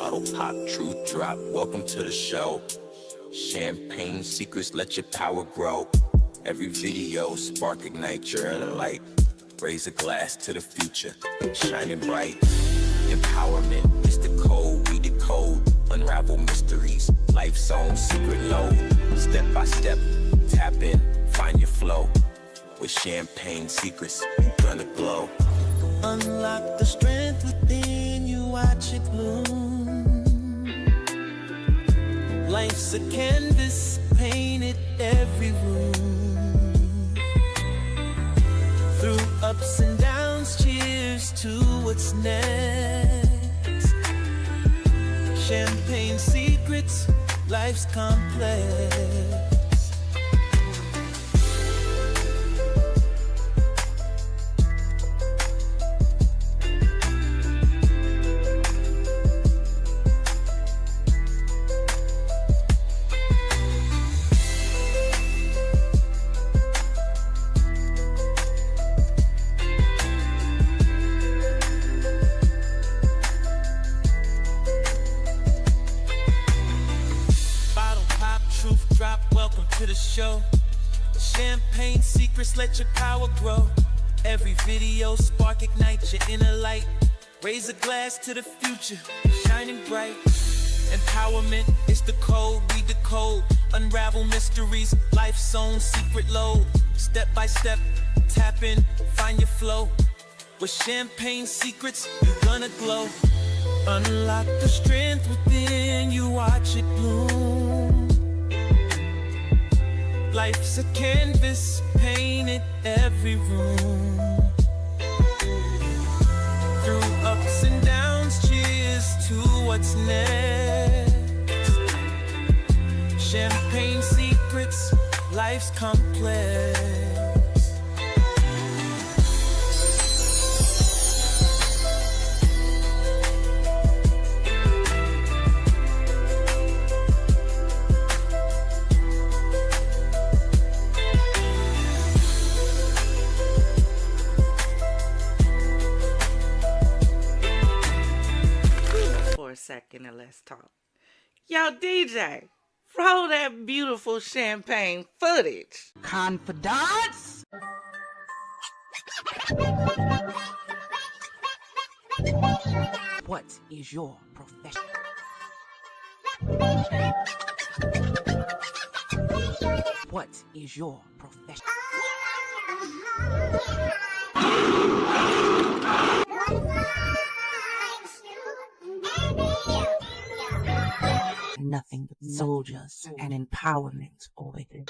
Bottle pop, truth drop, welcome to the show. Champagne secrets, let your power grow. Every video, spark, ignite your inner light. Raise a glass to the future, shining bright. Empowerment is the code, we decode. Unravel mysteries, life's own secret load. Step by step, tap in, find your flow. With champagne secrets, you gonna glow. Unlock the strength within you, watch it bloom. Life's a canvas, painted every room. Through ups and downs, cheers to what's next. Champagne secrets, life's complex. To the show, champagne secrets, let your power grow. Every video, spark, ignite your inner light. Raise a glass to the future, shining bright. Empowerment is the code, we decode. Unravel mysteries, life's own secret load. Step by step, tap in, find your flow. With champagne secrets, you're gonna glow. Unlock the strength within you, watch it bloom. Life's a canvas, painted every room. Through ups and downs, cheers to what's next. Champagne secrets, life's complex. A second and let's talk. Yo, DJ, roll that beautiful champagne footage. Confidants? What is your profession? What is your profession? Nothing but soldiers and empowerment over here.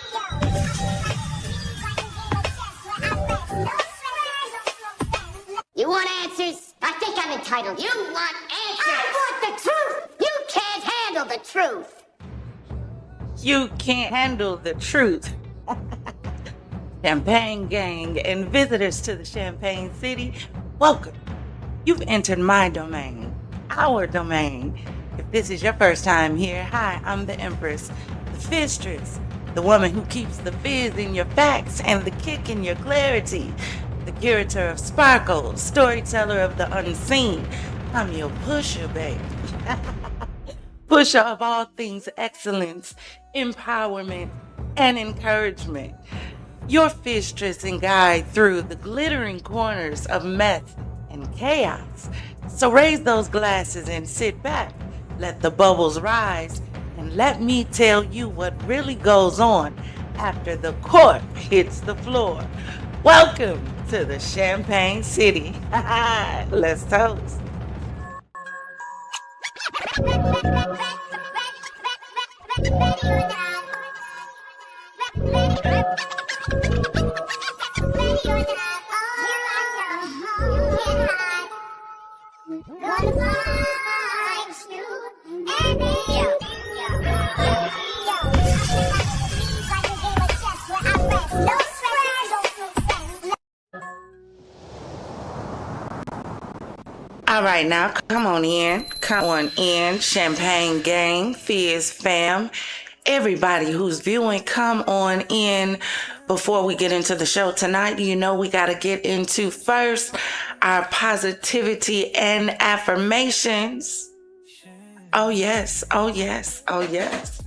You want answers? I think I'm entitled. You want answers? I want the truth! You can't handle the truth! You can't handle the truth. Champagne gang and visitors to the Champagne City, welcome. You've entered my domain, our domain. If this is your first time here, hi, I'm the Empress, the Fistress, the woman who keeps the fizz in your facts and the kick in your clarity, the curator of sparkles, storyteller of the unseen. I'm your pusher, baby. Pusher of all things excellence, empowerment, and encouragement. Your Fistress and guide through the glittering corners of meth and chaos. So raise those glasses and sit back. Let the bubbles rise, and let me tell you what really goes on after the cork hits the floor. Welcome to the Champagne City. Let's toast. All right, now come on in, Champagne gang, Fizz fam, everybody who's viewing, come on in. Before we get into the show tonight, you know we got to get into first our positivity and affirmations. Oh, yes. Oh, yes. Oh, yes.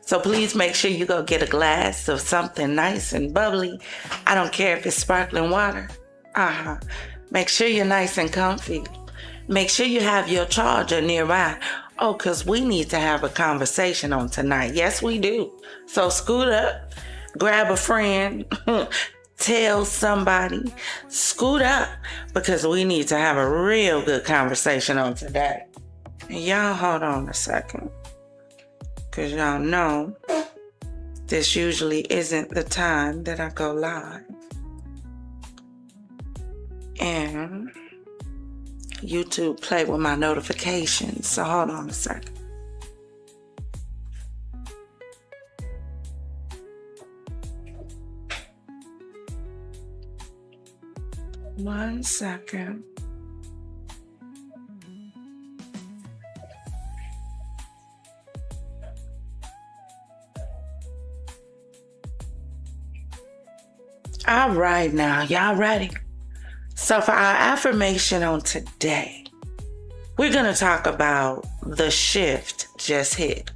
So please make sure you go get a glass of something nice and bubbly. I don't care if it's sparkling water. Make sure you're nice and comfy. Make sure you have your charger nearby. Oh, because we need to have a conversation on tonight. Yes, we do. So scoot up, grab a friend, tell somebody, scoot up, because we need to have a real good conversation on today. And y'all hold on a second, because y'all know this usually isn't the time that I go live. And YouTube play with my notifications, so hold on a second. One second. All right, now, y'all ready? So for our affirmation on today, we're going to talk about the shift just hit.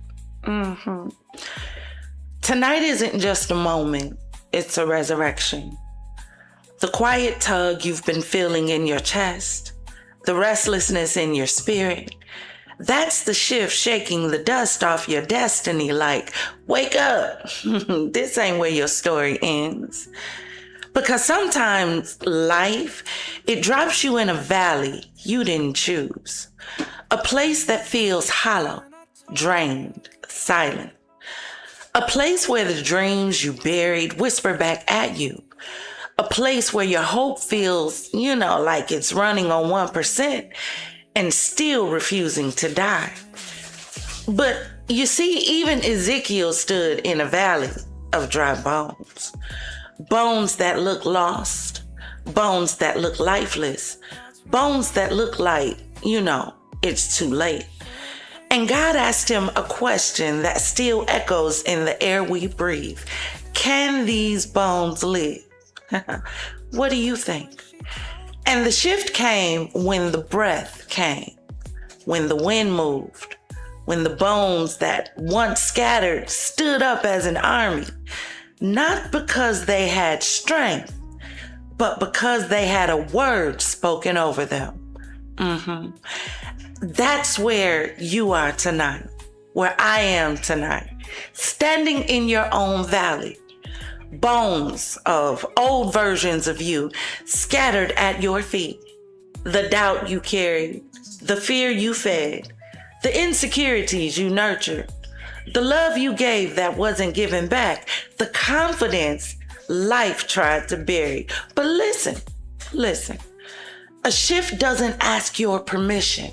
Tonight isn't just a moment, it's a resurrection. The quiet tug you've been feeling in your chest, the restlessness in your spirit, that's the shift shaking the dust off your destiny like, wake up, this ain't where your story ends. Because sometimes life, it drops you in a valley you didn't choose. A place that feels hollow, drained, silent. A place where the dreams you buried whisper back at you. A place where your hope feels, like it's running on 1% and still refusing to die. But you see, even Ezekiel stood in a valley of dry bones. Bones that look lost, bones that look lifeless, bones that look like, it's too late. And God asked him a question that still echoes in the air we breathe. Can these bones live? What do you think? And the shift came when the breath came, when the wind moved, when the bones that once scattered stood up as an army. Not because they had strength, but because they had a word spoken over them. That's where you are tonight, where I am tonight, standing in your own valley. Bones of old versions of you scattered at your feet. The doubt you carried, the fear you fed, the insecurities you nurtured. The love you gave that wasn't given back, the confidence life tried to bury. But listen, a shift doesn't ask your permission.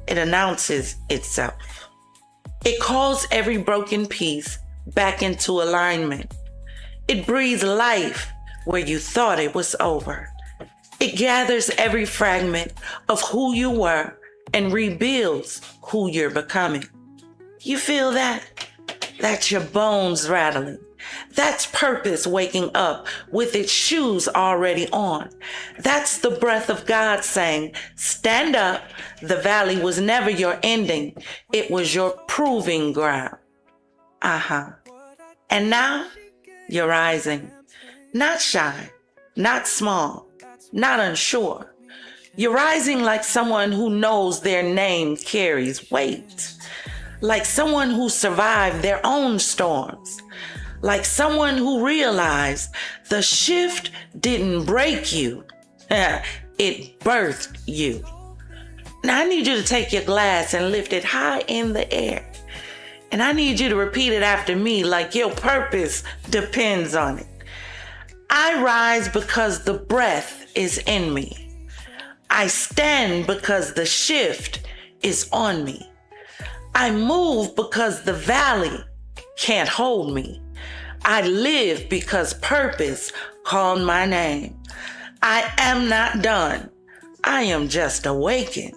It announces itself. It calls every broken piece back into alignment. It breathes life where you thought it was over. It gathers every fragment of who you were and rebuilds who you're becoming. You feel that? That's your bones rattling. That's purpose waking up with its shoes already on. That's the breath of God saying, stand up. The valley was never your ending. It was your proving ground. And now you're rising. Not shy, not small, not unsure. You're rising like someone who knows their name carries weight. Like someone who survived their own storms. Like someone who realized the shift didn't break you. It birthed you. Now I need you to take your glass and lift it high in the air. And I need you to repeat it after me like your purpose depends on it. I rise because the breath is in me. I stand because the shift is on me. I move because the valley can't hold me. I live because purpose called my name. I am not done. I am just awakened.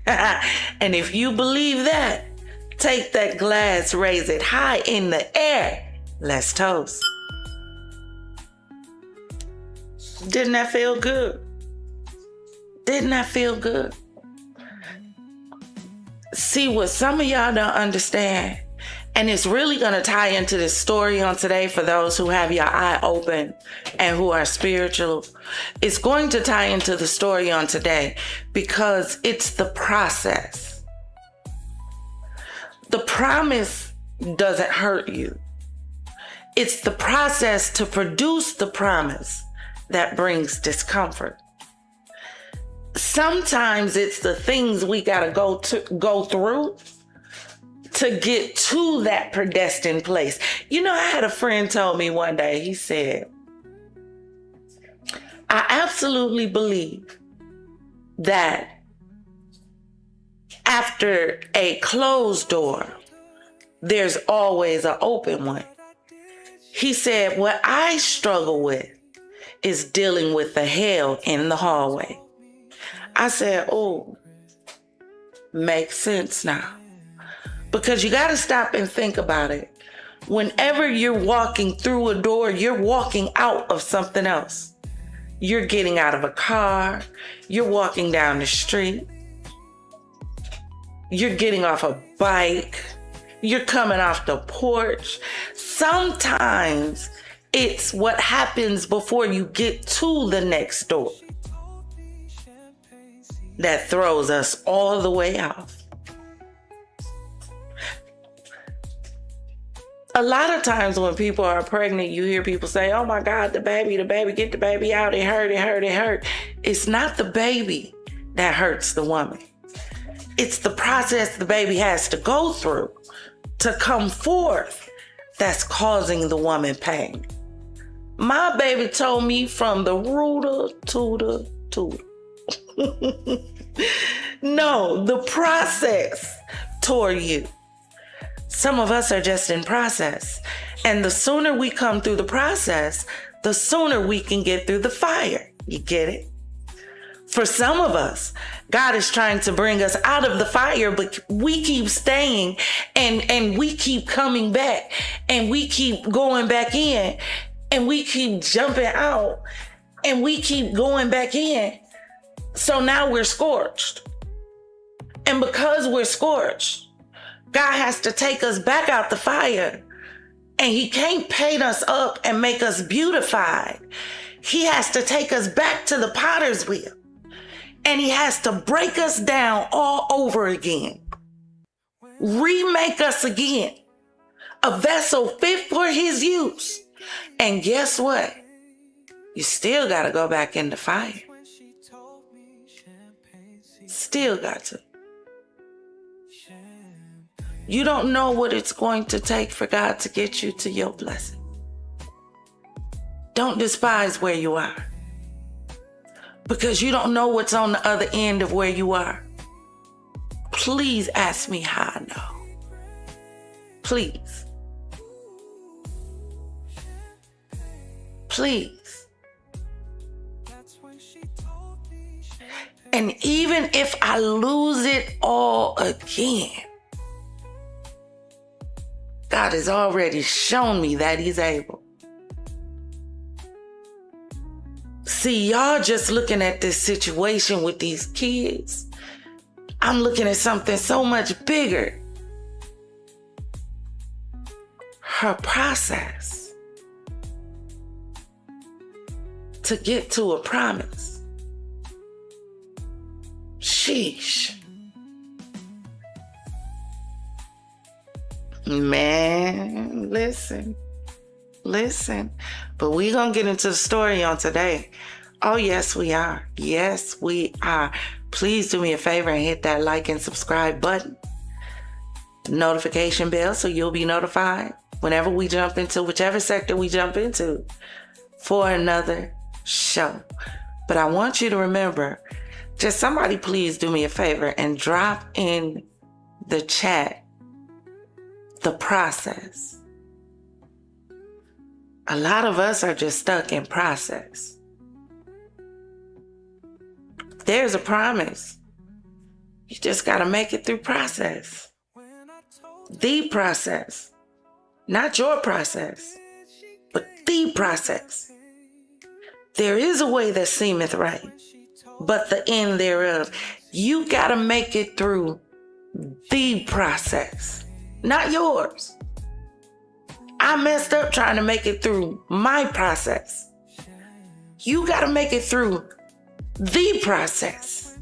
And if you believe that, take that glass, raise it high in the air. Let's toast. Didn't that feel good? Didn't that feel good? See, what some of y'all don't understand, and it's really going to tie into this story on today for those who have your eye open and who are spiritual. It's going to tie into the story on today because it's the process. The promise doesn't hurt you. It's the process to produce the promise that brings discomfort. Sometimes it's the things we got to go through to get to that predestined place. You know, I had a friend told me one day, he said, I absolutely believe that after a closed door, there's always an open one. He said, what I struggle with is dealing with the hell in the hallway. I said, oh, makes sense now. Because you got to stop and think about it. Whenever you're walking through a door, you're walking out of something else. You're getting out of a car. You're walking down the street. You're getting off a bike. You're coming off the porch. Sometimes it's what happens before you get to the next door that throws us all the way off. A lot of times when people are pregnant, you hear people say, oh my God, the baby, get the baby out. It hurt. It's not the baby that hurts the woman. It's the process the baby has to go through to come forth that's causing the woman pain. My baby told me from the rooter to the tutor. No, the process toward you. Some of us are just in process. And the sooner we come through the process, the sooner we can get through the fire. You get it? For some of us, God is trying to bring us out of the fire, but we keep staying and we keep coming back and we keep going back in and we keep jumping out and we keep going back in. So now we're scorched. And because we're scorched, God has to take us back out the fire. And he can't paint us up and make us beautified. He has to take us back to the potter's wheel. And he has to break us down all over again. Remake us again. A vessel fit for his use. And guess what? You still got to go back in the fire. Still got to. You don't know what it's going to take for God to get you to your blessing. Don't despise where you are. Because you don't know what's on the other end of where you are. Please ask me how I know. Please. Please. And even if I lose it all again, God has already shown me that he's able. See, y'all just looking at this situation with these kids. I'm looking at something so much bigger. Her process to get to a promise. Sheesh. Man, listen. But we gonna get into the story on today. Oh, yes, we are. Yes, we are. Please do me a favor and hit that like and subscribe button. Notification bell so you'll be notified whenever we jump into whichever sector we jump into for another show. But I want you to remember, just somebody please do me a favor and drop in the chat the process. A lot of us are just stuck in process. There's a promise. You just got to make it through process. The process. Not your process, but the process. There is a way that seemeth right, but the end thereof. You got to make it through the process, not yours. I messed up trying to make it through my process. You got to make it through the process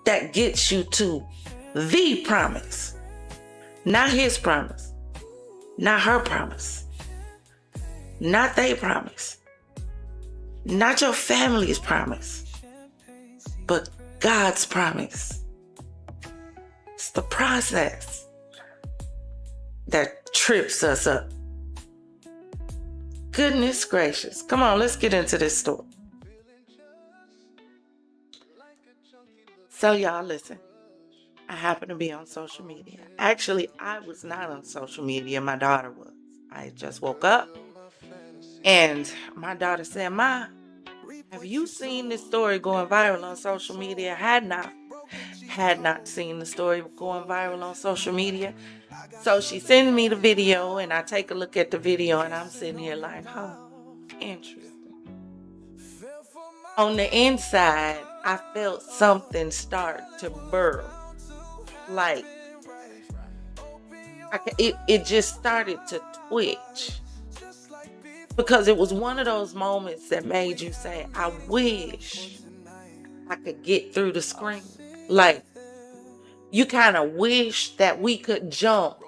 that gets you to the promise. Not his promise. Not her promise. Not they promise. Not your family's promise. But God's promise. It's the process that trips us up. Goodness gracious. Come on, let's get into this story. So y'all listen. I happen to be on social media. Actually, I was not on social media. My daughter was. I just woke up and my daughter said, "Ma, have you seen this story going viral on social media?" Had not seen the story going viral on social media. So she sends me the video and I take a look at the video and I'm sitting here like, oh, interesting. On the inside, I felt something start to burr. Like, it just started to twitch. Because it was one of those moments that made you say, I wish I could get through the screen. Like, you kind of wish that we could jump,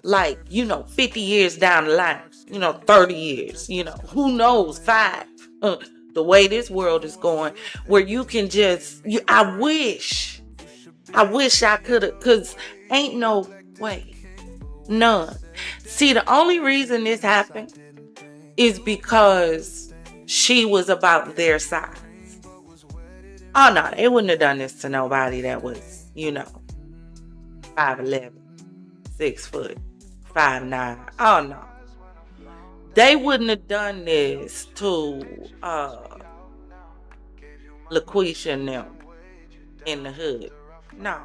like, 50 years down the line, 30 years, who knows, 5, the way this world is going, where you can just, I wish I could have, because ain't no way, none. See, the only reason this happened is because she was about their size. Oh no, they wouldn't have done this to nobody that was, 5'11", 6 foot, 5'9". Oh no. They wouldn't have done this to LaQuisha and them in the hood. No.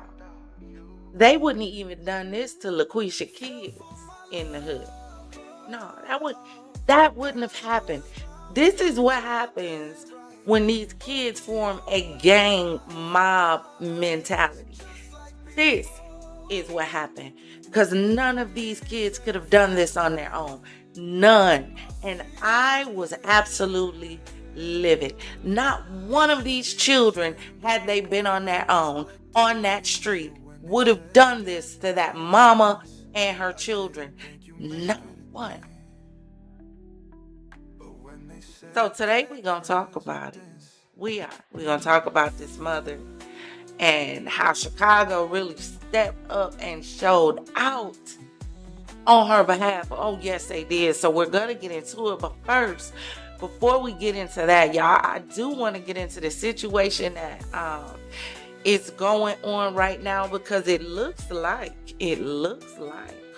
They wouldn't have even done this to LaQuisha kids in the hood. No, that wouldn't have happened. This is what happens when these kids form a gang mob mentality. This is what happened. Because none of these kids could have done this on their own. None. And I was absolutely livid. Not one of these children, had they been on their own, on that street, would have done this to that mama and her children. Not one. So today we're going to talk about it. We're going to talk about this mother and how Chicago really stepped up and showed out on her behalf. Oh, yes, they did. So we're going to get into it. But first, before we get into that, y'all, I do want to get into the situation that is going on right now, because it looks like,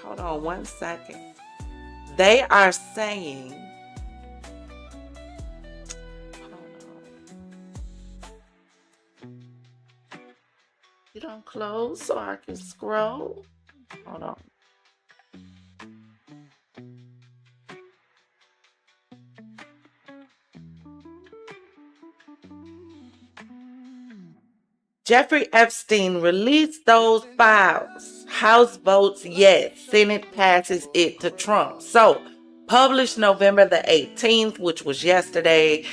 hold on one second. They are saying, you don't close so I can scroll. Hold on. Jeffrey Epstein released those files. House votes yes. Senate passes it to Trump. So, published November the 18th, which was yesterday,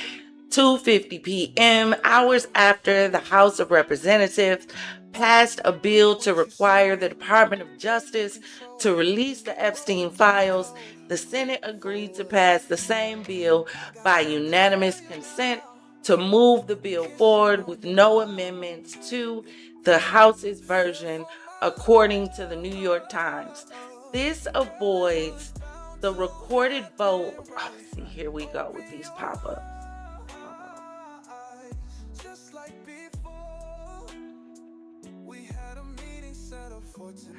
2:50 p.m., hours after the House of Representatives passed a bill to require the Department of Justice to release the Epstein files. The Senate agreed to pass the same bill by unanimous consent to move the bill forward with no amendments to the House's version, according to the New York Times. This avoids the recorded vote. Oh, see, here we go with these pop-ups.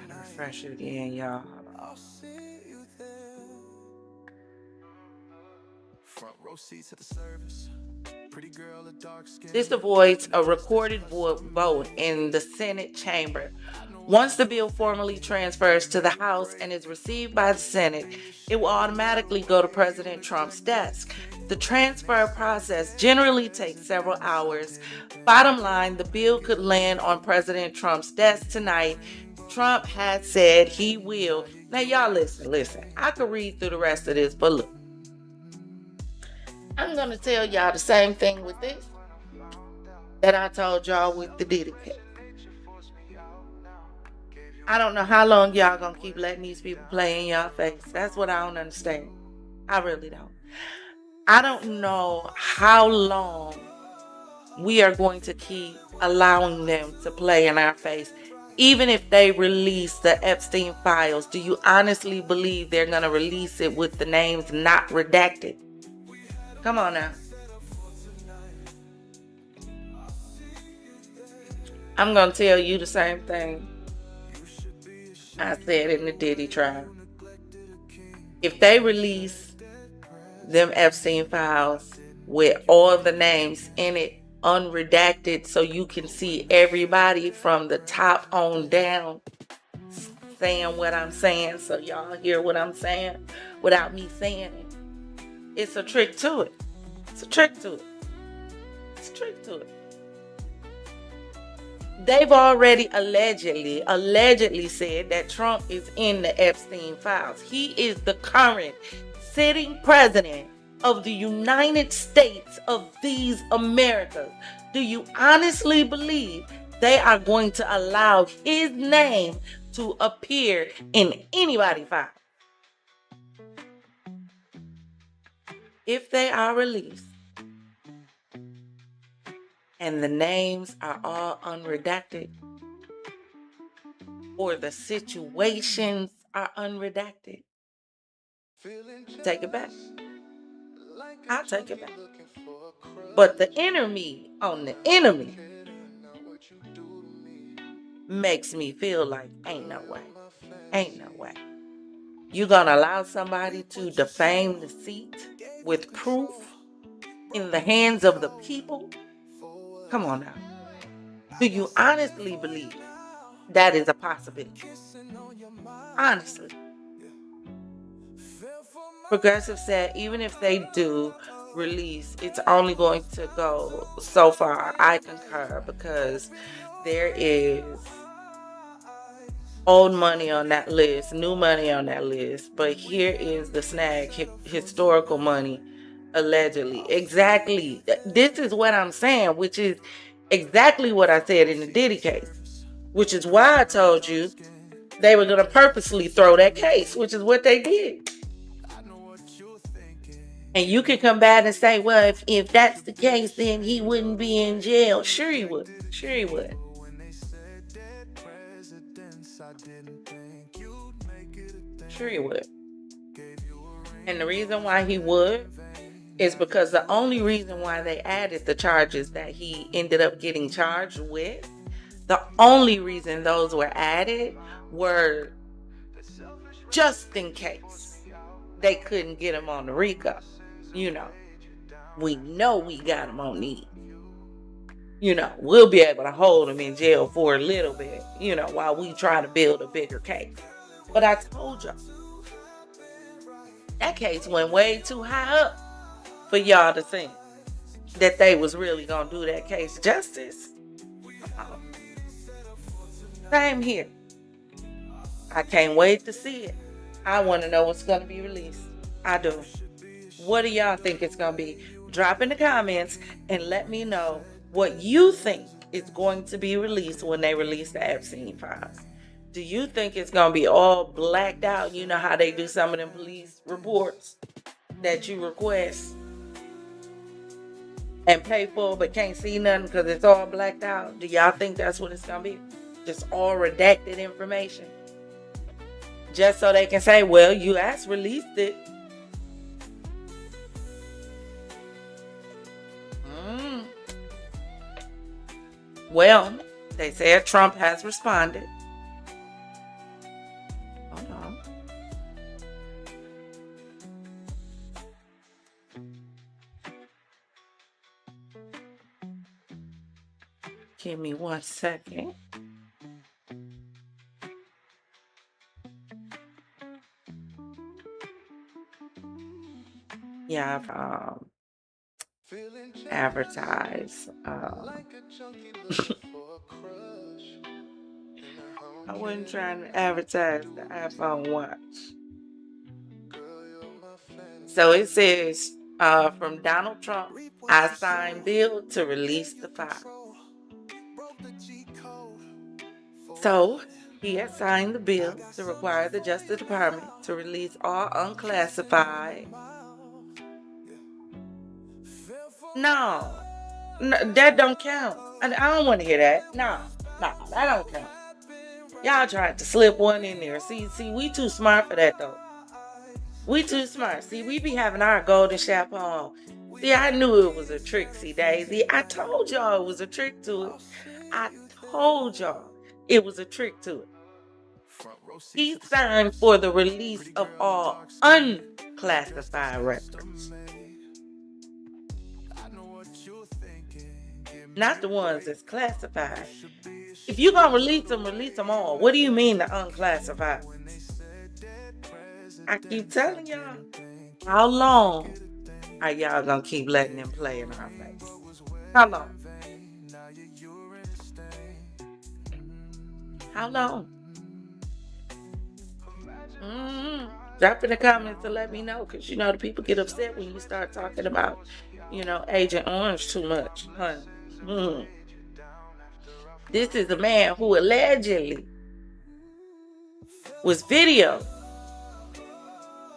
Refresh it again, y'all. This avoids a recorded vote in the Senate chamber Once the bill formally transfers to the House and is received by the Senate, it will automatically go to President Trump's desk. The transfer process generally takes several hours. Bottom line, the bill could land on President Trump's desk tonight. Trump has said he will. Now, y'all listen. I could read through the rest of this, but look. I'm going to tell y'all the same thing with this that I told y'all with the Diddy case. I don't know how long y'all gonna keep letting these people play in y'all face. That's what I don't understand. I really don't. I don't know how long we are going to keep allowing them to play in our face. Even if they release the Epstein files, do you honestly believe they're gonna release it with the names not redacted? Come on now. I'm gonna tell you the same thing I said in the Diddy trial. If they release them Epstein files with all the names in it unredacted so you can see everybody from the top on down saying what I'm saying, so y'all hear what I'm saying without me saying it. It's a trick to it. It's a trick to it. It's a trick to it. They've already allegedly said that Trump is in the Epstein files. He is the current sitting president of the United States of these Americas. Do you honestly believe they are going to allow his name to appear in anybody's file? If they are released, and the names are all unredacted, or the situations are unredacted, take it back. I'll take it back. But the enemy on the enemy makes me feel like ain't no way. Ain't no way. You gonna allow somebody to defame the seat with proof in the hands of the people? Come on now. Do you honestly believe that is a possibility? Honestly. Progressive said even if they do release, it's only going to go so far. I concur, because there is old money on that list, new money on that list. But here is the snag, historical money, allegedly. Exactly. This is what I'm saying, which is exactly what I said in the Diddy case, which is why I told you they were going to purposely throw that case, which is what they did. And you can come back and say, well, if that's the case, then he wouldn't be in jail. Sure he would. Sure he would. Sure he would. And the reason why he would is because the only reason why they added the charges that he ended up getting charged with, the only reason those were added were just in case they couldn't get him on the RICO. You know, we know we got him on need. You know, we'll be able to hold him in jail for a little bit, you know, while we try to build a bigger case. But I told y'all, that case went way too high up for y'all to think that they was really going to do that case justice. Same here. I can't wait to see it. I want to know what's going to be released. I do. What do y'all think it's going to be? Drop in the comments and let me know what you think is going to be released when they release the Epstein files. Do you think it's going to be all blacked out? You know how they do some of them police reports that you request and pay for but can't see nothing because it's all blacked out? Do y'all think that's what it's going to be? Just all redacted information? Just so they can say, well, U.S. released it. Well, they said Trump has responded. Hold on. Give me 1 second. Yeah, I've advertised. I wasn't trying to advertise the iPhone watch. So it says from Donald Trump, I signed bill to release the file. So he has signed the bill to require the Justice Department to release all unclassified. No, that don't count. I don't want to hear that. No, that don't count. Y'all tried to slip one in there. See, we too smart for that though. We too smart. See, we be having our golden chaperone. See, I knew it was a trick, see, Daisy. I told y'all it was a trick to it. I told y'all it was a trick to it. He signed for the release of all unclassified records. Not the ones that's classified. If you're going to release them all. What do you mean the unclassified? I keep telling y'all. How long are y'all going to keep letting them play in our face? How long? How long? Drop in the comments to let me know, because you know the people get upset when you start talking about, Agent Orange too much, honey. This is a man who allegedly was video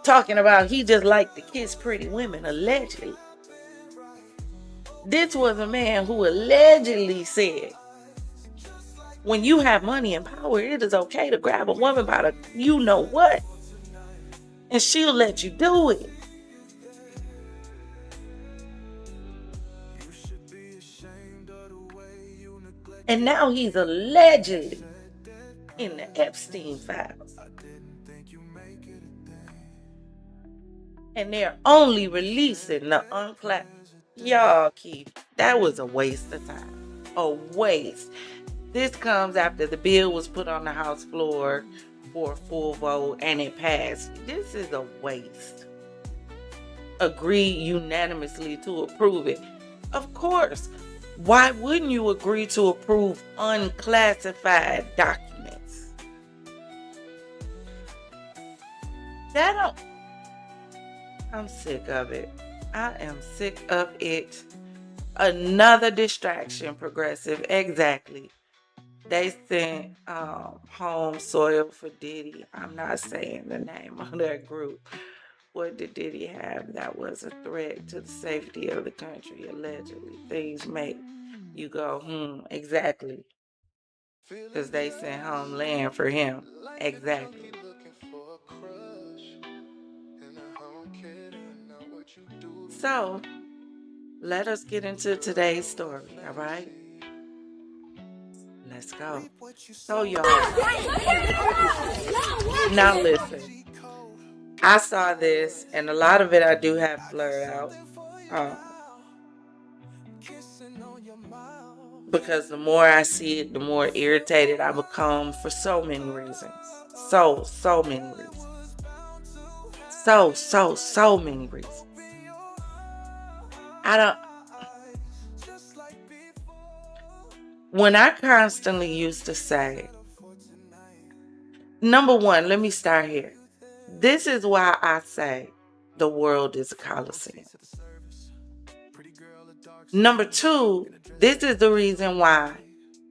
talking about he just liked to kiss pretty women, allegedly. This was a man who allegedly said, when you have money and power, it is okay to grab a woman by the you know what, and she'll let you do it. And now he's allegedly in the Epstein files. And they're only releasing the unclassified. Y'all that was a waste of time. A waste. This comes after the bill was put on the House floor for a full vote and it passed. This is a waste. Agree unanimously to approve it. Of course. Why wouldn't you agree to approve unclassified documents? I'm sick of it. I am sick of it. Another distraction, progressive. Exactly. They sent home soil for Diddy. I'm not saying the name of their group. What did Diddy have that was a threat to the safety of the country? Allegedly. Things make you go, exactly. Because they sent homeland for him. Exactly. So, let us get into today's story, all right? Let's go. So, y'all. Now, listen. I saw this, and a lot of it I do have blurred out. Because the more I see it, the more irritated I become for so many reasons. So many reasons. So many reasons. When I constantly used to say, number one, let me start here. This is why I say the world is a coliseum. Number two, this is the reason why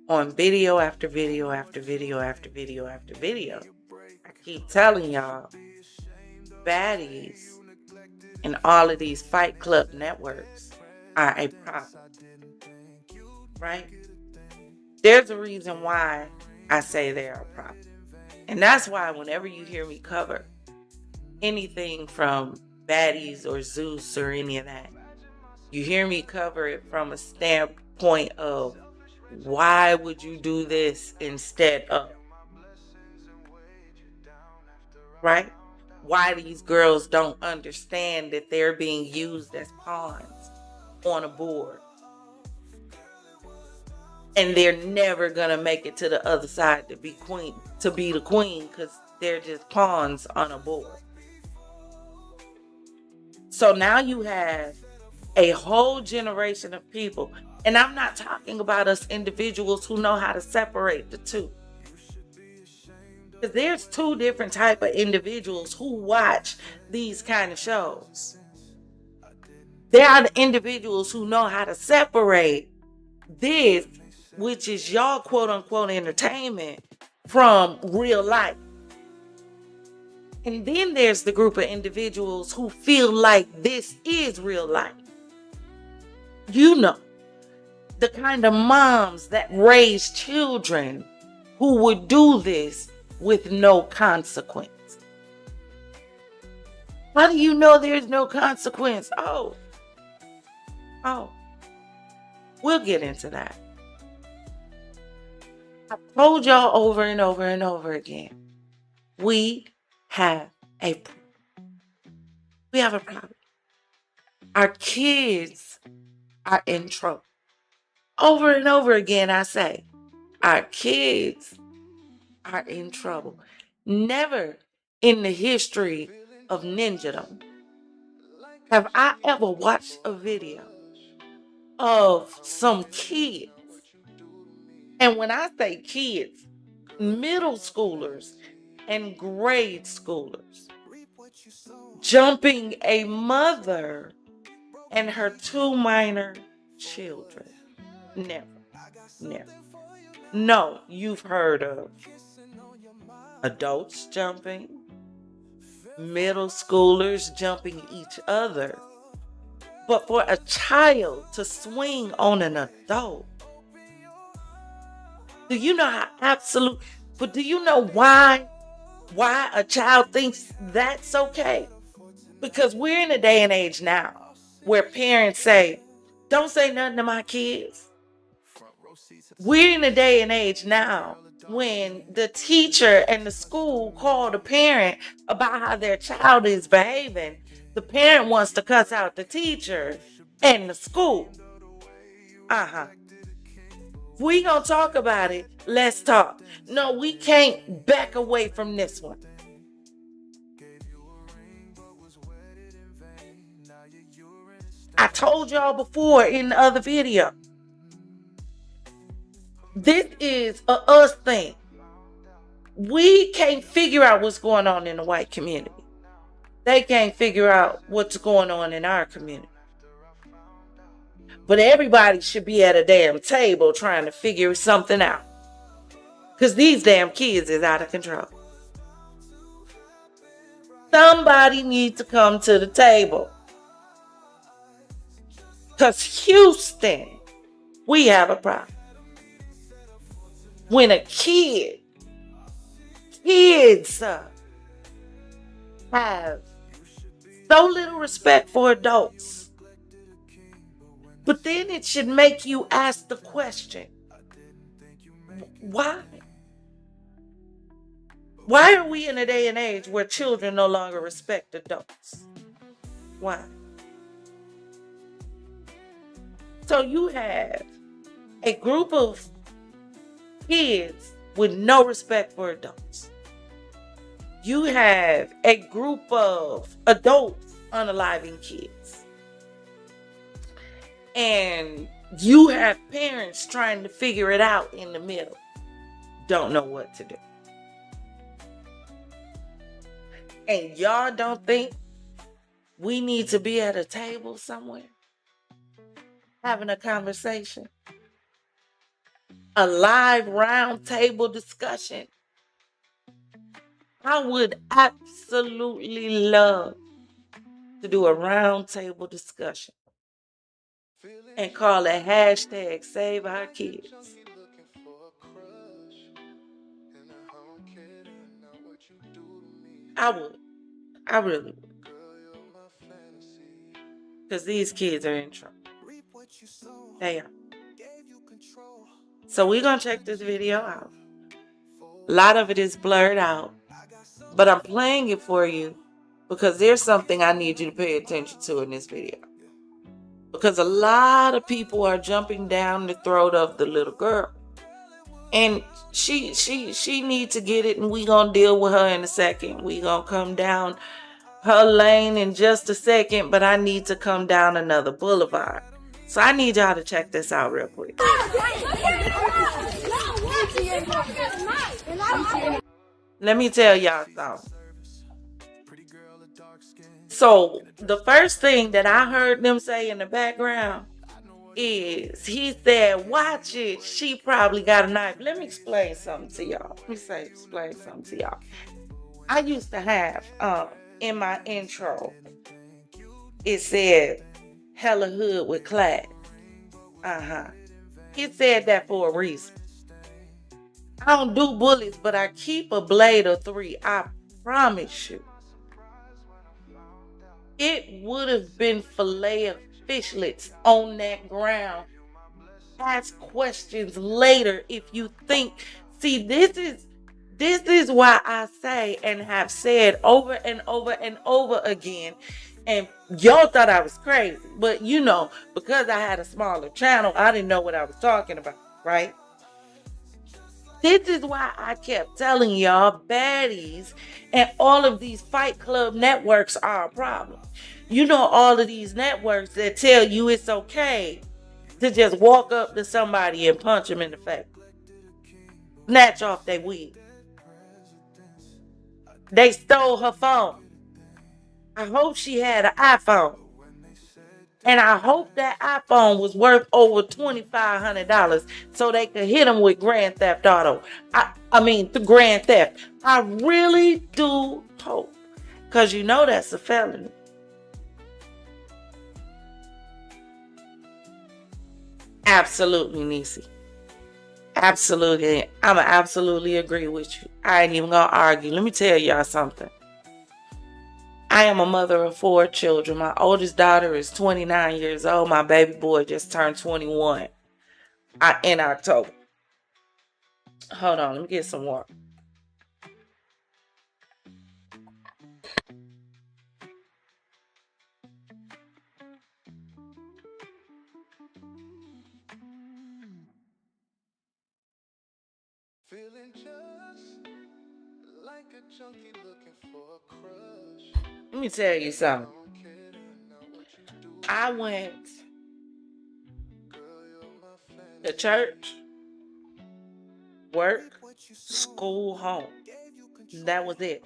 on video after video after video after video after video, I keep telling y'all, baddies and all of these Fight Club networks are a problem. Right? There's a reason why I say they're a problem. And that's why whenever you hear me cover anything from baddies or Zeus or any of that, you hear me cover it from a standpoint of why would you do this instead of? Right? Why these girls don't understand that they're being used as pawns on a board. And they're never gonna make it to the other side to be the queen, because they're just pawns on a board. So now you have a whole generation of people. And I'm not talking about us individuals who know how to separate the two. Because there's two different type of individuals who watch these kind of shows. There are the individuals who know how to separate this, which is y'all quote unquote entertainment, from real life. And then there's the group of individuals who feel like this is real life. You know, the kind of moms that raise children who would do this with no consequence. How do you know there's no consequence? Oh, we'll get into that. I've told y'all over and over and over again, we have a problem. Our kids are in trouble. Over and over again, I say, our kids are in trouble. Never in the history of ninjadom have I ever watched a video of some kids. And when I say kids, middle schoolers and grade schoolers jumping a mother and her two minor children. Never. No, you've heard of adults jumping, middle schoolers jumping each other. But for a child to swing on an adult, do you know but do you know why a child thinks that's okay? Because we're in a day and age now where parents say, don't say nothing to my kids. We're in a day and age now when the teacher and the school call the parent about how their child is behaving. The parent wants to cuss out the teacher and the school. We gonna talk about it. Let's talk. No, we can't back away from this one. I told y'all before in the other video. This is a us thing. We can't figure out what's going on in the white community. They can't figure out what's going on in our community. But everybody should be at a damn table trying to figure something out. Because these damn kids is out of control. Somebody needs to come to the table. Because Houston, we have a problem. When a kids have so little respect for adults. But then it should make you ask the question, why? Why are we in a day and age where children no longer respect adults? Why? So you have a group of kids with no respect for adults. You have a group of adults unaliving kids. And you have parents trying to figure it out in the middle. Don't know what to do. And y'all don't think we need to be at a table somewhere having a conversation? A live round table discussion. I would absolutely love to do a round table discussion and call it hashtag Save Our Kids. I would. I really would. Because these kids are in trouble. They are. So we're going to check this video out. A lot of it is blurred out. But I'm playing it for you because there's something I need you to pay attention to in this video. Because a lot of people are jumping down the throat of the little girl. And she needs to get it, and we going to deal with her in a second. We going to come down her lane in just a second, but I need to come down another boulevard. So I need y'all to check this out real quick. Let me tell y'all something. So the first thing that I heard them say in the background is, he said, watch it, she probably got a knife. Let me explain something to y'all. Explain something to y'all. I used to have, in my intro, it said, hella hood with class. It said that for a reason. I don't do bullets, but I keep a blade or 3. I promise you. It would have been fillet of fishlets on that ground. Ask questions later if you think. See, this is why I say and have said over and over and over again, and y'all thought I was crazy, but you know, because I had a smaller channel, I didn't know what I was talking about, right? This is why I kept telling y'all baddies and all of these Fight Club networks are a problem. You know, all of these networks that tell you it's okay to just walk up to somebody and punch them in the face. Snatch off their wig. They stole her phone. I hope she had an iPhone. And I hope that iPhone was worth over $2,500 so they could hit them with Grand Theft Auto. The Grand Theft. I really do hope. Because you know that's a felony. Absolutely, Niecy. Absolutely. I'ma absolutely agree with you. I ain't even gonna argue. Let me tell y'all something. I am a mother of 4 children. My oldest daughter is 29 years old. My baby boy just turned 21 in October. Hold on, let me get some water. Feeling just like a junkie looking for a crush. Let me tell you something. I went to church, work, school, home. That was it.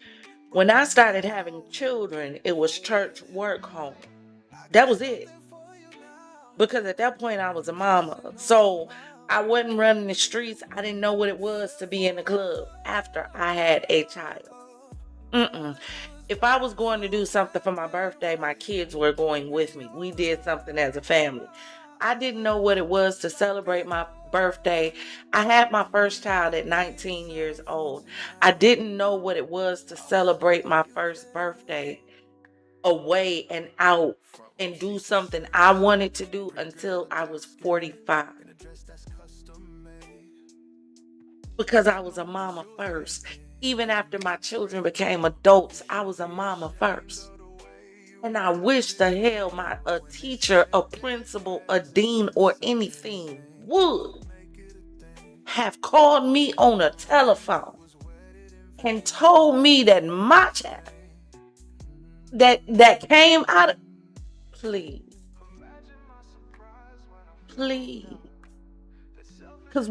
When I started having children, it was church, work, home. That was it. Because at that point, I was a mama. So I wasn't running the streets. I didn't know what it was to be in the club after I had a child. If I was going to do something for my birthday, my kids were going with me. We did something as a family. I didn't know what it was to celebrate my birthday. I had my first child at 19 years old. I didn't know what it was to celebrate my first birthday away and out and do something I wanted to do until I was 45. Because I was a mama first. Even after my children became adults, I was a mama first. And I wish the hell a teacher, a principal, a dean, or anything would have called me on a telephone and told me that my child that came out of... Please. Because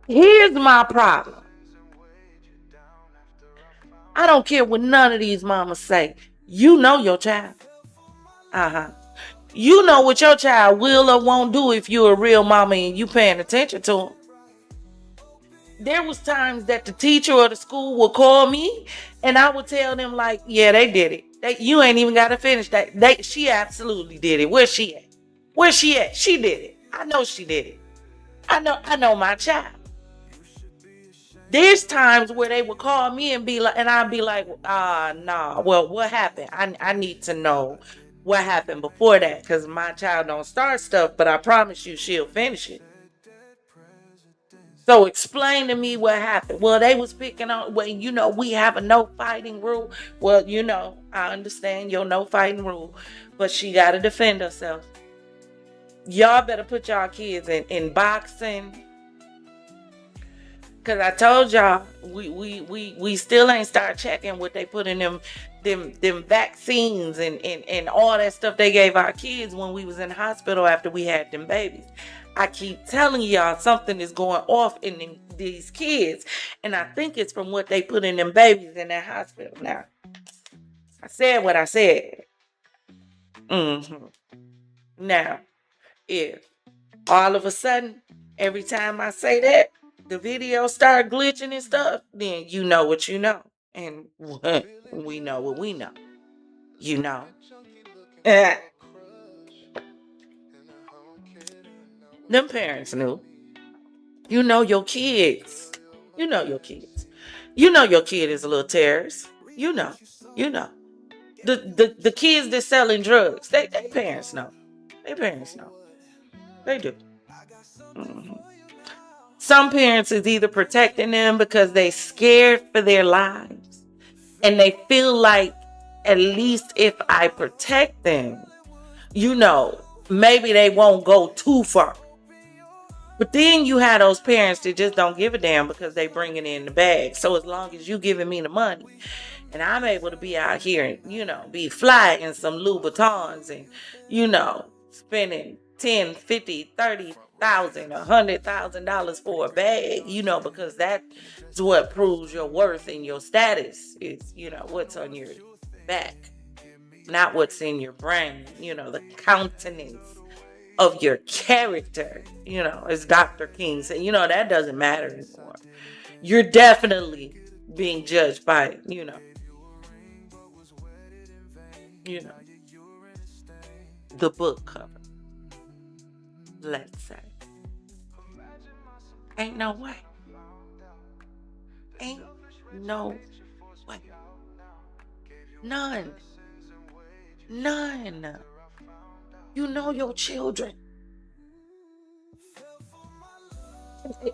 here's my problem. I don't care what none of these mamas say. You know your child. You know what your child will or won't do if you're a real mama and you paying attention to them. There was times that the teacher or the school would call me and I would tell them like, yeah, they did it. You ain't even got to finish that. She absolutely did it. Where's she at? Where's she at? She did it. I know she did it. I know my child. There's times where they would call me and I'd be like, nah. Well, what happened? I need to know what happened before that, because my child don't start stuff, but I promise you she'll finish it. So explain to me what happened. Well, they was picking on, we have a no fighting rule. Well, I understand your no fighting rule, but she got to defend herself. Y'all better put y'all kids in boxing, Cause I told y'all we still ain't start checking what they put in them vaccines and all that stuff they gave our kids when we was in the hospital after we had them babies. I keep telling y'all something is going off in these kids, and I think it's from what they put in them babies in that hospital. Now, I said what I said. Now, if all of a sudden, every time I say that, the video start glitching and stuff, then you know what you know. And we know what we know. You know. Them parents knew. You know your kids. You know your kids. You know your kid is a little terrorist. You know. You know. The kids that selling drugs, they parents know. Their parents know. They do. Some parents is either protecting them because they scared for their lives. And they feel like, at least if I protect them, you know, maybe they won't go too far. But then you have those parents that just don't give a damn because they bring it in the bag. So as long as you giving me the money and I'm able to be out here and, you know, be fly in some Louboutins and, you know, spending 10, 50, 30,000, $100,000 for a bag, you know, because that's what proves your worth and your status is, you know, what's on your back, not what's in your brain, you know, the countenance of your character, you know, as Dr. King said, you know, that doesn't matter anymore. You're definitely being judged by, you know, the book cover. Let's say. Ain't no way. Ain't no way. None. You know your children.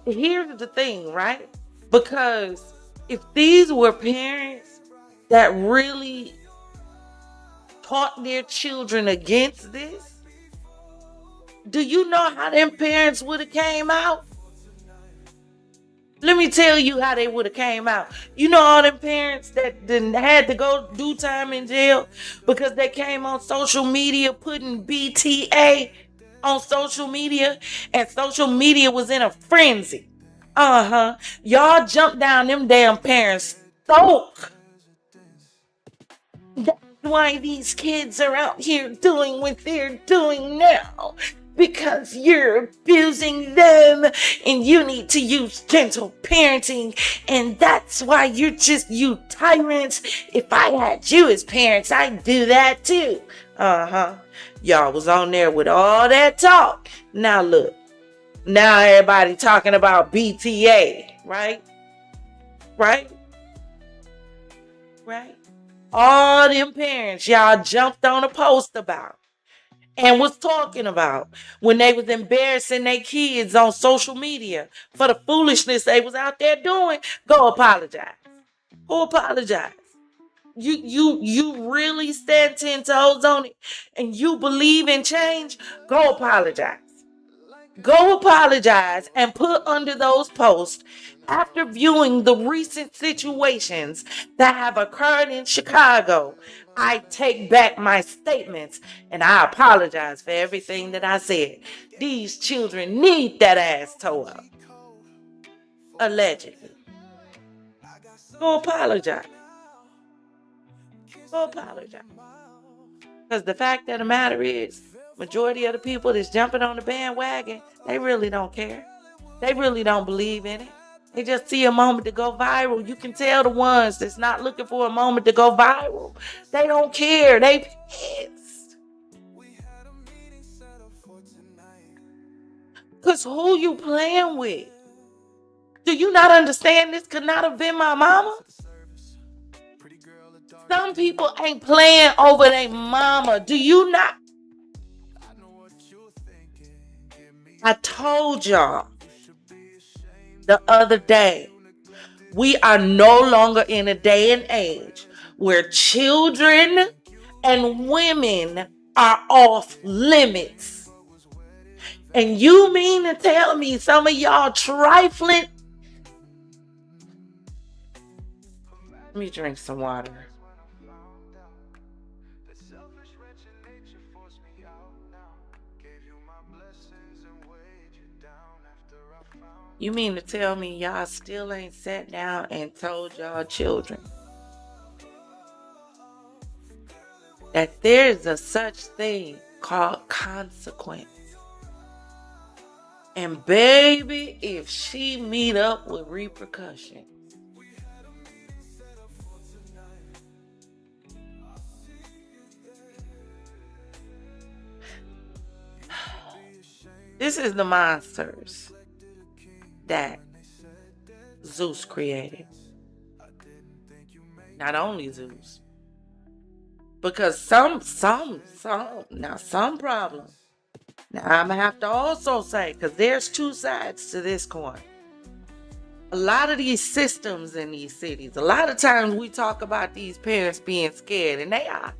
Here's the thing, right? Because if these were parents that really taught their children against this, do you know how them parents would have came out? Let me tell you how they would have came out. You know all them parents that didn't had to go do time in jail because they came on social media putting BTA on social media, and social media was in a frenzy. Y'all jumped down them damn parents' throat. That's why these kids are out here doing what they're doing now. Because you're abusing them and you need to use gentle parenting. And that's why you're just you tyrants. If I had you as parents, I'd do that too. Y'all was on there with all that talk. Now look. Now everybody talking about BTA. Right? All them parents y'all jumped on a post about and was talking about when they was embarrassing their kids on social media for the foolishness they was out there doing. Go apologize. Go apologize. You really stand 10 toes on it and you believe in change. Go apologize. Go apologize and put under those posts after viewing the recent situations that have occurred in Chicago. I take back my statements and I apologize for everything that I said. These children need that ass tore up. Allegedly. Go apologize. Go apologize. Because the fact of the matter is, majority of the people that's jumping on the bandwagon, they really don't care. They really don't believe in it. They just see a moment to go viral. You can tell the ones that's not looking for a moment to go viral. They don't care. They pissed. Because who you playing with? Do you not understand this could not have been my mama? Some people ain't playing over their mama. Do you not? I told y'all the other day, we are no longer in a day and age where children and women are off limits. And you mean to tell me some of y'all trifling Let me drink some water. You mean to tell me y'all still ain't sat down and told y'all children that there's a such thing called consequence? And baby, if she meet up with repercussions, this is the monsters that Zeus created. Not only Zeus, because some problem. Now I'm gonna have to also say, because there's two sides to this coin. A lot of these systems in these cities, a lot of times we talk about these parents being scared, and they are.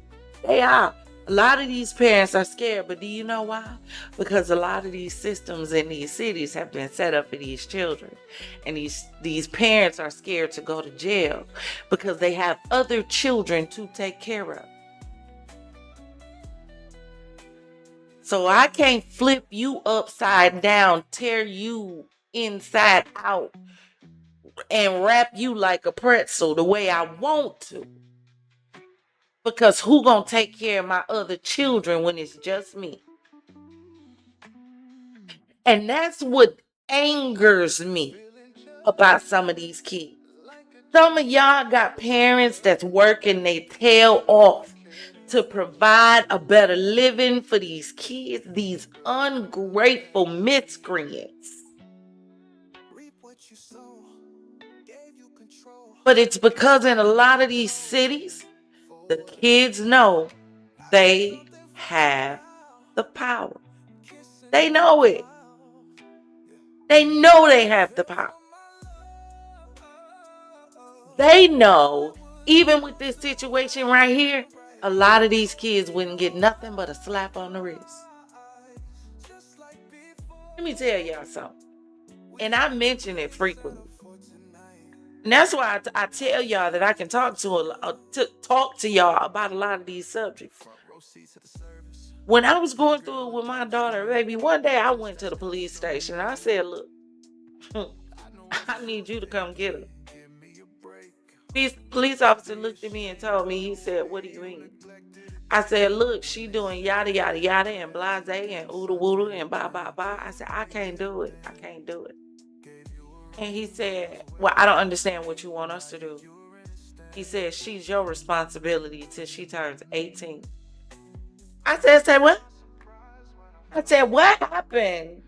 A lot of these parents are scared, but do you know why? Because a lot of these systems in these cities have been set up for these children. And these parents are scared to go to jail because they have other children to take care of. So I can't flip you upside down, tear you inside out, and wrap you like a pretzel the way I want to. Because who gonna take care of my other children when it's just me? And that's what angers me about some of these kids. Some of y'all got parents that's working their tail off to provide a better living for these kids, these ungrateful miscreants. But it's because in a lot of these cities, the kids know they have the power. They know it. They know they have the power. They know, even with this situation right here, a lot of these kids wouldn't get nothing but a slap on the wrist. Let me tell y'all something. And I mention it frequently. And that's why I tell y'all that I can talk to y'all about a lot of these subjects. When I was going through it with my daughter, baby, one day I went to the police station and I said, look, I need you to come get her. This police officer looked at me and told me, he said, what do you mean? I said, look, she doing yada, yada, yada, and blase, and oodle woodle, and blah, blah, blah. I said, I can't do it. I can't do it. And he said, well, I don't understand what you want us to do. He said, she's your responsibility till she turns 18. I said, say what? I said, what happened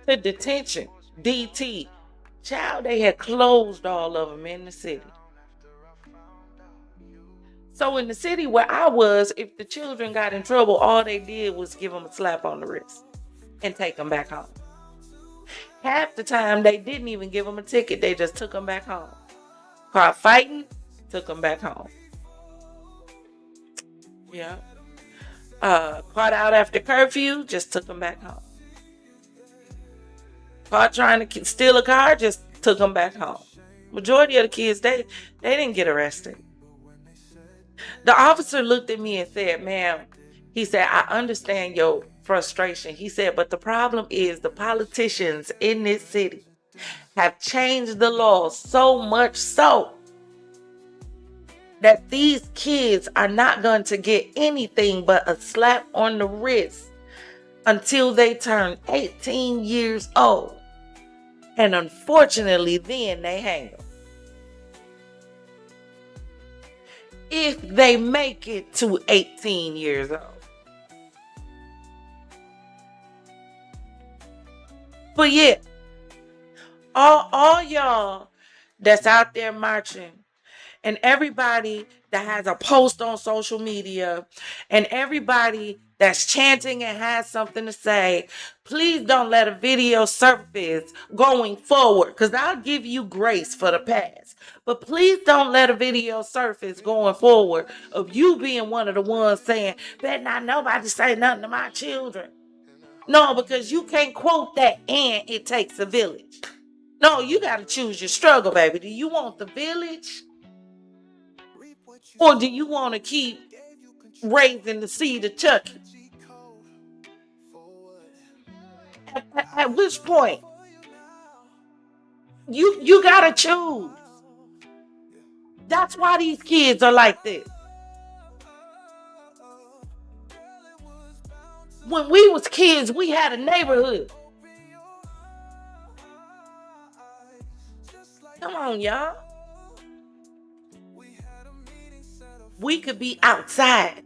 to detention? DT. Child, they had closed all of them in the city. So in the city where I was, if the children got in trouble, all they did was give them a slap on the wrist and take them back home. Half the time, they didn't even give them a ticket. They just took them back home. Caught fighting, took them back home. Yeah. Caught out after curfew, just took them back home. Caught trying to steal a car, just took them back home. Majority of the kids, they didn't get arrested. The officer looked at me and said, ma'am, he said, I understand your frustration. He said, but the problem is the politicians in this city have changed the law so much so that these kids are not going to get anything but a slap on the wrist until they turn 18 years old. And unfortunately, then they hang them. If they make it to 18 years old. But yeah, all y'all that's out there marching, and everybody that has a post on social media, and everybody that's chanting and has something to say, please don't let a video surface going forward, because I'll give you grace for the past. But please don't let a video surface going forward of you being one of the ones saying, better not nobody say nothing to my children. No, because you can't quote that, and it takes a village. No, you got to choose your struggle, baby. Do you want the village? Or do you want to keep raising the seed of Chucky? At which point, you gotta choose. That's why these kids are like this. When we was kids, we had a neighborhood. Come on, y'all. We could be outside.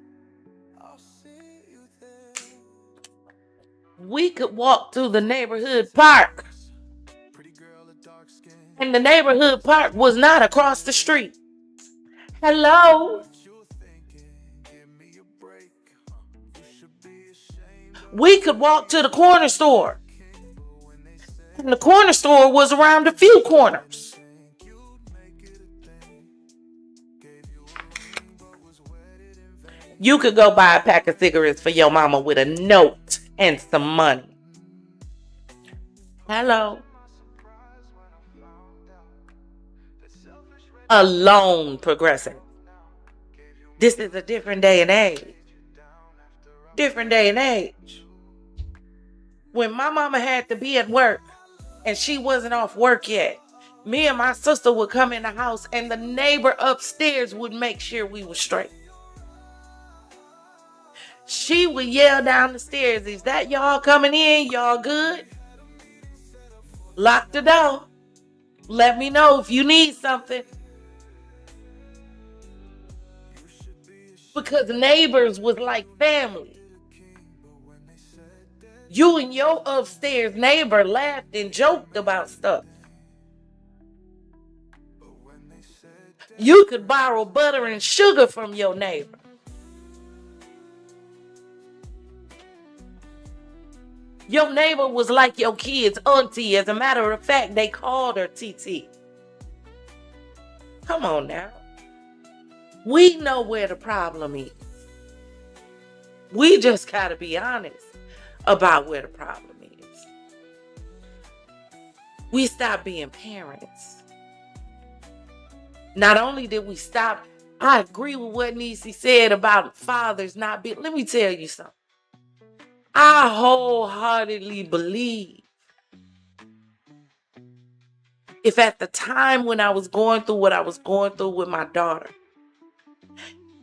We could walk through the neighborhood park. And the neighborhood park was not across the street. Hello? We could walk to the corner store. And the corner store was around a few corners. You could go buy a pack of cigarettes for your mama with a note and some money. Hello? Alone progressing. This is a different day and age. Different day and age. When my mama had to be at work and she wasn't off work yet, me and my sister would come in the house and the neighbor upstairs would make sure we were straight. She would yell down the stairs, "Is that y'all coming in? Y'all good? Lock the door. Let me know if you need something." Because neighbors was like family. You and your upstairs neighbor laughed and joked about stuff. You could borrow butter and sugar from your neighbor. Your neighbor was like your kid's auntie. As a matter of fact, they called her TT. Come on now. We know where the problem is. We just gotta be honest about where the problem is. We stopped being parents. Not only did we stop, I agree with what Niecy said about fathers not being. Let me tell you something. I wholeheartedly believe if at the time when I was going through what I was going through with my daughter,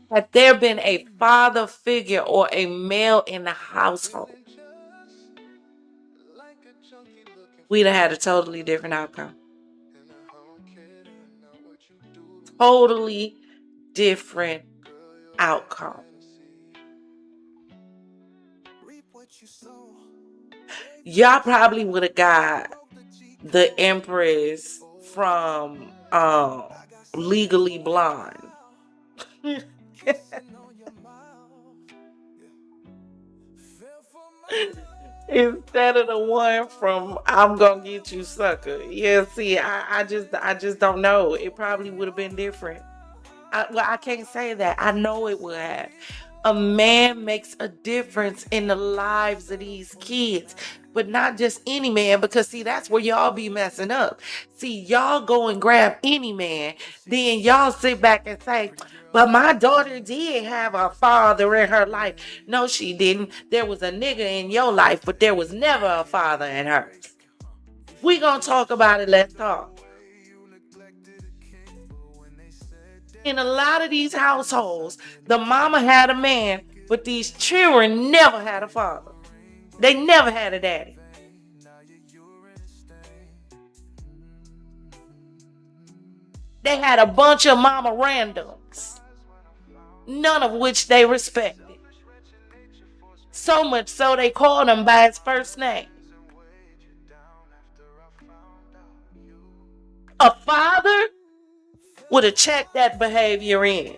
had there been a father figure or a male in the household, we'd have had a totally different outcome. Totally different outcome. Y'all probably would have got the Empress from Legally Blonde. Instead of the one from I'm Gonna Get You Sucker. Yeah, see, I just don't know. It probably would have been different. I can't say that. I know it would have. A man makes a difference in the lives of these kids. But not just any man, because see, that's where y'all be messing up. See, y'all go and grab any man, then y'all sit back and say, but my daughter did have a father in her life. No, she didn't. There was a nigga in your life, but there was never a father in hers. We gonna talk about it, let's talk. In a lot of these households, the mama had a man, but these children never had a father. They never had a daddy. They had a bunch of mama randoms, none of which they respected. So much so they called him by his first name. A father would have checked that behavior in.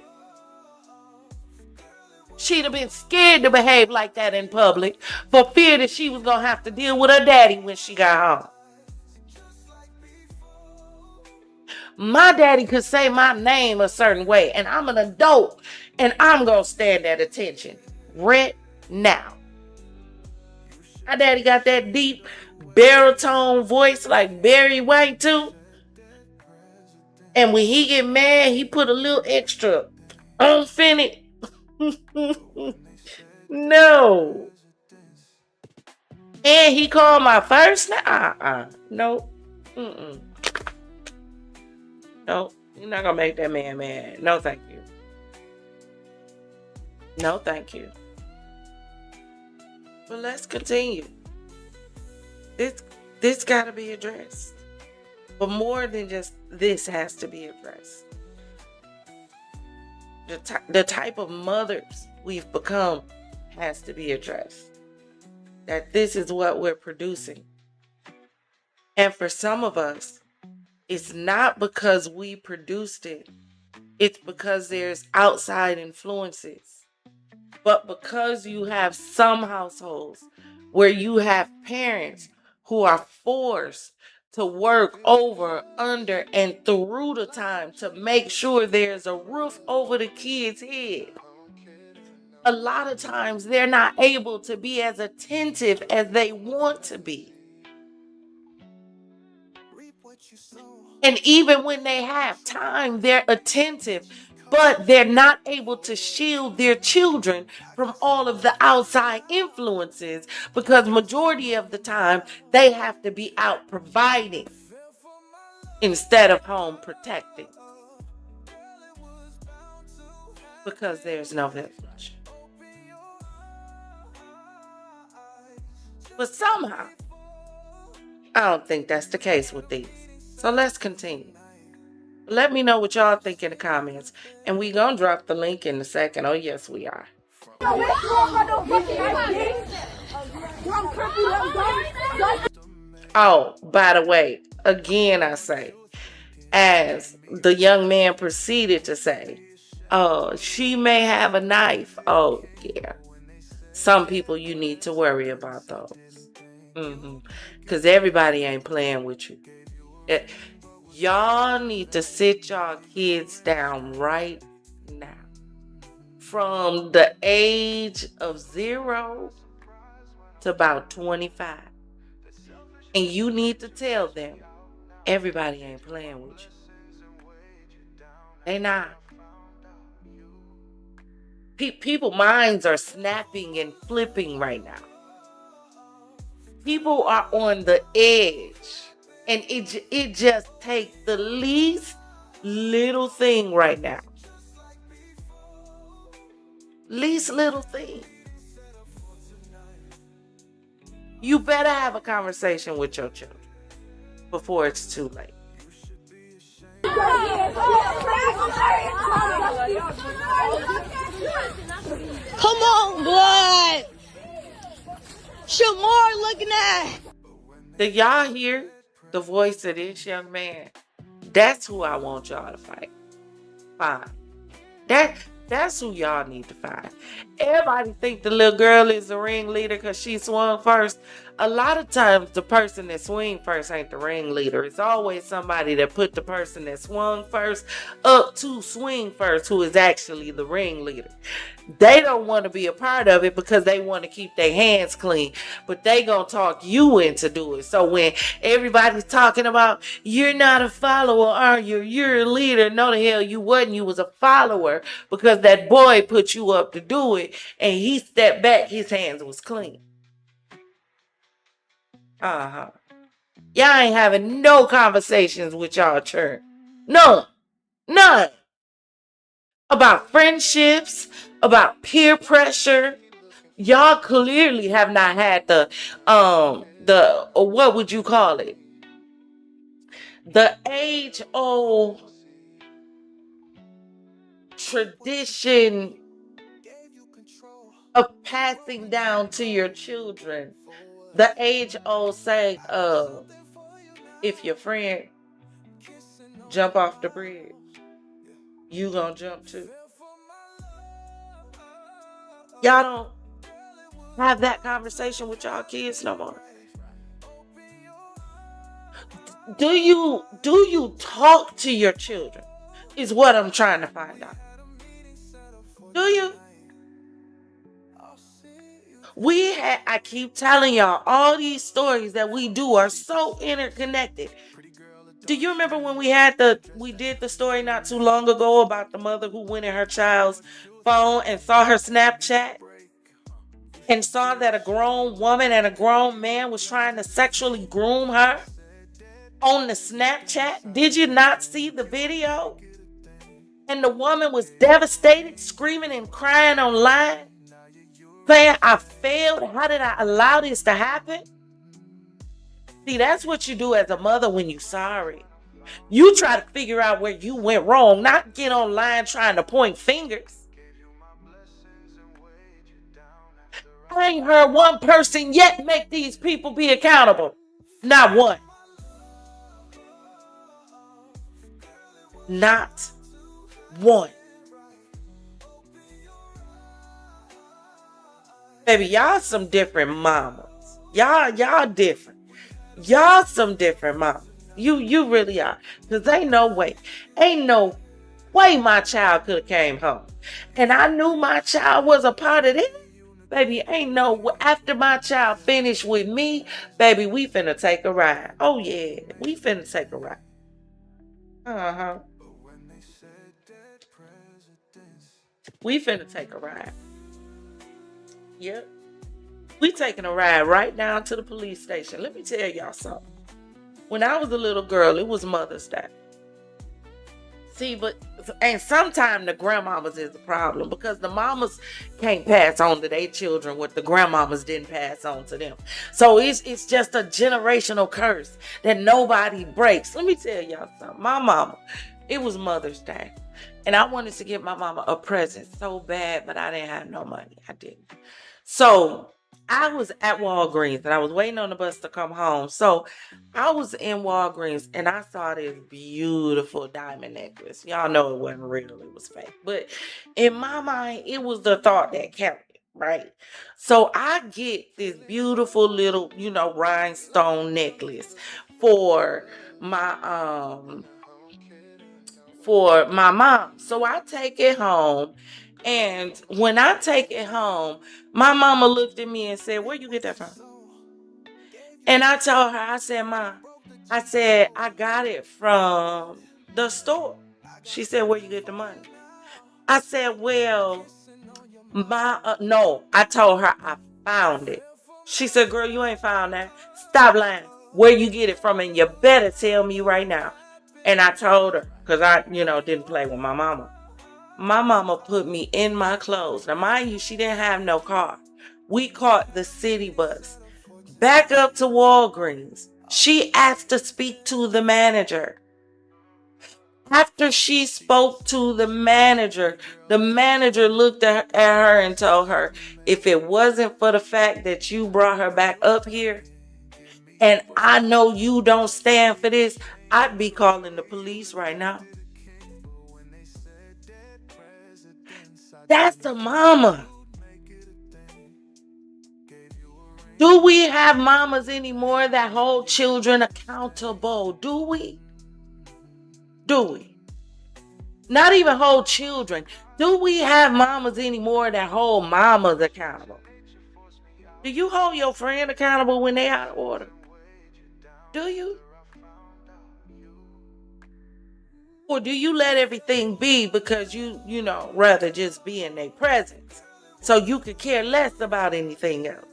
She'd have been scared to behave like that in public for fear that she was going to have to deal with her daddy when she got home. My daddy could say my name a certain way, and I'm an adult, and I'm going to stand at attention right now. My daddy got that deep baritone voice like Barry White too. And when he get mad, he put a little extra I'm finna. No. And he called my first name. Nope. Mm-mm. Nope. You're not gonna make that man mad. No, thank you. No, thank you. But let's continue. This gotta be addressed. But more than just this has to be addressed. The type of mothers we've become has to be addressed. That this is what we're producing. And for some of us, it's not because we produced it. It's because there's outside influences. But because you have some households where you have parents who are forced to work over, under, and through the time to make sure there's a roof over the kids' head, a lot of times they're not able to be as attentive as they want to be. And even when they have time, they're attentive, but they're not able to shield their children from all of the outside influences because majority of the time they have to be out providing instead of home protecting because there's no village. But somehow, I don't think that's the case with these. So let's continue. Let me know what y'all think in the comments. And we gonna drop the link in a second. Oh, yes, we are. Oh, by the way, again, I say, as the young man proceeded to say, oh, she may have a knife. Oh, yeah. Some people you need to worry about those. Because everybody ain't playing with you. Y'all need to sit y'all kids down right now. From the age of 0 to about 25. And you need to tell them, everybody ain't playing with you. They not. People minds are snapping and flipping right now. People are on the edge. And it just takes the least little thing right now. Least little thing. You better have a conversation with your children before it's too late. Come on, blood. Shamar looking at. Did y'all hear the voice of this young man? That's who I want y'all to fight. Fine. That's who y'all need to find. Everybody think the little girl is the ringleader because she swung first. A lot of times the person that swing first ain't the ringleader. It's always somebody that put the person that swung first up to swing first who is actually the ringleader. They don't want to be a part of it because they want to keep their hands clean. But they gonna talk you into do it. So when everybody's talking about you're not a follower, are you? You're a leader. No, the hell you wasn't. You was a follower because that boy put you up to do it. And he stepped back. His hands was clean. Y'all ain't having no conversations with y'all church. None. About friendships, about peer pressure. Y'all clearly have not had the what would you call it? The age-old tradition of passing down to your children. The age-old saying of, if your friend jump off the bridge, you gonna jump too. Y'all don't have that conversation with y'all kids no more. Do you talk to your children? Is what I'm trying to find out. Do you? I keep telling y'all, all these stories that we do are so interconnected. Do you remember when we did the story not too long ago about the mother who went in her child's phone and saw her Snapchat and saw that a grown woman and a grown man was trying to sexually groom her on the Snapchat? Did you not see the video? And the woman was devastated, screaming and crying online, saying, I failed. How did I allow this to happen? See, that's what you do as a mother when you're sorry. You try to figure out where you went wrong, not get online trying to point fingers. I ain't heard one person yet make these people be accountable. Not one. Not one. Baby, y'all some different mamas. Y'all different. Y'all some different mamas. You really are. Because ain't no way my child could have came home. And I knew my child was a part of this. Baby, ain't no, after my child finished with me, baby, we finna take a ride. Oh yeah, we finna take a ride. Uh-huh. We finna take a ride. Yep. We taking a ride right down to the police station. Let me tell y'all something. When I was a little girl, it was Mother's Day. See, and sometimes the grandmamas is the problem because the mamas can't pass on to their children what the grandmamas didn't pass on to them. So it's just a generational curse that nobody breaks. Let me tell y'all something. My mama, it was Mother's Day. And I wanted to give my mama a present so bad, but I didn't have no money. I didn't. So I was at Walgreens and I was waiting on the bus to come home. So I was in Walgreens and I saw this beautiful diamond necklace. Y'all know it wasn't real, it was fake. But in my mind, it was the thought that counted, right? So I get this beautiful little, rhinestone necklace for my mom. So I take it home. And when I take it home, my mama looked at me and said, where you get that from? And I told her, I said, Ma, I got it from the store. She said, where you get the money? I said, well, no. I told her I found it. She said, girl, you ain't found that. Stop lying. Where you get it from? And you better tell me right now. And I told her, because I, didn't play with my mama. My mama put me in my clothes. Now, mind you, she didn't have no car. We caught the city bus. Back up to Walgreens. She asked to speak to the manager. After she spoke to the manager looked at her and told her, if it wasn't for the fact that you brought her back up here, and I know you don't stand for this, I'd be calling the police right now. That's a mama. Do we have mamas anymore that hold children accountable? Do we? Not even hold children. Do we have mamas anymore that hold mamas accountable? Do you hold your friend accountable when they out of order? Do you? Or do you let everything be because you rather just be in their presence so you could care less about anything else?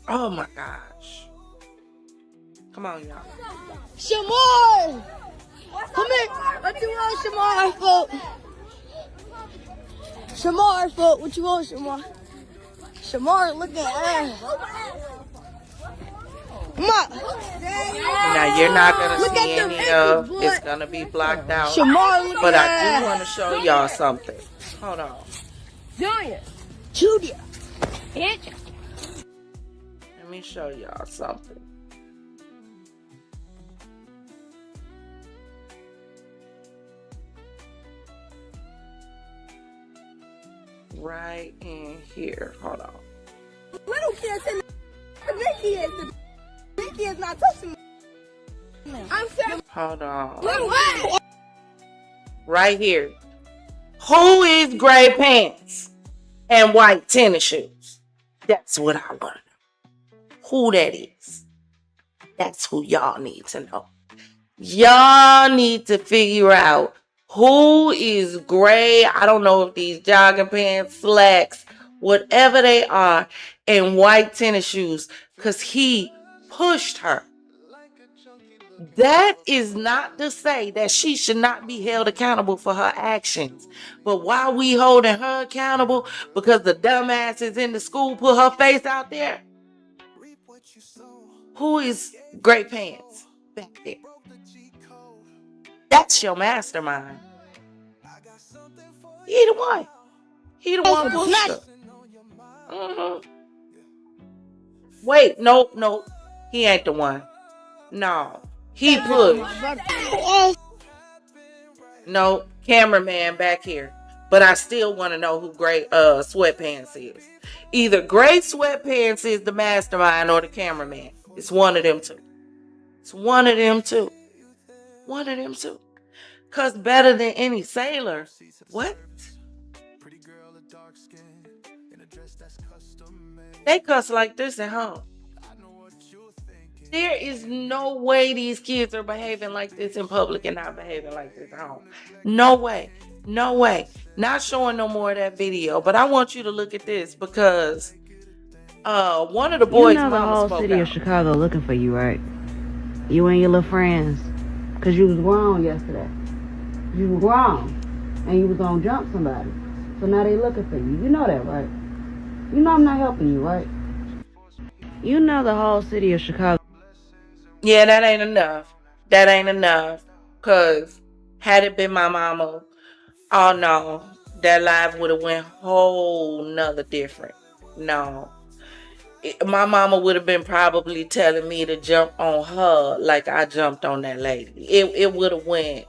Oh my gosh. Come on, y'all. Shamar! Come here. What you want, Shamar? Shamar, what you want, Shamar? Shamar, look at her. Come on. Now you're not gonna see any of. It's gonna be blocked out. Shamar, look but at I do want to show y'all something. Hold on. Julia. Let me show y'all something. Right in here. Hold on. Little kids and the big kids. The big kids not touching me. I'm saying. Hold on. Little Right here. Who is gray pants and white tennis shoes? That's what I want to know. who that is. That's who y'all need to know. Y'all need to figure out who is gray. I don't know if these jogging pants, slacks, whatever they are, and white tennis shoes, because he pushed her. That is not to say that she should not be held accountable for her actions. But while we holding her accountable because the dumbasses in the school put her face out there, who is Gray Pants back there? That's your mastermind. He the one. He the one pushed her. Mm-hmm. Wait, nope. He ain't the one. No. He pushed. No, cameraman back here. But I still want to know who Gray Sweatpants is. Either Gray Sweatpants is the mastermind or the cameraman. It's one of them two. It's one of them two. One of them two. Cause better than any sailor. What? They cuss like this at home. There is no way these kids are behaving like this in public and not behaving like this at home. No way. No way. Not showing no more of that video. But I want you to look at this because one of the boys' the whole city of Chicago looking for you, right? You and your little friends. Because you was grown yesterday. You were grown. And you was going to jump somebody. So now they looking for you. You know that, right? You know I'm not helping you, right? You know the whole city of Chicago. Yeah, that ain't enough. That ain't enough. Because had it been my mama, oh no, that life would have went whole nother different. No. My mama would have been probably telling me to jump on her like I jumped on that lady. It would have went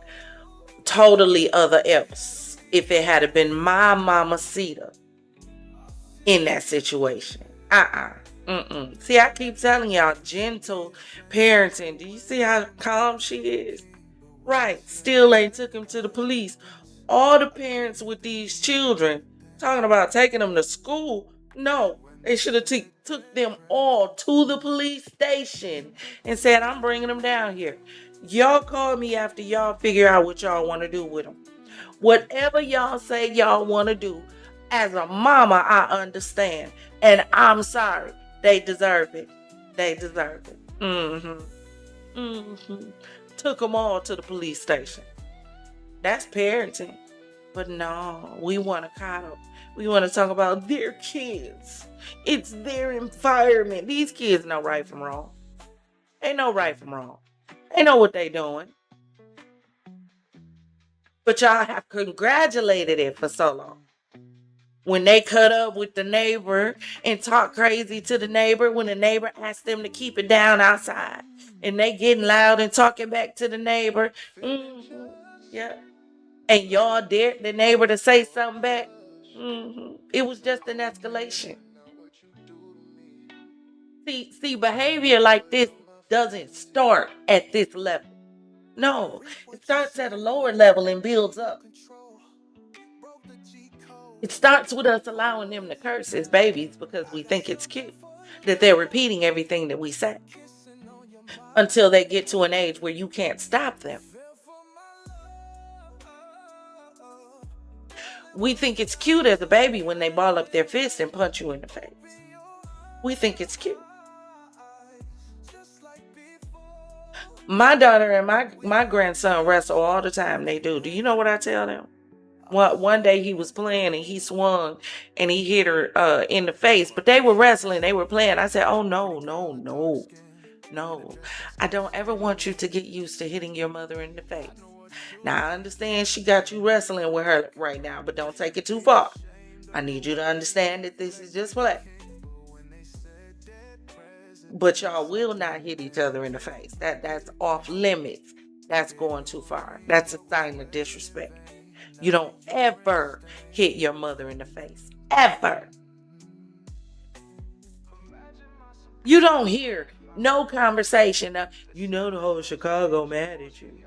totally other else if it had been my mama Cedar in that situation. See, I keep telling y'all, gentle parenting. Do you see how calm she is? Right. Still ain't took him to the police. All the parents with these children talking about taking them to school. No, they should have took them all to the police station and said, I'm bringing them down here. Y'all call me after y'all figure out what y'all want to do with them. Whatever y'all say y'all want to do, as a mama, I understand. And I'm sorry. They deserve it. They deserve it. Took them all to the police station. That's parenting. But no, we want to coddle. We want to talk about their kids. It's their environment. These kids know right from wrong. They know right from wrong. They know what they doing. But y'all have congratulated it for so long. When they cut up with the neighbor and talk crazy to the neighbor, when the neighbor asked them to keep it down outside, and they getting loud and talking back to the neighbor. Yeah. And y'all dared the neighbor to say something back. It was just an escalation. See, behavior like this doesn't start at this level. No, it starts at a lower level and builds up. It starts with us allowing them to curse as babies because we think it's cute that they're repeating everything that we say until they get to an age where you can't stop them. We think it's cute as a baby when they ball up their fist and punch you in the face. We think it's cute. My daughter and my grandson wrestle all the time. They do. Do you know what I tell them? One day he was playing and he swung and he hit her in the face. But they were wrestling. They were playing. I said, oh, no. I don't ever want you to get used to hitting your mother in the face. Now, I understand she got you wrestling with her right now, but don't take it too far. I need you to understand that this is just play. But y'all will not hit each other in the face. That's off limits. That's going too far. That's a sign of disrespect. You don't ever hit your mother in the face. Ever. You don't hear no conversation of, you know, the whole Chicago mad at you.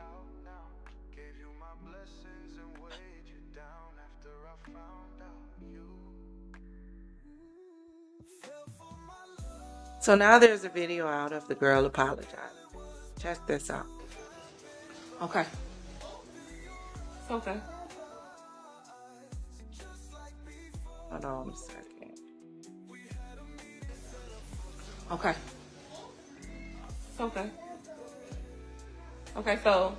So now there's a video out of the girl apologizing. Check this out. Okay. It's okay. Hold on a second. Okay. It's okay. Okay, so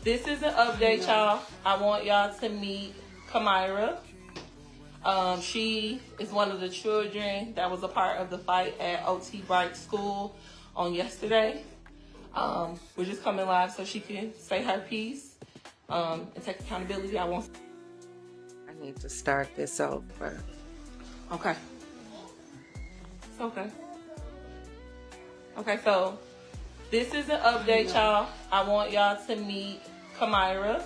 this is an update, y'all. I want y'all to meet Kamira. She is one of the children that was a part of the fight at OT Bright School on yesterday. We're just coming live so she can say her piece and take accountability. I need to start this over. Okay. It's okay. Okay, so this is an update, y'all. I want y'all to meet Kamira.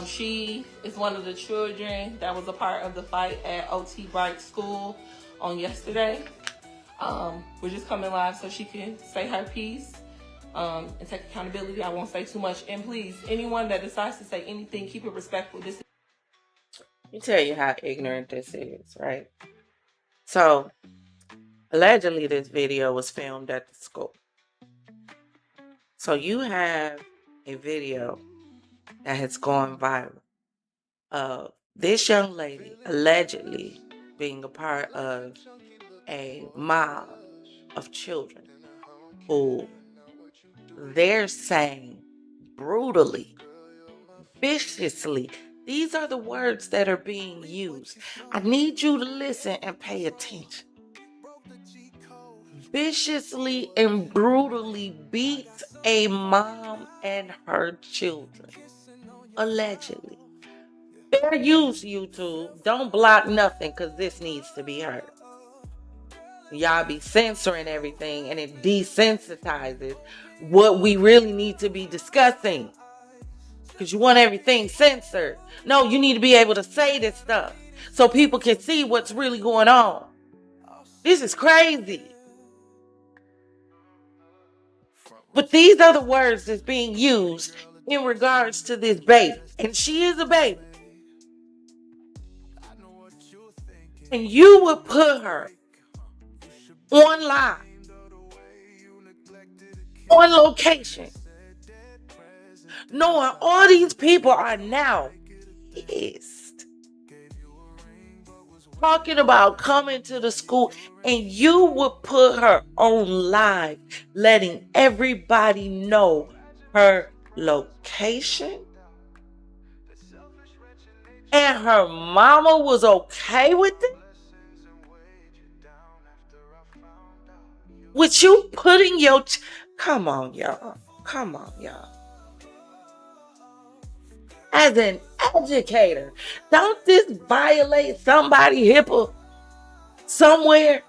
She is one of the children that was a part of the fight at OT Bright School on yesterday. We're just coming live so she can say her piece and take accountability. I won't say too much. And please, anyone that decides to say anything, keep it respectful. Let me tell you how ignorant this is, right? So, allegedly this video was filmed at the school. So you have a video that has gone viral of this young lady allegedly being a part of a mob of children who they're saying brutally, viciously. These are the words that are being used. I need you to listen and pay attention. Viciously and brutally beats a mom and her children. Allegedly. Fair use, YouTube. Don't block nothing because this needs to be heard. Y'all be censoring everything and it desensitizes what we really need to be discussing. Because you want everything censored. No, you need to be able to say this stuff so people can see what's really going on. This is crazy. But these are the words that's being used in regards to this baby. And she is a baby. And you would put her on live, on location, knowing all these people are now pissed, talking about coming to the school, and you would put her on live, letting everybody know her location, and her mama was okay with it? With you putting your... Come on, y'all. Come on, y'all. As an educator, don't this violate somebody's HIPAA somewhere?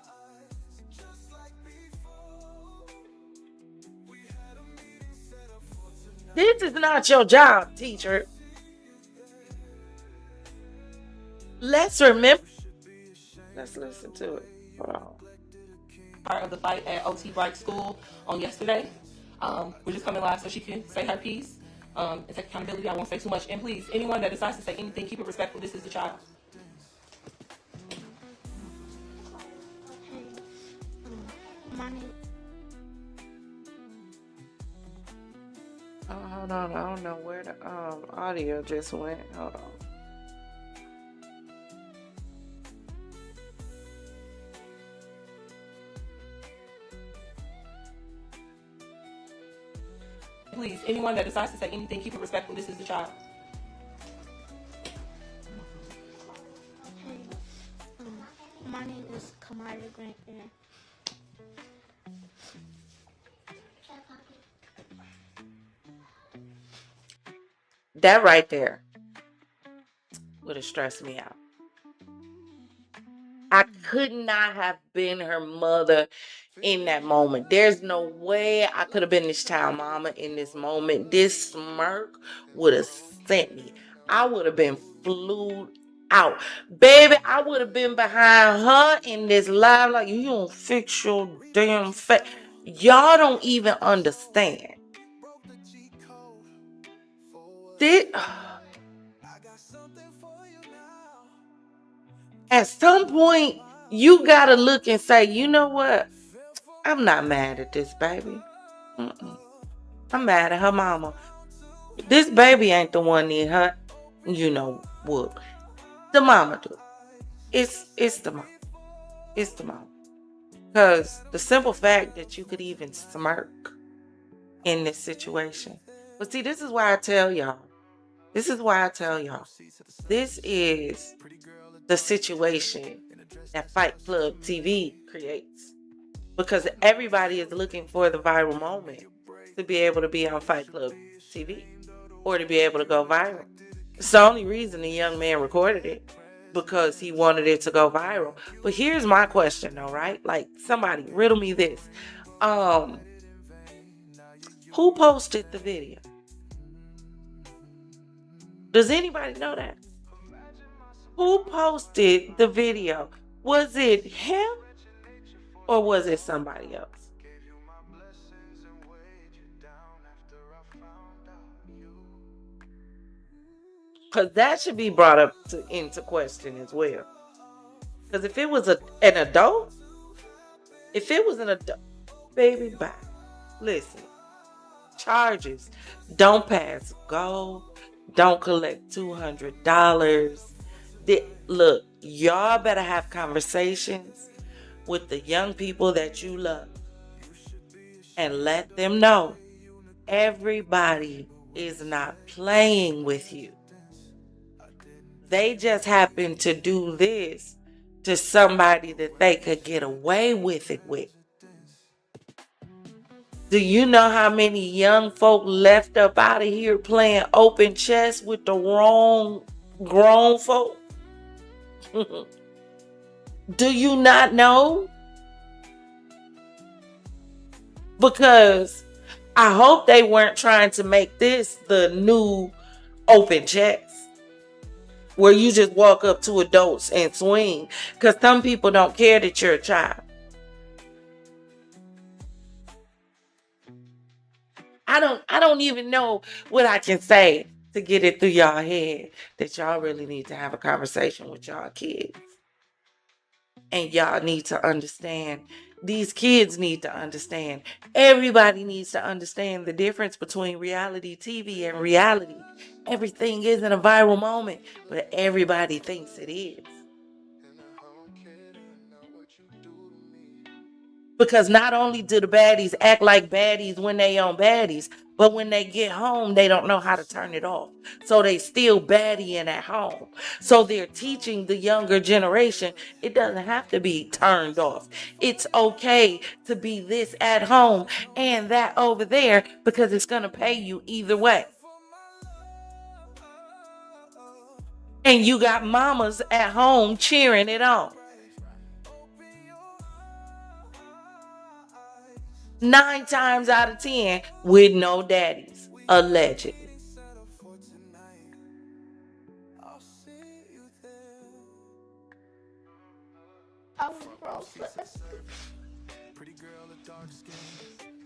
This is not your job, teacher. Let's remember. Let's listen to it. Hold on. Part of the fight at OT Bright School on yesterday. We're just coming live so she can say her piece and take accountability. I won't say too much. And please, anyone that decides to say anything, keep it respectful. This is the child. Oh, hold on. I don't know where the audio just went. Hold on. Please, anyone that decides to say anything, keep it respectful. This is the child. My name is Kamira Grant. That right there would have stressed me out. I could not have been her mother in that moment. There's no way I could have been this child mama in this moment. This smirk would have sent me. I would have been flew out. Baby, I would have been behind her in this live like, you don't fix your damn face. Y'all don't even understand. At some point, you gotta look and say, you know what? I'm not mad at this baby. I'm mad at her mama. This baby ain't the one need her, what. The mama do. It's the mama. It's the mama. Because the simple fact that you could even smirk in this situation. But see, this is why I tell y'all. This is the situation that Fight Club TV creates. Because everybody is looking for the viral moment to be able to be on Fight Club TV or to be able to go viral. It's the only reason the young man recorded it, because he wanted it to go viral. But here's my question though, right? Like, somebody riddle me this. Who posted the video? Does anybody know that? Who posted the video? Was it him or was it somebody else? Because that should be brought up into question as well. Because if it was an adult, baby, bye. Listen, charges don't pass go. Don't collect $200. Look, y'all better have conversations with the young people that you love and let them know everybody is not playing with you. They just happen to do this to somebody that they could get away with it with. Do you know how many young folk left up out of here playing open chess with the wrong grown folk? Do you not know? Because I hope they weren't trying to make this the new open chess, where you just walk up to adults and swing. Because some people don't care that you're a child. I don't even know what I can say to get it through y'all head that y'all really need to have a conversation with y'all kids. And y'all need to understand. These kids need to understand. Everybody needs to understand the difference between reality TV and reality. Everything isn't a viral moment, but everybody thinks it is. Because not only do the baddies act like baddies when they on baddies, but when they get home, they don't know how to turn it off. So they still baddying at home. So they're teaching the younger generation, it doesn't have to be turned off. It's okay to be this at home and that over there, because it's going to pay you either way. And you got mamas at home cheering it on. 9 times out of 10 with no daddies, allegedly. Pretty girl, a dark skin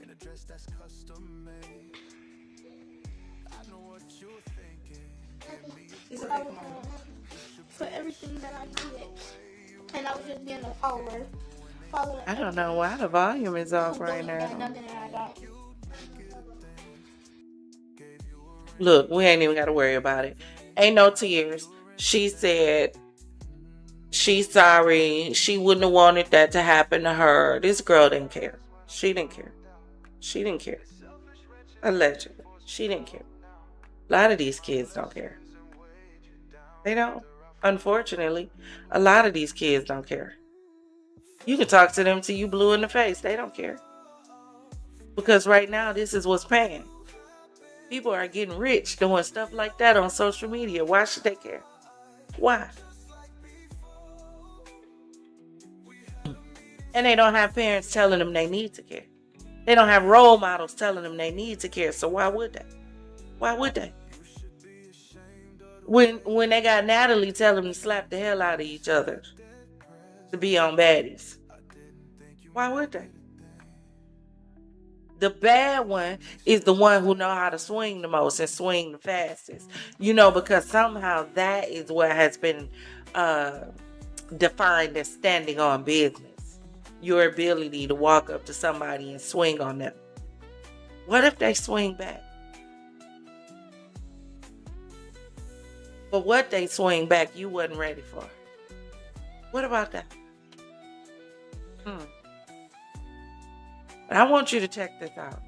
in a dress that's custom made. I know what you're thinking. For everything that I did, and I was just being a follower. I don't know why the volume is off right now. Look, we ain't even got to worry about it. Ain't no tears. She said she's sorry. She wouldn't have wanted that to happen to her. This girl didn't care. She didn't care. She didn't care. Allegedly. She didn't care. A lot of these kids don't care. They don't. Unfortunately, a lot of these kids don't care. You can talk to them till you blue in the face. They don't care. Because right now, this is what's paying. People are getting rich doing stuff like that on social media. Why should they care? Why? And they don't have parents telling them they need to care. They don't have role models telling them they need to care. So why would they? Why would they? When they got Natalie telling them to slap the hell out of each other to be on baddies. Why would they? The bad one is the one who know how to swing the most and swing the fastest. Because somehow that is what has been defined as standing on business. your ability to walk up to somebody and swing on them. What if they swing back? But what they swing back, you wasn't ready for. What about that? But I want you to check this out.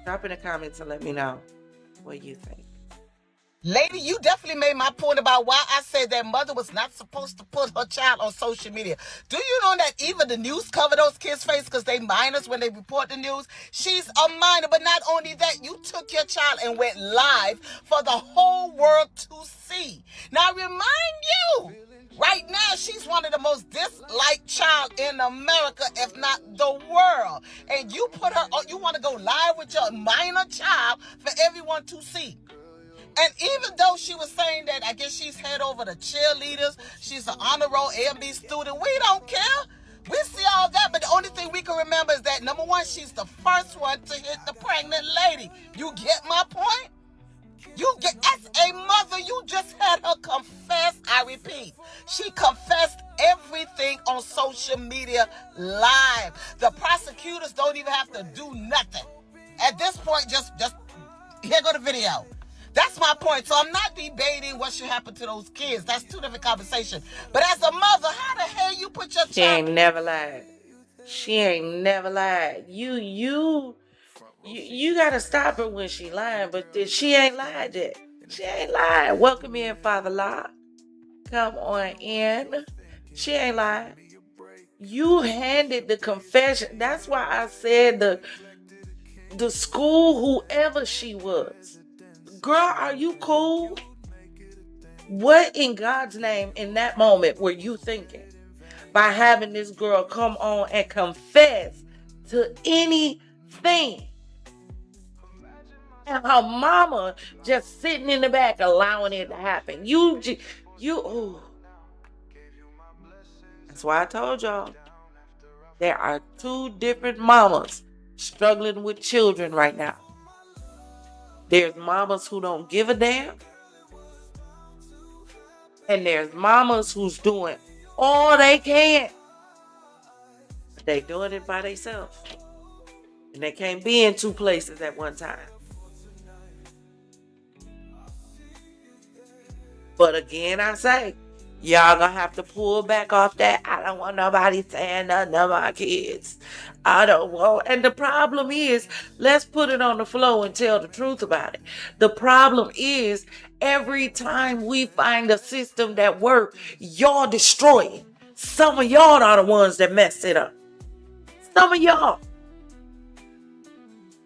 Drop in the comments and let me know what you think. Lady, you definitely made my point about why I said that mother was not supposed to put her child on social media. Do you know that even the news cover those kids' face because they minors when they report the news? She's a minor, but not only that, you took your child and went live for the whole world to see. Now, remind you, right now, she's one of the most disliked child in America, if not the world. And you put her on, you want to go live with your minor child for everyone to see. And even though she was saying that, I guess she's head over the cheerleaders, she's an honor roll A&B student, we don't care. We see all that, but the only thing we can remember is that, number one, she's the first one to hit the pregnant lady. You get my point? As a mother, you just had her confess, I repeat. She confessed everything on social media live. The prosecutors don't even have to do nothing. At this point, just here go the video. That's my point. So I'm not debating what should happen to those kids. That's two different conversations. But as a mother, how the hell you put your child... She ain't never lied. She ain't never lied. You gotta stop her when she lying, but she ain't lied yet. She ain't lied. Welcome in, Father Law. Come on in. She ain't lied. You handed the confession. That's why I said the school, whoever she was. Girl, are you cool? What in God's name in that moment were you thinking by having this girl come on and confess to anything? And her mama just sitting in the back allowing it to happen. Ooh. That's why I told y'all there are two different mamas struggling with children right now. There's mamas who don't give a damn. And there's mamas who's doing all they can. But they doing it by themselves. And they can't be in two places at one time. But again, I say, y'all gonna have to pull back off that. I don't want nobody saying nothing to my kids. I don't want. And the problem is, let's put it on the floor and tell the truth about it. The problem is, every time we find a system that works, y'all destroy it. Some of y'all are the ones that mess it up. Some of y'all.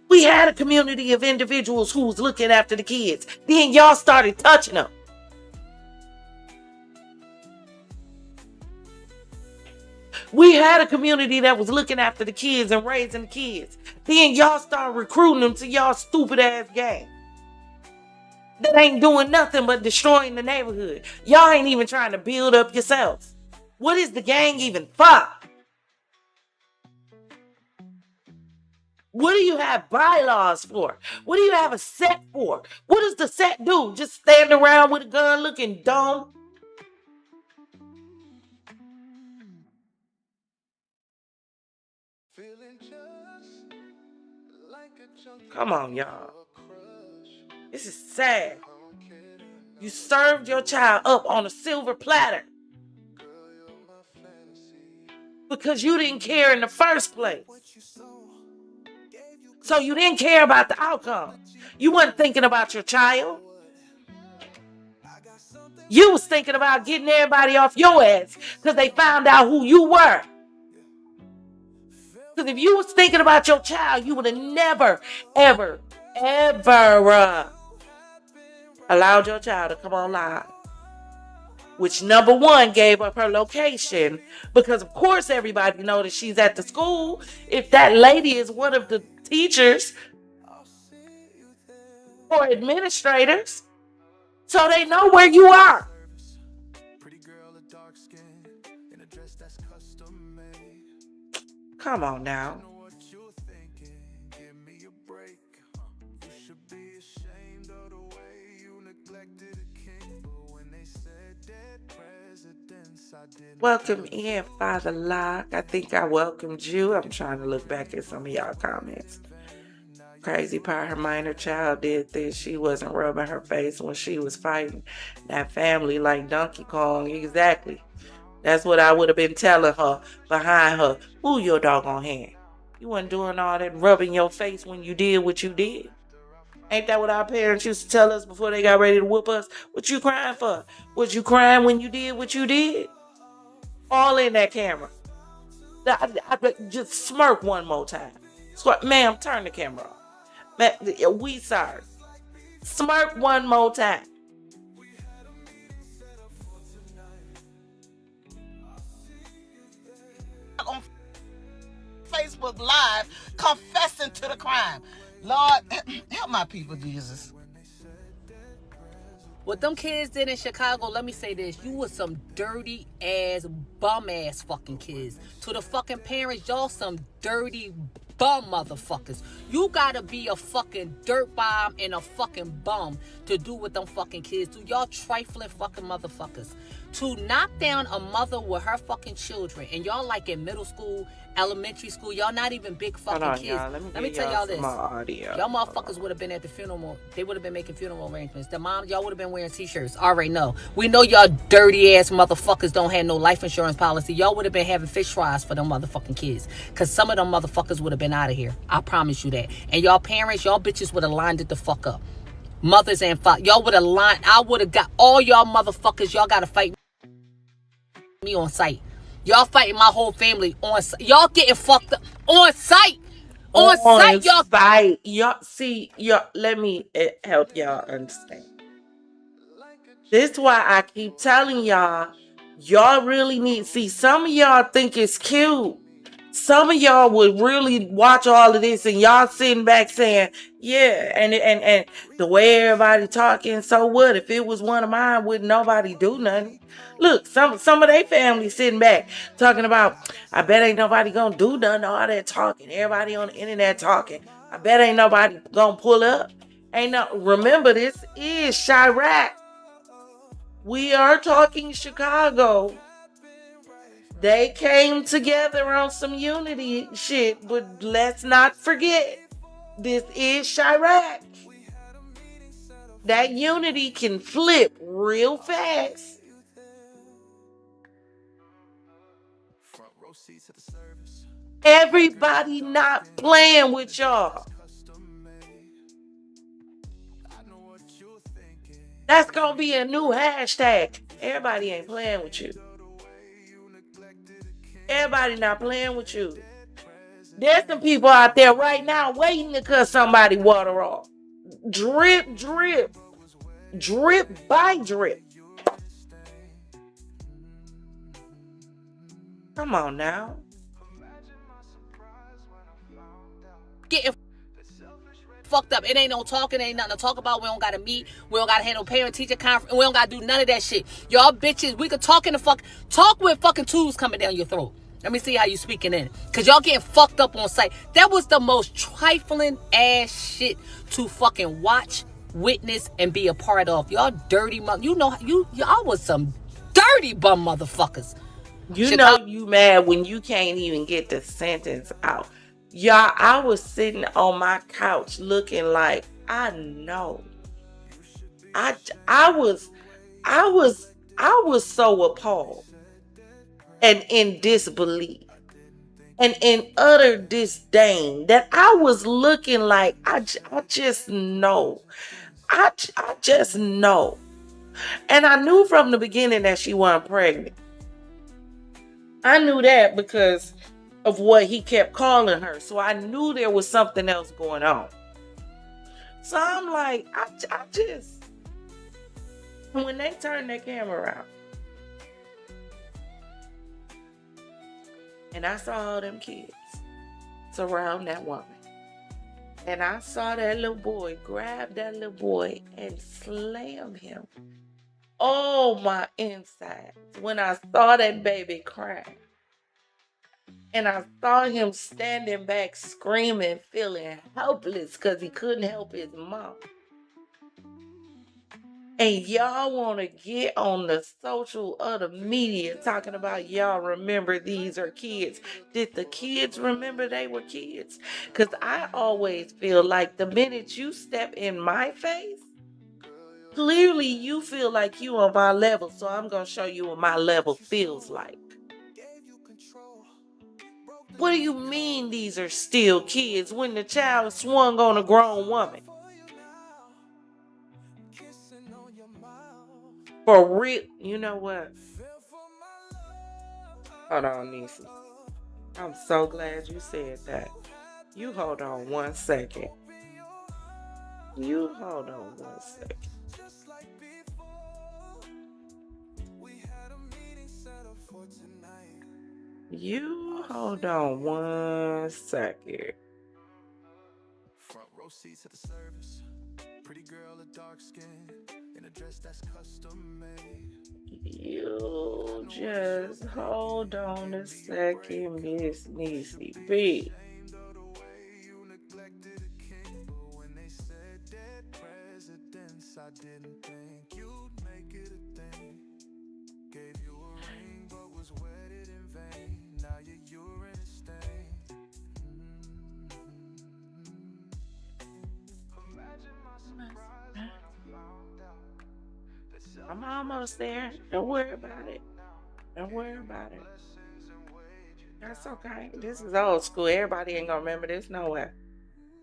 We had a community of individuals who was looking after the kids. Then y'all started touching them. We had a community that was looking after the kids and raising the kids. Then y'all start recruiting them to y'all stupid ass gang. That ain't doing nothing but destroying the neighborhood. Y'all ain't even trying to build up yourselves. What is the gang even for? What do you have bylaws for? What do you have a set for? What does the set do? Just stand around with a gun looking dumb? Come on, y'all. This is sad. You served your child up on a silver platter because you didn't care in the first place. So you didn't care about the outcome. You weren't thinking about your child. You was thinking about getting everybody off your ass because they found out who you were. Because if you was thinking about your child, you would have never, ever allowed your child to come on live. Which, number one, gave up her location. Because, of course, everybody knows that she's at the school. If that lady is one of the teachers or administrators. So they know where you are. Come on now. Welcome in, Father Locke. I think I welcomed you. I'm trying to look back at some of y'all comments. Crazy part, her minor child did this. She wasn't rubbing her face when she was fighting that family like Donkey Kong. Exactly. That's what I would have been telling her behind her. Ooh, your doggone hand. You wasn't doing all that rubbing your face when you did what you did. Ain't that what our parents used to tell us before they got ready to whoop us? What you crying for? Was you crying when you did what you did? All in that camera. I just smirk one more time. Ma'am, turn the camera off. We sorry. Smirk one more time. On Facebook Live confessing to the crime. Lord, help my people, Jesus. What them kids did in Chicago, let me say this. You was some dirty ass, bum ass fucking kids. To the fucking parents, y'all some dirty bum motherfuckers. You gotta be a fucking dirt bomb and a fucking bum to do what them fucking kids do. Y'all trifling fucking motherfuckers. To knock down a mother with her fucking children, and y'all like in middle school, elementary school, y'all not even big fucking kids. Y'all. Let me tell y'all this. Audio. Y'all motherfuckers would have been at the funeral. They would have been making funeral arrangements. The moms, y'all would have been wearing t-shirts. Already know. We know y'all dirty ass motherfuckers don't have no life insurance policy. Y'all would have been having fish fries for them motherfucking kids. Cause some of them motherfuckers would have been out of here. I promise you that. And y'all parents, y'all bitches would have lined it the fuck up. Mothers and fathers, y'all would have lined. I would have got all y'all motherfuckers. Y'all gotta fight me on sight. Y'all fighting my whole family on sight. Y'all getting fucked up on sight. On sight, y'all. Fight. Y'all see, y'all. Let me help y'all understand. This is why I keep telling y'all. Y'all really need. See, some of y'all think it's cute. Some of y'all would really watch all of this, and y'all sitting back saying, "Yeah," and the way everybody talking. So what? If it was one of mine, wouldn't nobody do nothing? Look, some of their family sitting back talking about, "I bet ain't nobody gonna do nothing." All that talking, everybody on the internet talking. I bet ain't nobody gonna pull up. Ain't no. Remember, this is Chirac. We are talking Chicago. They came together on some unity shit, but let's not forget, this is Chirac. That unity can flip real fast. Everybody not playing with y'all. That's gonna be a new hashtag. Everybody ain't playing with you. Everybody not playing with you. There's some people out there right now waiting to cut somebody water off. Drip, drip. Drip by drip. Come on now. Getting fucked up. It ain't no talking. Ain't nothing to talk about. We don't gotta meet. We don't gotta handle parent-teacher conference. We don't gotta do none of that shit. Y'all bitches, we could talk in the talk with fucking tools coming down your throat. Let me see how you speaking in. Cause y'all getting fucked up on sight. That was the most trifling ass shit to fucking watch, witness, and be a part of. Y'all dirty you know y'all was some dirty bum motherfuckers. You know you mad when you can't even get the sentence out. Y'all, I was sitting on my couch looking like, I know. I was so appalled and in disbelief and in utter disdain that I was looking like, I just know. I just know. And I knew from the beginning that she wasn't pregnant. I knew that because of what he kept calling her. So I knew there was something else going on. So I'm like, I just, when they turned their camera out, and I saw all them kids surround that woman, and I saw that little boy grab that little boy and slam him. Oh, my insides. When I saw that baby crying, and I saw him standing back screaming, feeling helpless because he couldn't help his mom. And y'all want to get on the social or the media talking about y'all remember these are kids. Did the kids remember they were kids? Because I always feel like the minute you step in my face, clearly you feel like you on my level. So I'm going to show you what my level feels like. What do you mean these are still kids when the child swung on a grown woman? For real. You know what? Hold on, Niecy. I'm so glad you said that. You hold on 1 second. You hold on 1 second. You hold on 1 second. Front row seats at the service. Pretty girl, a dark skin, in a dress that's custom made. You just hold on a second, Miss Niecy B. I didn't think you'd make it a thing. Gave you a ring, but was wedded in vain. Now your urine is stained. Imagine my surprise when I found out. I'm almost there. Don't worry about it. Don't worry about it. That's okay. This is old school. Everybody ain't gonna remember this nowhere.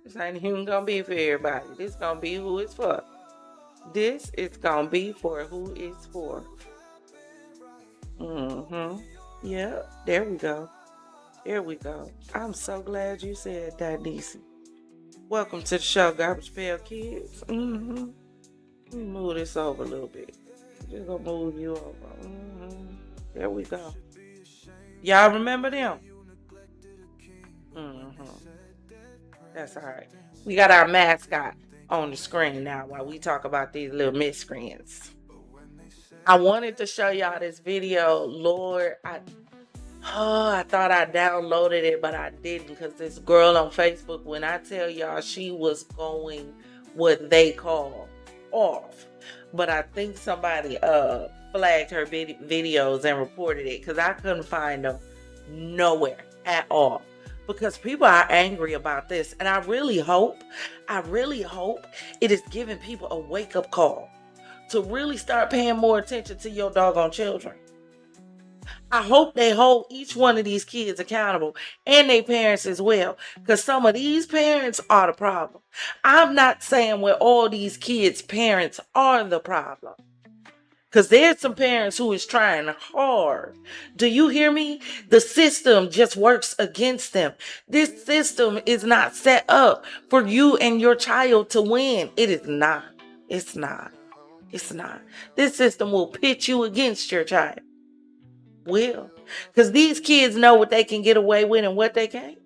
This ain't even gonna be for everybody. This gonna be who it's for. This is gonna be for who it's for. Yep. There we go. There we go. I'm so glad you said that, Niecy. Welcome to the show, Garbage Pail Kids. Let me move this over a little bit. Just gonna move you over. There we go. Y'all remember them? That's all right. We got our mascot on the screen now while we talk about these little miscreants. I wanted to show y'all this video. Lord, I thought I downloaded it, but I didn't, because this girl on Facebook, when I tell y'all, she was going what they call off. But I think somebody flagged her videos and reported it, because I couldn't find them nowhere at all. Because people are angry about this. And I really hope it is giving people a wake-up call to really start paying more attention to your doggone children. I hope they hold each one of these kids accountable, and their parents as well, because some of these parents are the problem. I'm not saying where all these kids' parents are the problem, because there's some parents who is trying hard. Do you hear me? The system just works against them. This system is not set up for you and your child to win. It is not. It's not. It's not. This system will pit you against your child. Will. Because these kids know what they can get away with and what they can't.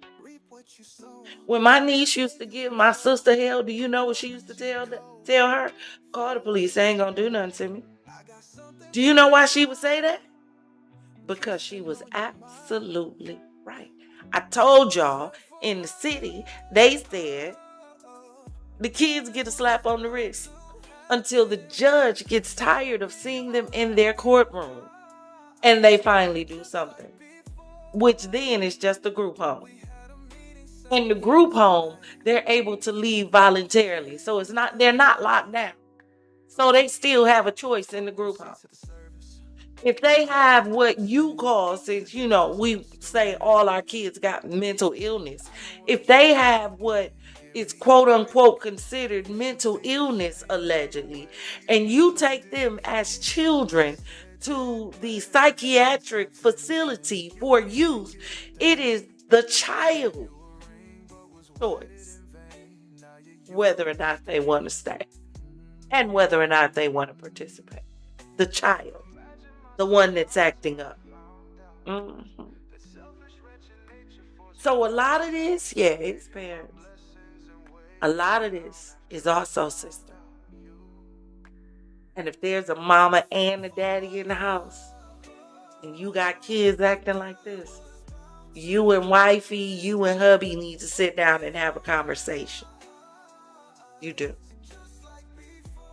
When my niece used to give my sister hell, do you know what she used to tell her? Call the police. They ain't gonna do nothing to me. Do you know why she would say that? Because she was absolutely right. I told y'all, in the city, they said the kids get a slap on the wrist until the judge gets tired of seeing them in their courtroom and they finally do something, which then is just a group home. In the group home, they're able to leave voluntarily. So they're not locked down. So they still have a choice in the group home. If they have what you call, since, we say all our kids got mental illness. If they have what is quote unquote considered mental illness, allegedly, and you take them as children to the psychiatric facility for youth, it is the child's choice whether or not they want to stay and whether or not they want to participate. The child, the one that's acting up. So a lot of this, it's parents. A lot of this is also sister. And if there's a mama and a daddy in the house, and you got kids acting like this, you and wifey, you and hubby need to sit down and have a conversation. You do.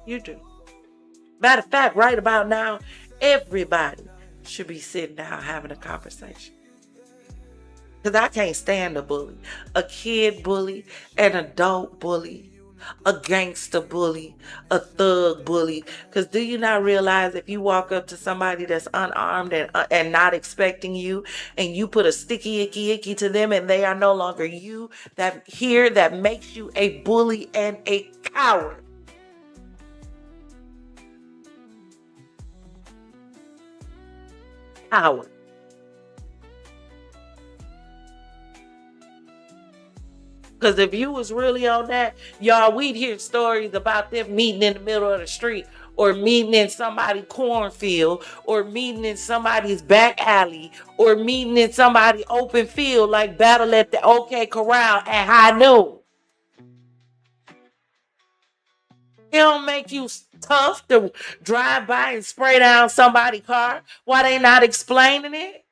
You do. Matter of fact, right about now, everybody should be sitting down having a conversation. Because I can't stand a bully. A kid bully, an adult bully, a gangster bully, a thug bully. Because do you not realize if you walk up to somebody that's unarmed and not expecting you, and you put a sticky icky to them and they are no longer you, that makes you a bully and a coward. Coward. Because if you was really on that, y'all, we'd hear stories about them meeting in the middle of the street, or meeting in somebody's cornfield, or meeting in somebody's back alley, or meeting in somebody's open field, like battle at the OK Corral at high noon. It don't make you tough to drive by and spray down somebody's car while they not explaining it.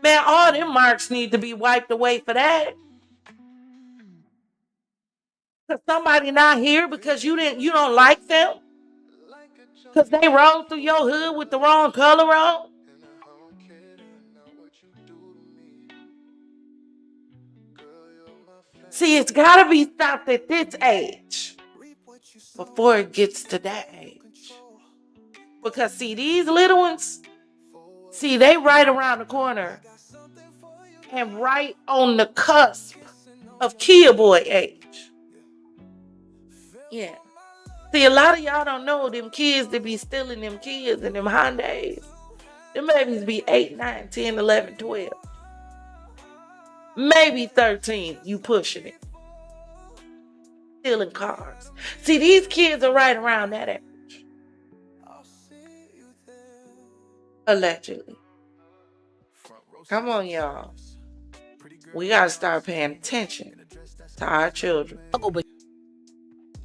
Man, all them marks need to be wiped away for that. Because somebody not here because you don't like them? Because they rolled through your hood with the wrong color on? See, it's got to be stopped at this age before it gets to that age. Because, see, these little ones, see, they right around the corner and right on the cusp of kid boy age. Yeah. See, a lot of y'all don't know them kids that be stealing them kids and them Hondas. Them babies be 8, 9, 10, 11, 12. Maybe 13, you pushing it. Stealing cars. See, these kids are right around that age. Allegedly. Come on, y'all. We got to start paying attention to our children.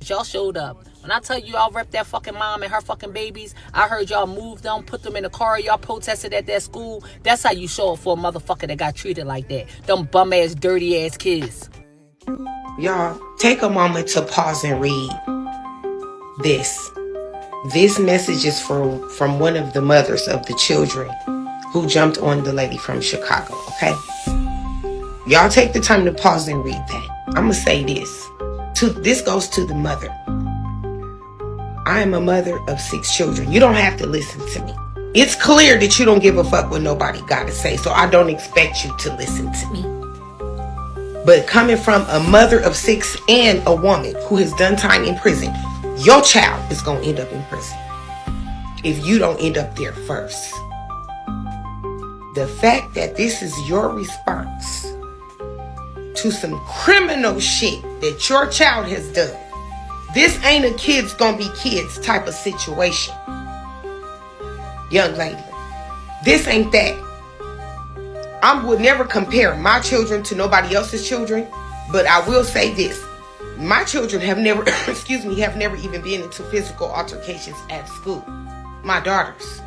Y'all showed up. When I tell you y'all repped that fucking mom and her fucking babies, I heard y'all moved them, put them in the car, y'all protested at that school. That's how you show up for a motherfucker that got treated like that. Them bum ass, dirty ass kids. Y'all, take a moment to pause and read this. This message is from one of the mothers of the children who jumped on the lady from Chicago, okay? Y'all take the time to pause and read that. I'm going to say this. This goes to the mother. I am a mother of 6 children. You don't have to listen to me. It's clear that you don't give a fuck what nobody got to say, so I don't expect you to listen to me. But coming from a mother of 6 and a woman who has done time in prison, your child is going to end up in prison if you don't end up there first. The fact that this is your response to some criminal shit that your child has done. This ain't a kids gonna be kids type of situation. Young lady, this ain't that. I would never compare my children to nobody else's children, but I will say this. My children have never, have never even been into physical altercations at school. My daughters.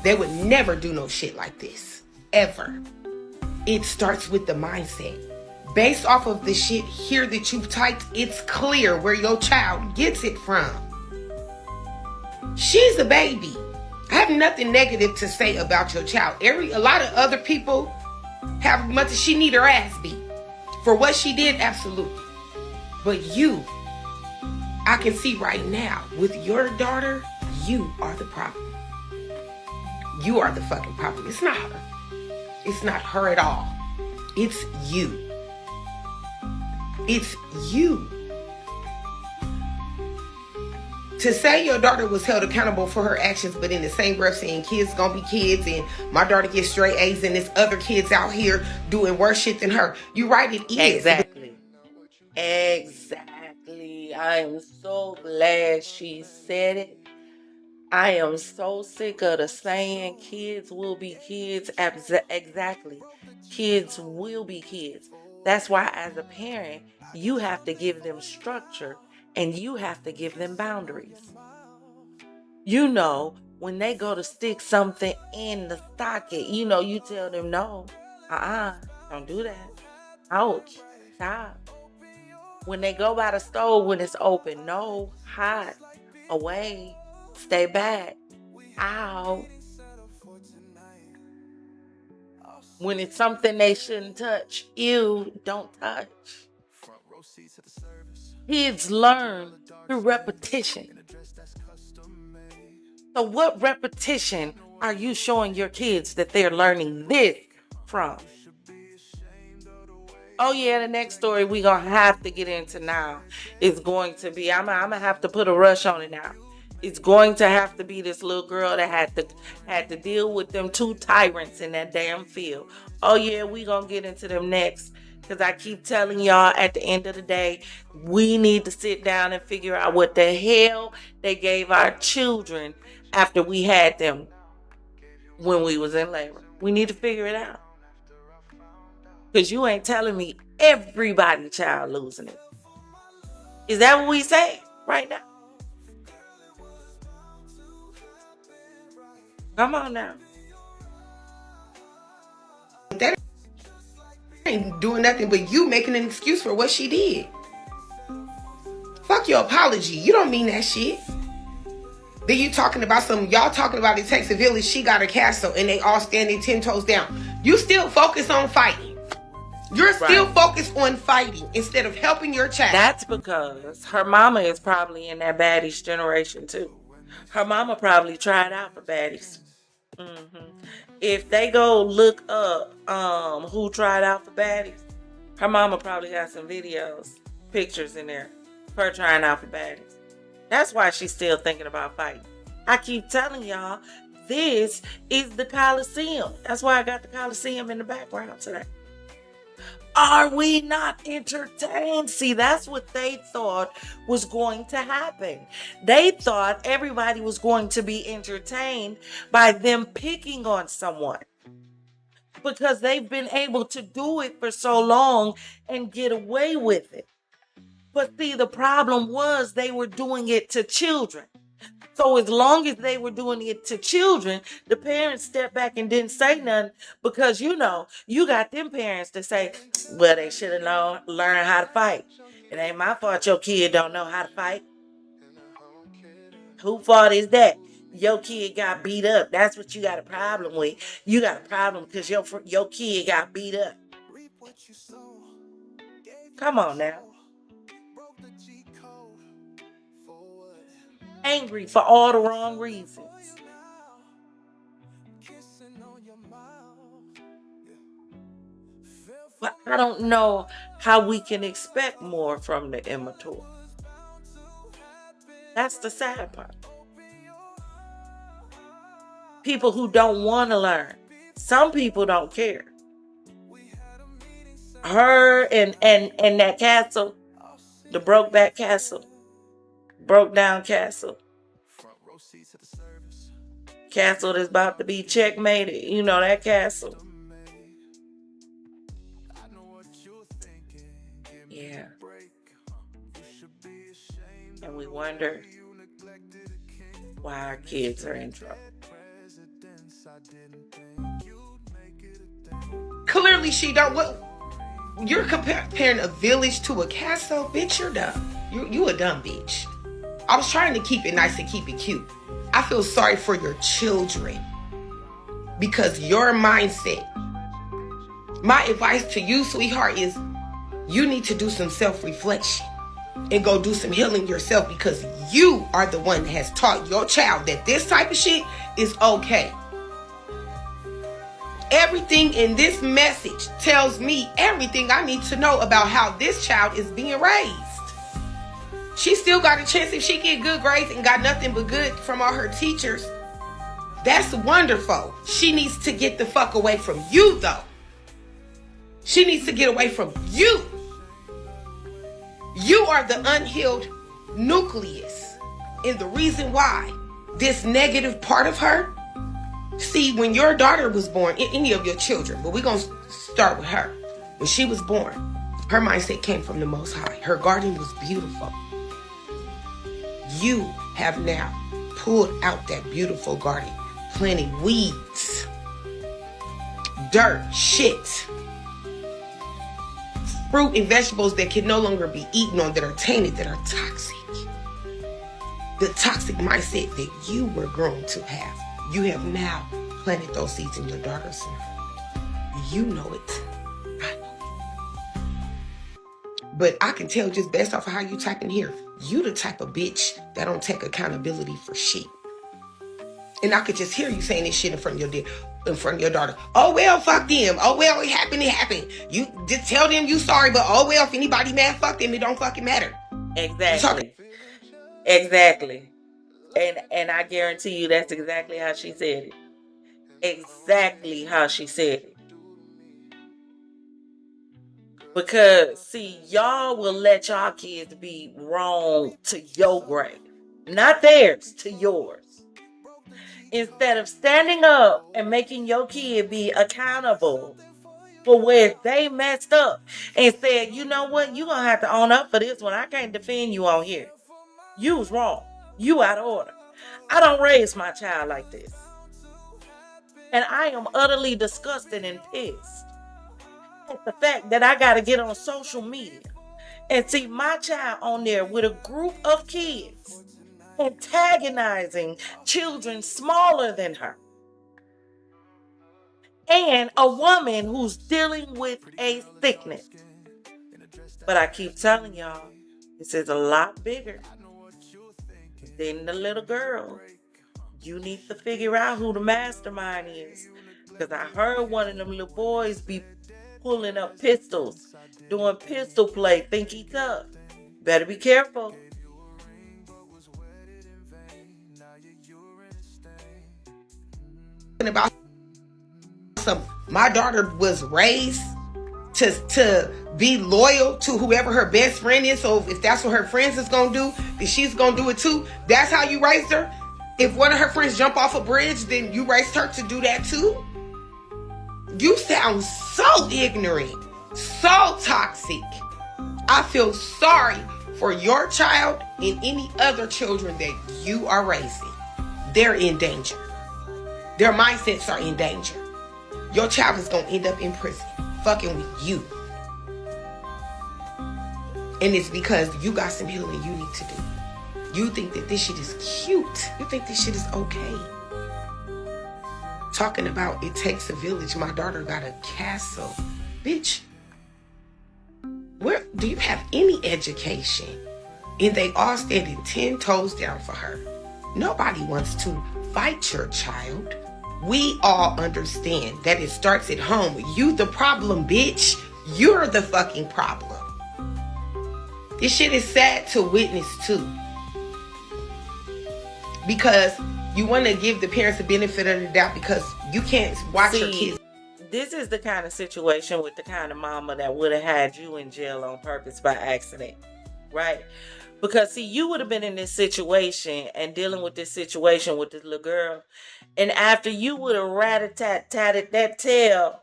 They would never do no shit like this. Ever. It starts with the mindset. Based off of the shit here that you've typed, it's clear where your child gets it from. She's a baby. I have nothing negative to say about your child. A lot of other people have much. She need her ass beat for what she did, absolutely. But you, I can see right now with your daughter, you are the problem. You are the fucking problem. It's not her. It's not her at all. It's you. It's you. To say your daughter was held accountable for her actions, but in the same breath saying kids gonna be kids and my daughter gets straight A's and there's other kids out here doing worse shit than her. You're right, it is. Exactly. I am so glad she said it. I am so sick of the saying kids will be kids. Exactly. Kids will be kids. That's why as a parent, you have to give them structure and you have to give them boundaries. You know, when they go to stick something in the socket, you know, you tell them no, don't do that. Ouch, stop. When they go by the stove when it's open, no, hide. away, stay back, out. When it's something they shouldn't touch, ew, don't touch. Kids learn through repetition. So what repetition are you showing your kids that they're learning this from? Oh yeah, the next story we gonna have to get into now is going to be, I'm gonna have to put a rush on it now. It's going to have to be this little girl that had to deal with them two tyrants in that damn field. Oh yeah, we gonna get into them next. Because I keep telling y'all, at the end of the day, we need to sit down and figure out what the hell they gave our children after we had them when we was in labor. We need to figure it out. Because you ain't telling me everybody child losing it. Is that what we say right now? Come on now. That ain't doing nothing but you making an excuse for what she did. Fuck your apology. You don't mean that shit. Then you talking about y'all talking about it takes a village, she got a castle, and they all standing 10 toes down. You still focus on fighting. You're still focused on fighting instead of helping your child. That's because her mama is probably in that baddies generation too. Her mama probably tried out for baddies. If they go look up who tried out for baddies, her mama probably got some videos, pictures in there, her trying out for baddies. That's why she's still thinking about fighting. I keep telling y'all, this is the Coliseum. That's why I got the Coliseum in the background today. Are we not entertained? See, that's what they thought was going to happen. They thought everybody was going to be entertained by them picking on someone, because they've been able to do it for so long and get away with it. But see, the problem was they were doing it to children. So as long as they were doing it to children, the parents stepped back and didn't say nothing, because, you know, you got them parents to say, well, they should have learned how to fight. It ain't my fault your kid don't know how to fight. Whose fault is that? Your kid got beat up. That's what you got a problem with. You got a problem because your kid got beat up. Come on now. Angry for all the wrong reasons. But I don't know how we can expect more from the immature. That's the sad part. People who don't want to learn. Some people don't care. Her and that castle, the broke down castle that's about to be checkmated. You know that castle. Yeah. And we wonder why our kids are in trouble. Clearly she don't. What? You're comparing a village to a castle? Bitch, you're dumb. You a dumb bitch. I was trying to keep it nice and keep it cute. I feel sorry for your children because your mindset. My advice to you, sweetheart, is you need to do some self-reflection and go do some healing yourself, because you are the one that has taught your child that this type of shit is okay. Everything in this message tells me everything I need to know about how this child is being raised. She still got a chance if she get good grades and got nothing but good from all her teachers. That's wonderful. She needs to get the fuck away from you, though. She needs to get away from you. You are the unhealed nucleus. And the reason why this negative part of her, see, when your daughter was born, any of your children, but we're going to start with her. When she was born, her mindset came from the Most High. Her garden was beautiful. You have now pulled out that beautiful garden, planting weeds, dirt, shit, fruit and vegetables that can no longer be eaten on, that are tainted, that are toxic. the toxic mindset that you were grown to have. You have now planted those seeds in your daughter's life. You know it. I know it. But I can tell just based off of how you type in here, you the type of bitch that don't take accountability for shit. And I could just hear you saying this shit in front of your daughter. Oh well, fuck them. Oh well, it happened. You just tell them you sorry, but oh well, if anybody mad, fuck them. It don't fucking matter. Exactly. And I guarantee you that's exactly how she said it. Exactly how she said it. Because, see, y'all will let y'all kids be wrong to your grave. Not theirs, to yours. Instead of standing up and making your kid be accountable for where they messed up and said, you know what, you're going to have to own up for this one. I can't defend you on here. You was wrong. You out of order. I don't raise my child like this. And I am utterly disgusted and pissed at the fact that I got to get on social media and see my child on there with a group of kids antagonizing children smaller than her. And a woman who's dealing with a sickness. But I keep telling y'all, this is a lot bigger than the little girl. You need to figure out who the mastermind is. Because I heard one of them little boys be pulling up pistols, doing pistol play, think he tough. Better be careful. About my daughter was raised to be loyal to whoever her best friend is. So if that's what her friends is gonna do, then she's gonna do it too. That's how you raised her. If one of her friends jump off a bridge, then you raised her to do that too. You sound so ignorant, so toxic. I feel sorry for your child and any other children that you are raising. They're in danger. Their mindsets are in danger. Your child is going to end up in prison, fucking with you. And it's because you got some healing you need to do. You think that this shit is cute. You think this shit is okay. Talking about it takes a village. My daughter got a castle. Bitch, where do you have any education? And they all standing 10 toes down for her. Nobody wants to fight your child. We all understand that it starts at home. You the problem, bitch. You're the fucking problem. This shit is sad to witness too. Because you want to give the parents the benefit of the doubt because you can't watch your kids. This is the kind of situation with the kind of mama that would have had you in jail on purpose by accident. Right? Because, see, you would have been in this situation and dealing with this situation with this little girl. And after you would have rat-a-tat-tatted that tail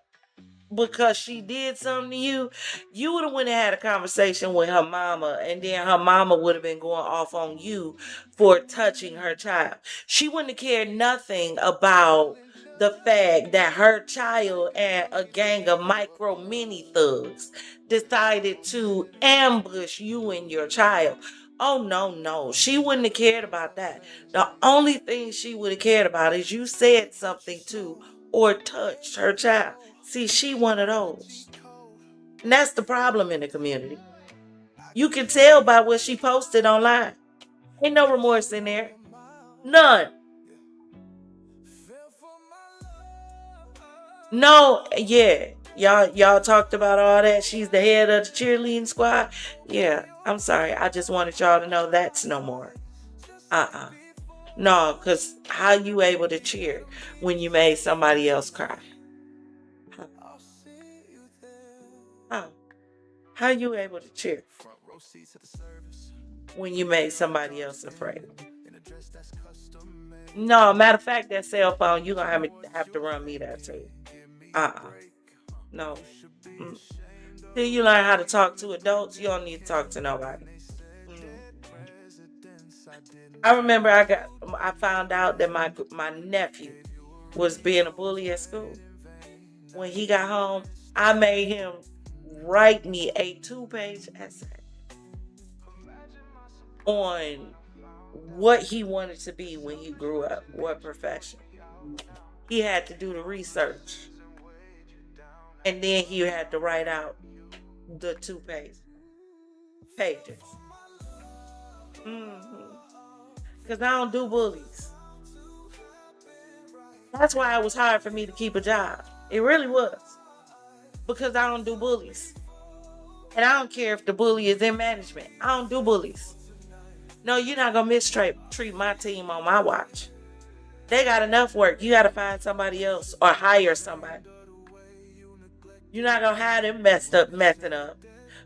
because she did something to you, you would have went and had a conversation with her mama. And then her mama would have been going off on you for touching her child. She wouldn't have cared nothing about the fact that her child and a gang of micro mini thugs decided to ambush you and your child. Oh, no. She wouldn't have cared about that. The only thing she would have cared about is you said something to or touched her child. See, she one of those. And that's the problem in the community. You can tell by what she posted online. Ain't no remorse in there. None. No, yeah. Y'all talked about all that. She's the head of the cheerleading squad. Yeah, I'm sorry. I just wanted y'all to know that's no more. No, because how you able to cheer when you made somebody else cry? How you able to cheer when you made somebody else afraid? No, matter of fact, that cell phone, you're going to have to run me that too. No. Till you learn how to talk to adults, you don't need to talk to nobody. I remember I found out that my nephew was being a bully at school. When he got home, I made him write me a 2-page essay on what he wanted to be when he grew up, what profession. He had to do the research. And then he had to write out the 2 pages. Because I don't do bullies. That's why it was hard for me to keep a job. It really was. Because I don't do bullies. And I don't care if the bully is in management. I don't do bullies. No, you're not going to mistreat my team on my watch. They got enough work. You got to find somebody else or hire somebody. You're not going to have them messing up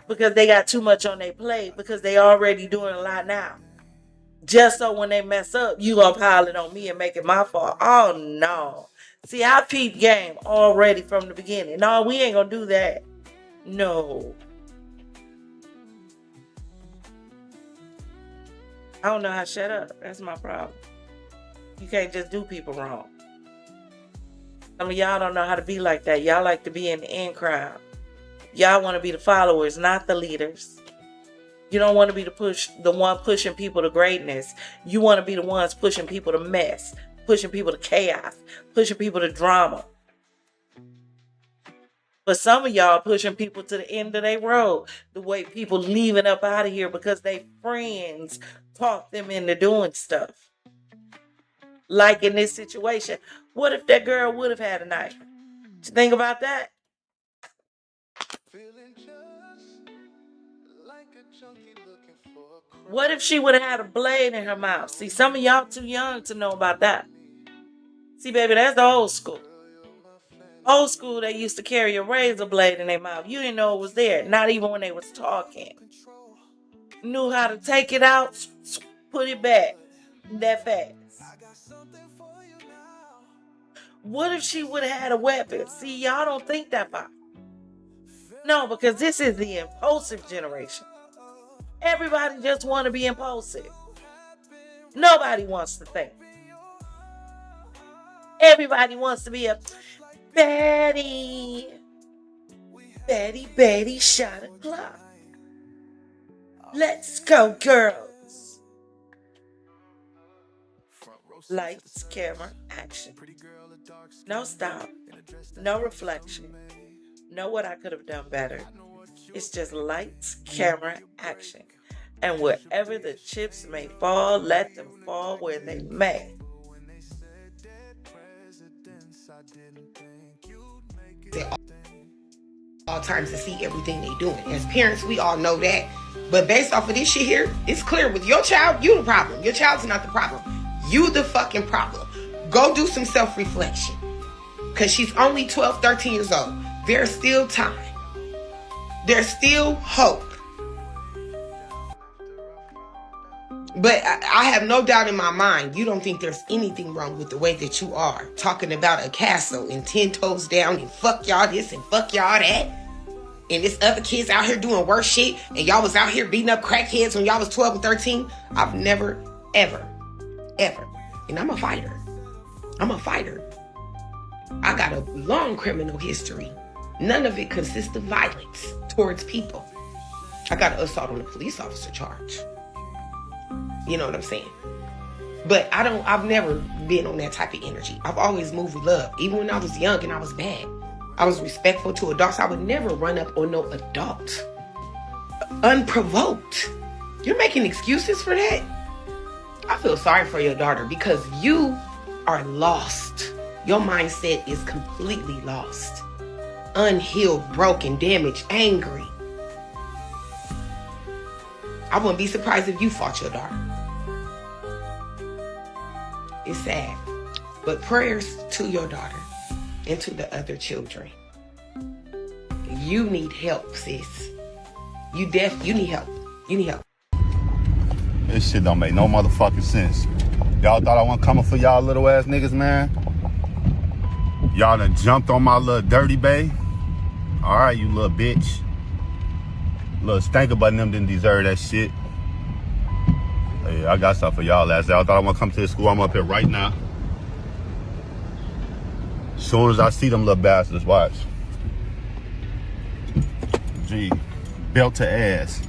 because they got too much on their plate because they already doing a lot now. Just so when they mess up, you going to pile it on me and make it my fault. Oh, no. See, I peeped game already from the beginning. No, we ain't going to do that. No. I don't know how to shut up. That's my problem. You can't just do people wrong. Some of y'all don't know how to be like that. Y'all like to be in the in crowd. Y'all want to be the followers, not the leaders. You don't want to be the one pushing people to greatness. You want to be the ones pushing people to mess, pushing people to chaos, pushing people to drama. But some of y'all pushing people to the end of their road. The way people leaving up out of here because they friends talk them into doing stuff. Like in this situation. What if that girl would have had a knife? Did you think about that? What if she would have had a blade in her mouth? See, some of y'all too young to know about that. See, baby, that's the old school. Old school, they used to carry a razor blade in their mouth. You didn't know it was there, not even when they was talking. Knew how to take it out, put it back that fast. What if she would have had a weapon? See, y'all don't think that far. No, because this is the impulsive generation. Everybody just want to be impulsive. Nobody wants to think. Everybody wants to be a Betty. Betty shot a clock. Let's go, girls. Lights, camera, action. No stop. No reflection. No what I could have done better. It's just lights, camera, action. And wherever the chips may fall, let them fall where they may. All times to see everything they doing. As parents, we all know that. But based off of this shit here, it's clear with your child, you the problem. Your child's not the problem. You the fucking problem. Go do some self-reflection. Because she's only 12, 13 years old. There's still time. There's still hope. But I have no doubt in my mind, you don't think there's anything wrong with the way that you are. Talking about a castle and 10 toes down and fuck y'all this and fuck y'all that. And this other kids out here doing worse shit. And y'all was out here beating up crackheads when y'all was 12 and 13. I've never, ever. And I'm a fighter. I got a long criminal history. None of it consists of violence towards people. I got an assault on a police officer charge. You know what I'm saying? But I've never been on that type of energy. I've always moved with love. Even when I was young and I was bad. I was respectful to adults. I would never run up on no adult. Unprovoked. You're making excuses for that? I feel sorry for your daughter because you are lost. Your mindset is completely lost. Unhealed, broken, damaged, angry. I wouldn't be surprised if you fought your daughter. It's sad. But prayers to your daughter and to the other children. You need help, sis. You need help. You need help. This shit don't make no motherfucking sense. Y'all thought I wasn't coming for y'all little ass niggas, man? Y'all done jumped on my little dirty bae? Alright, you little bitch. Little stinker button them didn't deserve that shit. Hey, I got stuff for y'all ass. Y'all thought I want to come to the school. I'm up here right now. As soon as I see them little bastards, watch. Gee, belt to ass.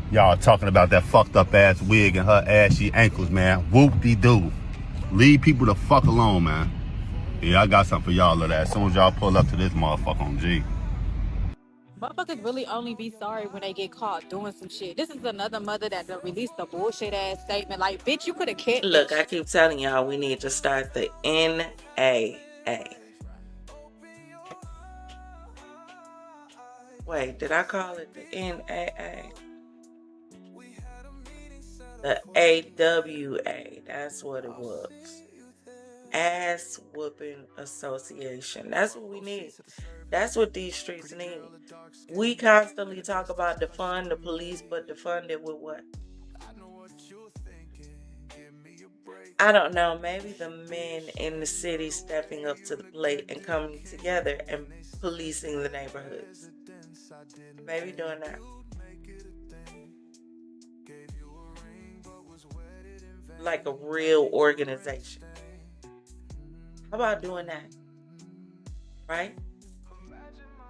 Y'all talking about that fucked up ass wig and her ashy ankles, man. Whoop-de-doo. Leave people the fuck alone, man. Yeah, I got something for y'all of that as soon as y'all pull up to this motherfucker on G. Motherfuckers really only be sorry when they get caught doing some shit. This is another mother that done released a bullshit ass statement. Like, bitch, you could have kept Look, it. I keep telling y'all we need to start the NAA. Wait, did I call it the NAA? The AWA. That's what it was. Ass Whooping Association. That's what we need. That's what these streets need. We constantly talk about defund the police, but defund it with what? I don't know. Maybe the men in the city stepping up to the plate and coming together and policing the neighborhoods. Maybe doing that. Like a real organization. How about doing that? Right?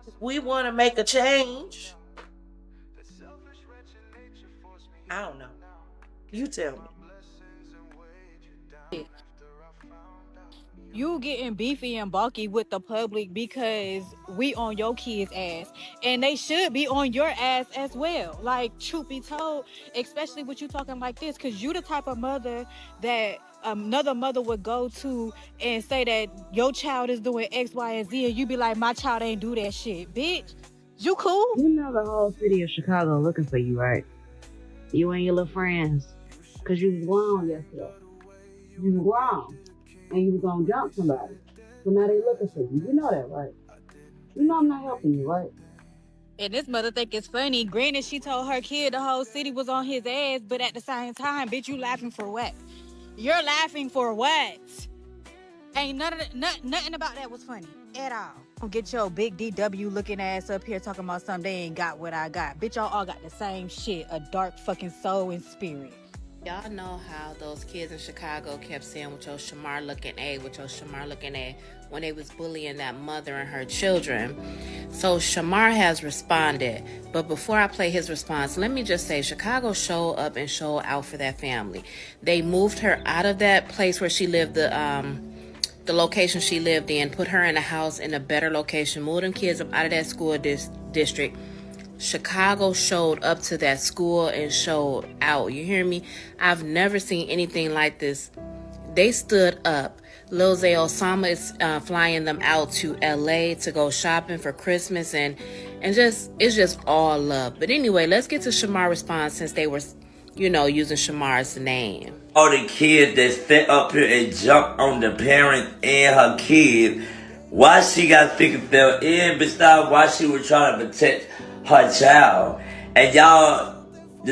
If we want to make a change, I don't know. You tell me. You getting beefy and bulky with the public because we on your kids' ass. And they should be on your ass as well. Like, truth be told, especially with you talking like this, because you the type of mother that another mother would go to and say that your child is doing X, Y, and Z, and you be like, my child ain't do that shit. Bitch, you cool? You know the whole city of Chicago looking for you, right? You and your little friends. Because you was grown yesterday. You was grown. And you was gonna jump somebody. So now they looking for you. You know that, right? You know I'm not helping you, right? And this mother think it's funny. Granted, she told her kid the whole city was on his ass, but at the same time, bitch, you laughing for what? You're laughing for what? Ain't nothing about that was funny at all. Don't get your big DW looking ass up here talking about something they ain't got what I got. Bitch, y'all all got the same shit. A dark fucking soul and spirit. Y'all know how those kids in Chicago kept saying with your Shamar looking A, with your Shamar looking A, when they was bullying that mother and her children. So Shamar has responded. But before I play his response, let me just say Chicago showed up and showed out for that family. They moved her out of that place where she lived, the location she lived in, put her in a house in a better location, moved them kids up out of that school district. Chicago showed up to that school and showed out. You hear me? I've never seen anything like this. They stood up. Lil Zay Osama is flying them out to LA to go shopping for Christmas, and just it's just all love. But anyway, let's get to Shamar's response since they were, using Shamar's name. All the kids that stand up here and jump on the parent and her kid, why she got thick fell in, besides why she was trying to protect her child, and y'all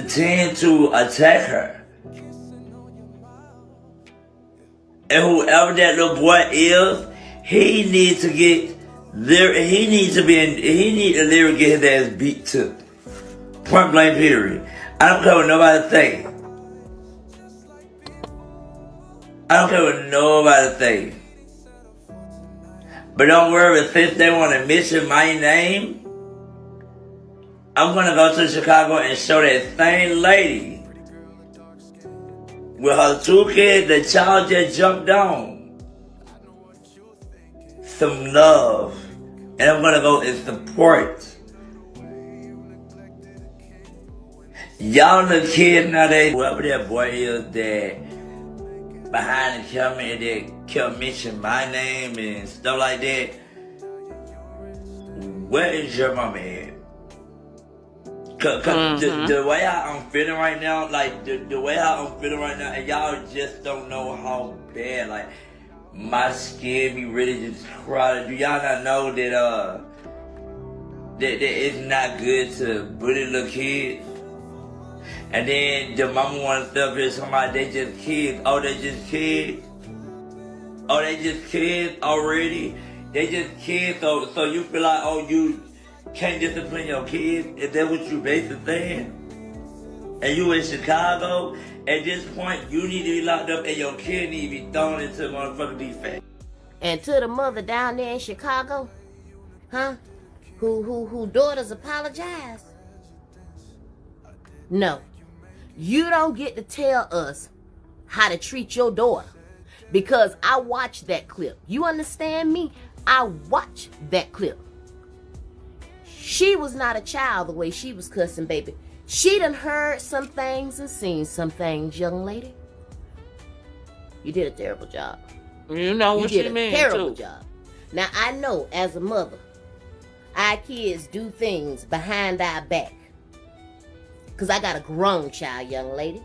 tend to attack her. And whoever that little boy is, he needs to get there. He needs to literally get his ass beat too. Point blank period. I don't care what nobody think. I don't care what nobody think. But don't worry, since they want to mention my name, I'm going to go to Chicago and show that same lady with her two kids the child just jumped on some love. And I'm going to go and support. Y'all the kids nowadays, whoever that boy is that behind the camera and that kept mentioning my name and stuff like that, where is your mama at? Cause the way how I'm feeling right now, like the way how I'm feeling right now, and y'all just don't know how bad, like my skin be really just crowded. Do y'all not know that that it's not good to bully little kids? And then the mama wanna stuff here somebody they just kids. Oh, they just kids. Oh, they just kids already. They just kids. So you feel like, oh, you can't discipline your kids? Is that what you basically saying? And you in Chicago? At this point, you need to be locked up and your kid need to be thrown into motherfucking defense. And to the mother down there in Chicago, huh? Who daughters apologize? No, you don't get to tell us how to treat your daughter because I watched that clip. You understand me? I watched that clip. She was not a child the way she was cussing, baby. She done heard some things and seen some things, young lady. You did a terrible job. You know what you mean, did a terrible too. job. Now, I know as a mother, our kids do things behind our back. Because I got a grown child, young lady.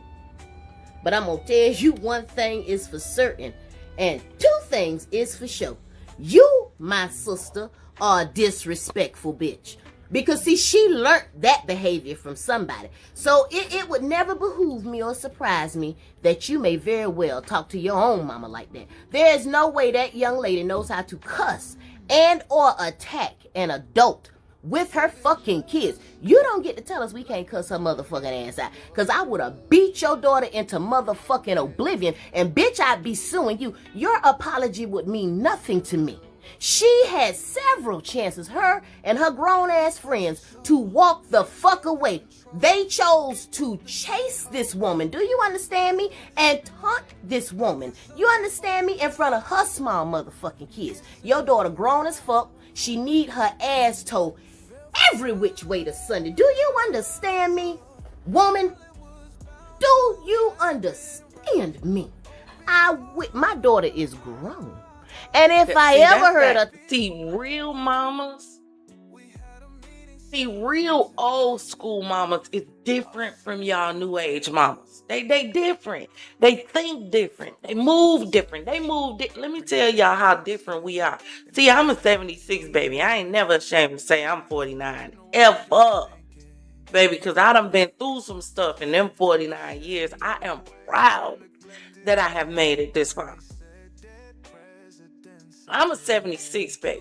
But I'm going to tell you one thing is for certain. And two things is for sure. You, my sister, are a disrespectful bitch. Because, see, she learned that behavior from somebody. So it would never behoove me or surprise me that you may very well talk to your own mama like that. There is no way that young lady knows how to cuss and or attack an adult with her fucking kids. You don't get to tell us we can't cuss her motherfucking ass out. Because I would have beat your daughter into motherfucking oblivion. And bitch, I'd be suing you. Your apology would mean nothing to me. She had several chances, her and her grown-ass friends, to walk the fuck away. They chose to chase this woman, do you understand me? And taunt this woman, you understand me? In front of her small motherfucking kids. Your daughter grown as fuck. She need her ass towed every which way to Sunday. Do you understand me, woman? Do you understand me? My daughter is grown. And if I ever heard her... See, real mamas, real old school mamas is different from y'all new age mamas. They different. They think different. They move different. Let me tell y'all how different we are. See, I'm a 76 baby. I ain't never ashamed to say I'm 49. Ever. Baby, because I done been through some stuff in them 49 years. I am proud that I have made it this far. I'm a 76 baby.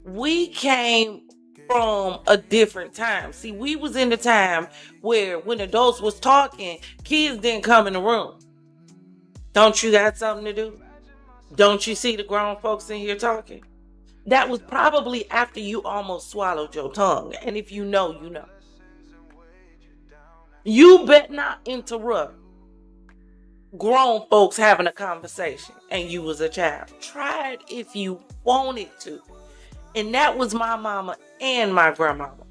We came from a different time. See, we was in the time where when adults was talking, kids didn't come in the room. Don't you got something to do? Don't you see the grown folks in here talking? That was probably after you almost swallowed your tongue. And if you know, you know. You bet not interrupt grown folks having a conversation and you was a child. Try it if you wanted to. And that was my mama and my grandmama.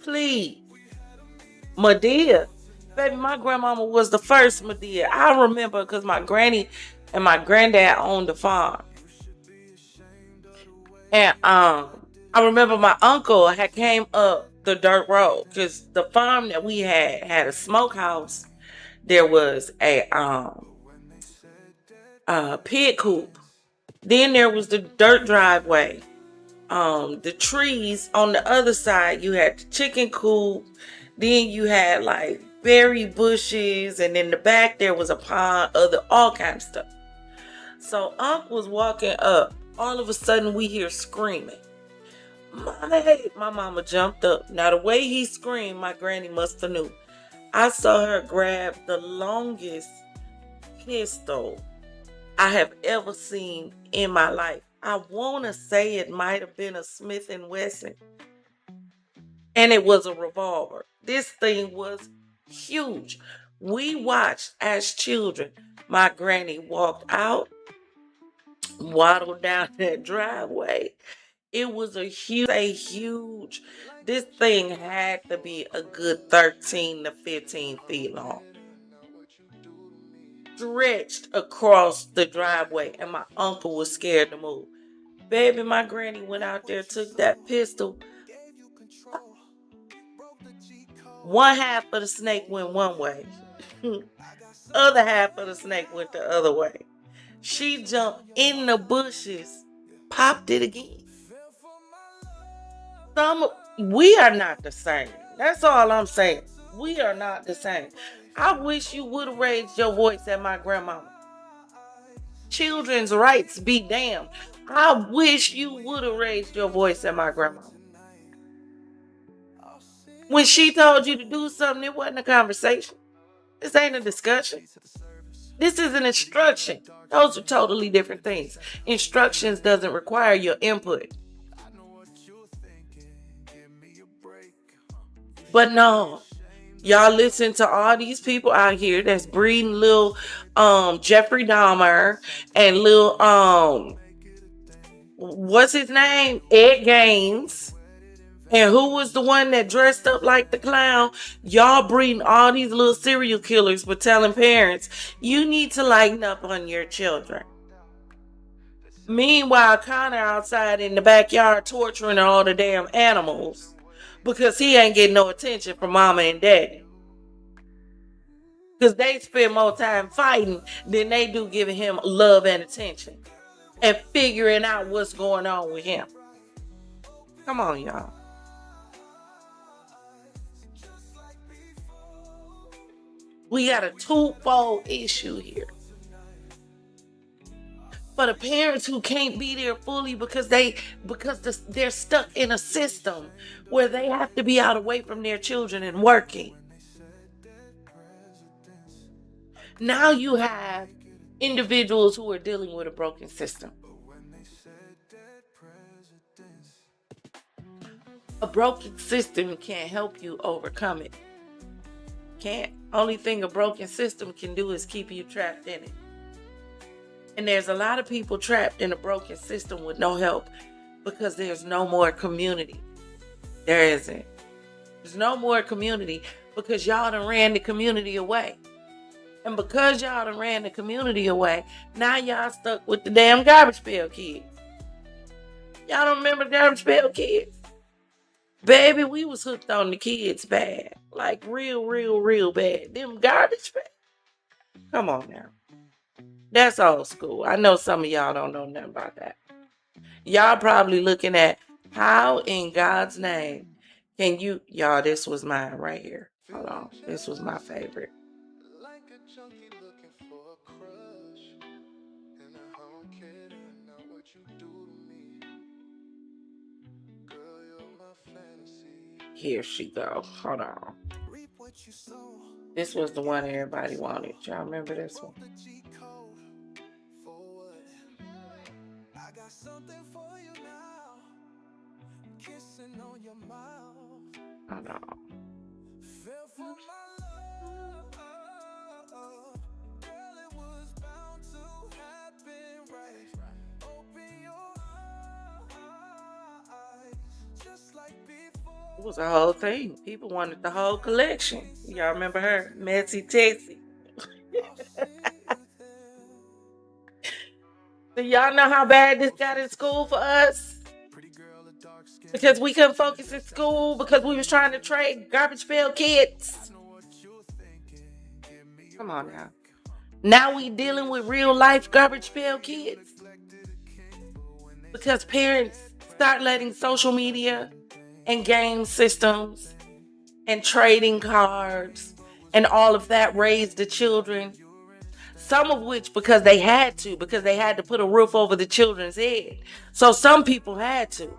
Please. Madea. Baby, my grandmama was the first Madea. I remember because my granny and my granddad owned the farm. And I remember my uncle had came up the dirt road because the farm that we had a smokehouse. There was a pig coop. Then there was the dirt driveway. The trees on the other side. You had the chicken coop. Then you had like berry bushes, and in the back there was a pond, all kinds of stuff. So Unc was walking up. All of a sudden we hear screaming. My mama jumped up. Now the way he screamed, my granny must have knew. I saw her grab the longest pistol I have ever seen in my life. I want to say it might have been a Smith & Wesson. And it was a revolver. This thing was huge. We watched as children. My granny walked out, waddled down that driveway. It was a huge, this thing had to be a good 13 to 15 feet long. Stretched across the driveway, and my uncle was scared to move. Baby, my granny went out there, took that pistol. One half of the snake went one way. Other half of the snake went the other way. She jumped in the bushes, popped it again. We are not the same. That's all I'm saying. We are not the same. I wish you would have raised your voice at my grandmama. Children's rights be damned. I wish you would have raised your voice at my grandmama. When she told you to do something, it wasn't a conversation. This ain't a discussion. This is an instruction. Those are totally different things. Instructions doesn't require your input. But no, y'all listen to all these people out here that's breeding little Jeffrey Dahmer and little what's his name? Ed Gaines. And who was the one that dressed up like the clown? Y'all breeding all these little serial killers, but telling parents, you need to lighten up on your children. Meanwhile, Connor outside in the backyard torturing all the damn animals because he ain't getting no attention from mama and daddy. Because they spend more time fighting than they do giving him love and attention and figuring out what's going on with him. Come on, y'all. We got a twofold issue here. For the parents who can't be there fully because they're stuck in a system where they have to be out away from their children and working. Now you have individuals who are dealing with a broken system. A broken system can't help you overcome it. Can't. Only thing a broken system can do is keep you trapped in it. And there's a lot of people trapped in a broken system with no help because there's no more community. There isn't. There's no more community because y'all done ran the community away. And because y'all done ran the community away, now y'all stuck with the damn Garbage Pail Kids. Y'all don't remember the Garbage Pail Kids? Baby, we was hooked on the kids bad. Like real bad. Them Garbage Pail. Come on now. That's old school. I know some of y'all don't know nothing about that. Y'all probably looking at how in God's name can you... Y'all, this was mine right here. Hold on. This was my favorite. Here she go. Hold on. This was the one everybody wanted. Y'all remember this one? I got something for you now. Kissing on your mouth. Hold on. Fell for my love. Girl, it was bound to happen, right? Open your eyes. Just like before. It was a whole thing. People wanted the whole collection. Y'all remember her? Messy Tessie. Do y'all know how bad this got in school for us? Because we couldn't focus in school because we was trying to trade Garbage Pail Kids. Come on now. Now we dealing with real life Garbage Pail Kids. Because parents start letting social media and game systems and trading cards and all of that raise the children. Some of which because they had to put a roof over the children's head. So some people had to.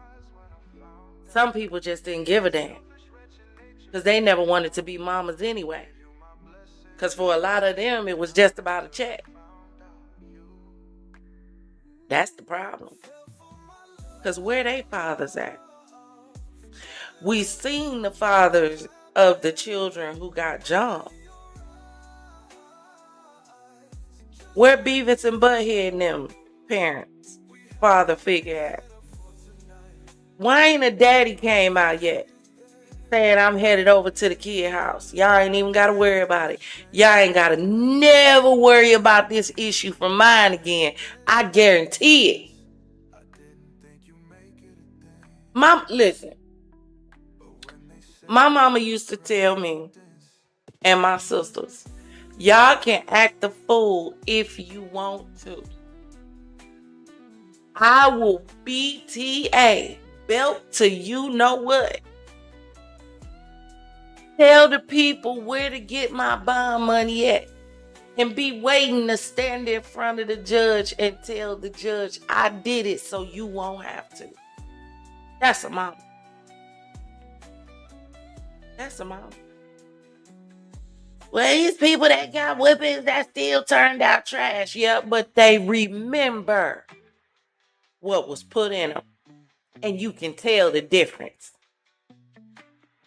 Some people just didn't give a damn. Because they never wanted to be mamas anyway. Because for a lot of them, it was just about a check. That's the problem. Because where they fathers at? We seen the fathers of the children who got jumped. Where Beavis and Butthead and them parents, father figure at? Why ain't a daddy came out yet saying I'm headed over to the kid house? Y'all ain't even got to worry about it. Y'all ain't got to never worry about this issue from mine again. I guarantee it. Mom, listen. My mama used to tell me and my sisters, y'all can act the fool if you want to. I will BTA, belt to you know what. Tell the people where to get my bond money at. And be waiting to stand in front of the judge and tell the judge, I did it so you won't have to. That's a mama. That's a mama. Well, these people that got whippings that still turned out trash. Yeah, but they remember what was put in them. And you can tell the difference.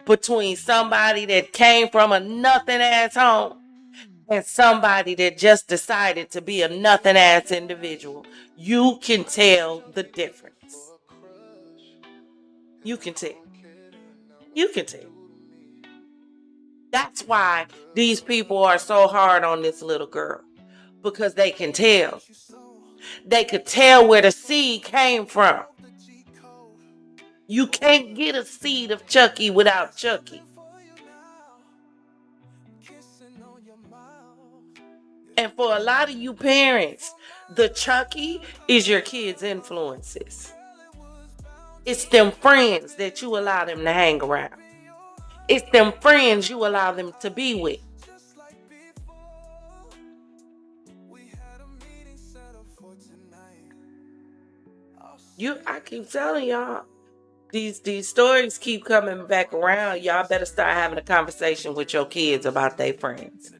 between somebody that came from a nothing ass home and somebody that just decided to be a nothing ass individual. You can tell the difference. You can tell. You can tell. That's why these people are so hard on this little girl. Because they can tell. They could tell where the seed came from. You can't get a seed of Chucky without Chucky. And for a lot of you parents, the Chucky is your kids' influences. It's them friends that you allow them to hang around. It's them friends you allow them to be with. I keep telling y'all, these stories keep coming back around. Y'all better start having a conversation with your kids about their friends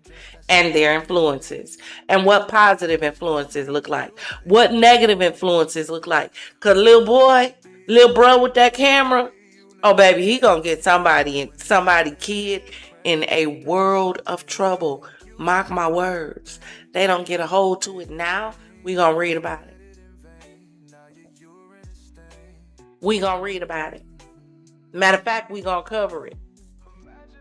and their influences and what positive influences look like, what negative influences look like. Cause little bro with that camera, oh baby, he gonna get somebody kid in a world of trouble. Mark my words. They don't get a hold to it now. We gonna read about it. We gonna read about it. Matter of fact, we gonna cover it.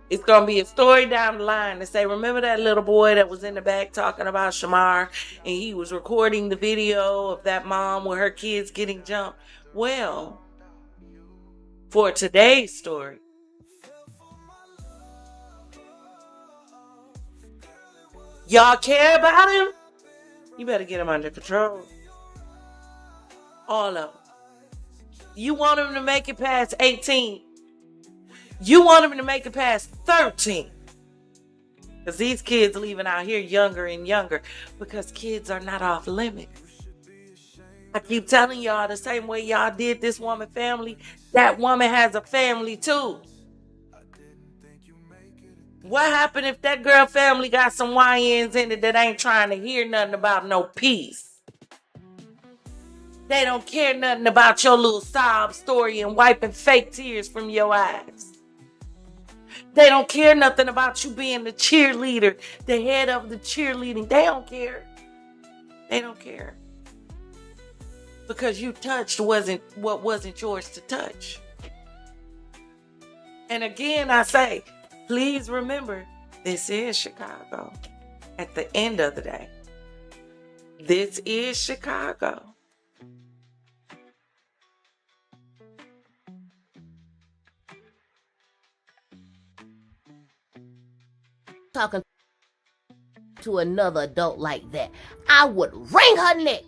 It's gonna be a story down the line to say, remember that little boy that was in the back talking about Shamar, and he was recording the video of that mom with her kids getting jumped. Well, for today's story, y'all care about him? You better get him under control. All of them. You want him to make it past 18. You want him to make it past 13. Because these kids leaving out here younger and younger. Because kids are not off limits. I keep telling y'all, the same way y'all did this woman family, that woman has a family too. What happened if that girl family got some YNs in it that ain't trying to hear nothing about no peace? They don't care nothing about your little sob story and wiping fake tears from your eyes. They don't care nothing about you being the cheerleader, the head of the cheerleading. They don't care. They don't care. Because you touched what wasn't yours to touch. And again, I say, please remember, this is Chicago. At the end of the day, this is Chicago. Talking to another adult like that, I would wring her neck.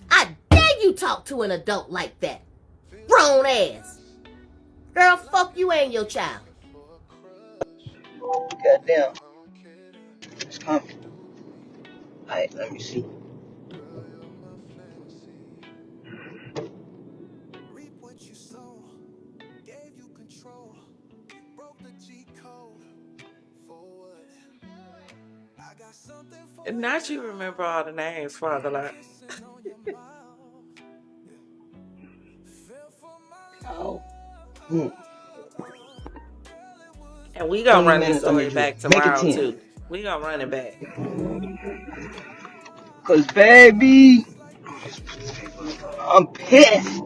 I dare you talk to an adult like that. Grown ass. Girl, fuck you and your child. Goddamn. It's coming. Alright, let me see. Not you remember all the names, Father Lot. Oh. And we gonna run this story back tomorrow too. We gonna run it back. Cause baby, I'm pissed.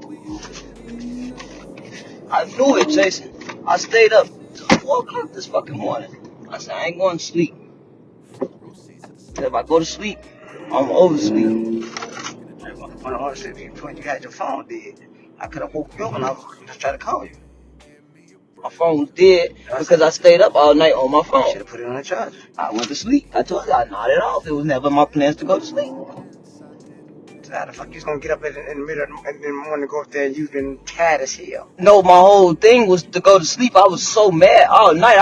I knew it, Jason. I stayed up till 4 o'clock this fucking morning. I said, I ain't going to sleep. If I go to sleep, I'm oversleep. When you had your phone dead, I could have woke you up and I was just trying to call you. My phone was dead because I stayed up all night on my phone. Should have put it on the charger. I went to sleep. I told you I nodded off. It was never my plans to go to sleep. So how the fuck you was gonna get up in the middle of the morning and go up there and you've been tired as hell? No, my whole thing was to go to sleep. I was so mad all night.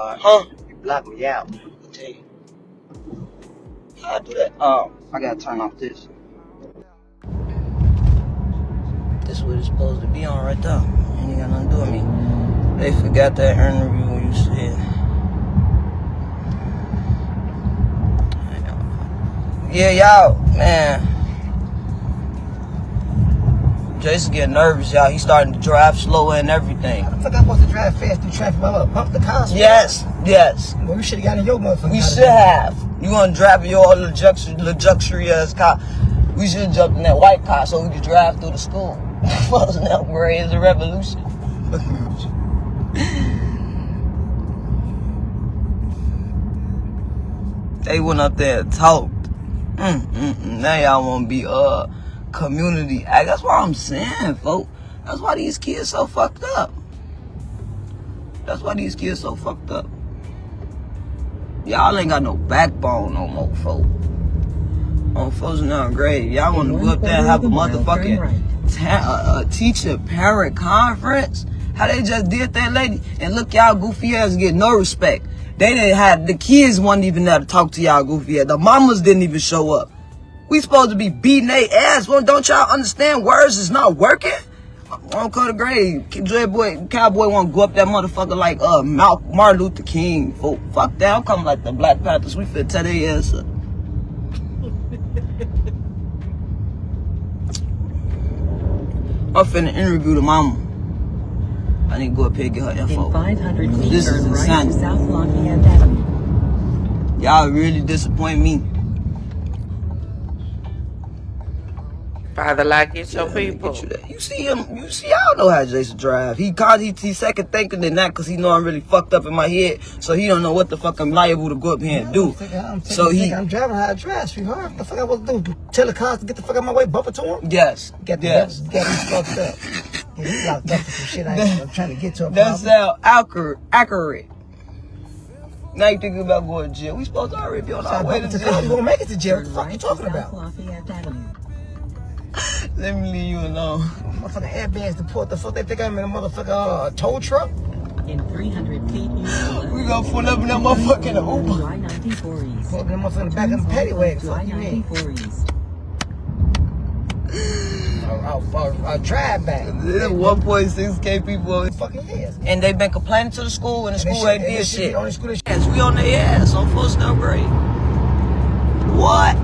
You blocked me out. I'll tell you. How'd I do that? I gotta turn off this. This is what it's supposed to be on right there. Ain't got nothing to do with me. They forgot that interview when you said. Yeah, y'all, man. Jason getting nervous, y'all. He's starting to drive slower and everything. I thought I supposed to drive fast through traffic. I'm gonna pump the cars. Yes. Well, we should have gotten your motherfucker. We should have. You gonna drive your luxury ass car. We should have jumped in that white car so we could drive through the school. Wasn't that great as a revolution? They went up there and talked. Now y'all wanna be community act. That's what I'm saying, folks. That's why these kids so fucked up. Y'all ain't got no backbone no more, folks. On folks in our grade, y'all wanna go up there and have a motherfucking teacher parent conference? How they just did that, lady? And look, y'all goofy ass get no respect. They didn't have, the kids wasn't even there to talk to y'all goofy ass. The mamas didn't even show up. We supposed to be beating their ass. Well, don't y'all understand words is not working? On cut the grade. Cowboy want to go up that motherfucker like Martin Luther King. Fuck that. I'm coming like the Black Panthers. We fit tear their ass up. I'm finna interview the mama. I need to go up here and get her info. In 500 feet, This is turn right insanity. to South Lafayette Avenue. Y'all really disappoint me. Father, like it's your people. You see him, y'all know how Jason drive. He second thinking than that because he know I'm really fucked up in my head. So he don't know what the fuck I'm liable to go up here and do. I'm driving how I drive, sweetheart. The fuck I was doing? Tell the cars to get the fuck out of my way, bump it to him? Yes. Get him fucked up. Yeah, he locked up for some shit I'm trying to get to. That sound accurate. Now you thinking about going to jail. We supposed to already be on our way to jail. You gonna make it to jail. What the fuck you talking about? Let me leave you alone. Motherfucking airbags deport the fuck. They think I'm in a motherfucker tow truck? In 300 feet, we gonna pull up in that motherfucking Uber. Pull up in that motherfucker in the back of the paddy wagon. Fuck you mean? I'll drive back. 1.6K people. Fucking yes. And they been complaining to the school and the school ain't did shit. Yes, we on their ass on full snow grade. What?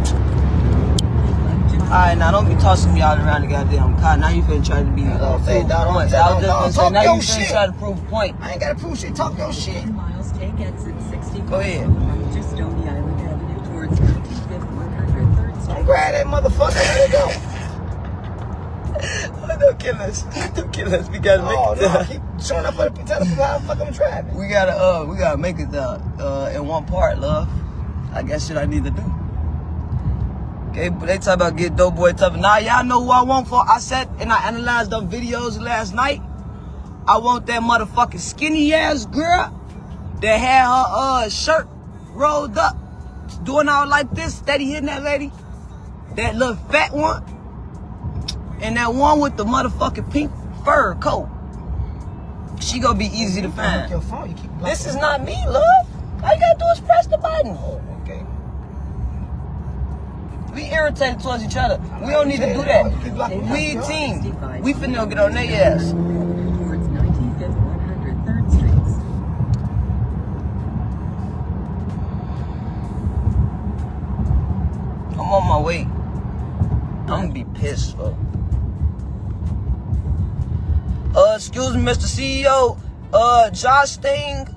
Alright, now don't be tossing me all around the goddamn car. Now you finna try to be prove points. I was just gonna say, now you finna try to prove a point. I ain't gotta prove shit. Talk your shit. Miles, take exit 60. Go ahead. To Stony Island Avenue towards 95th 103rd Street. Don't grab that motherfucker. Let it go. Don't kill us. Don't kill us. We gotta make it down. Keep showing up for the tell people how the fuck I'm driving. We gotta make it down in one part, love. I guess shit I need to do. Okay, but they talk about get dope boy tough. Now y'all know who I want for. I said and I analyzed them videos last night. I want that motherfucking skinny ass girl that had her shirt rolled up, doing all like this, steady hitting that lady. That little fat one. And that one with the motherfucking pink fur coat. She gonna be easy to find. This is not me, love. All you gotta do is press the button. Oh, okay. We irritated towards each other. We don't need to do that. We a team. We finna get on their ass. Towards 95th 103rd Street. I'm on my way. I'm gonna be pissed, folks. Excuse me, Mr. CEO. Josh Sting,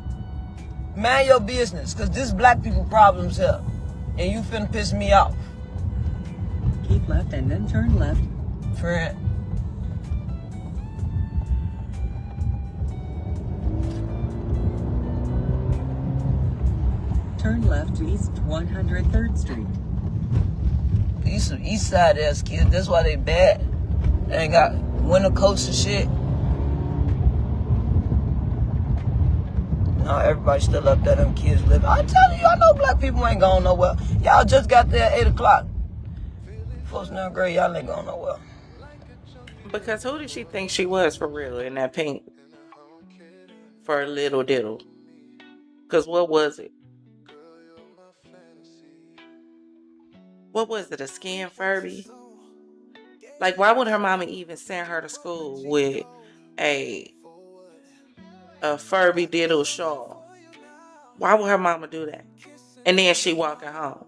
man your business, cause this black people problems here. And you finna piss me off. Keep left and then turn left. Friend. Turn left east 103rd Street. These some east side ass kids, that's why they bad. They ain't got winter coats and shit. Now everybody still up there, them kids living. I tell you, I know black people ain't going nowhere. Y'all just got there at 8 o'clock. Folks now great, y'all ain't going nowhere. Because who did she think she was for real in that pink? For a little diddle. Because what was it? What was it, a skin Furby? Like, why would her mama even send her to school with a Furby diddle shawl? Why would her mama do that? And then she walking home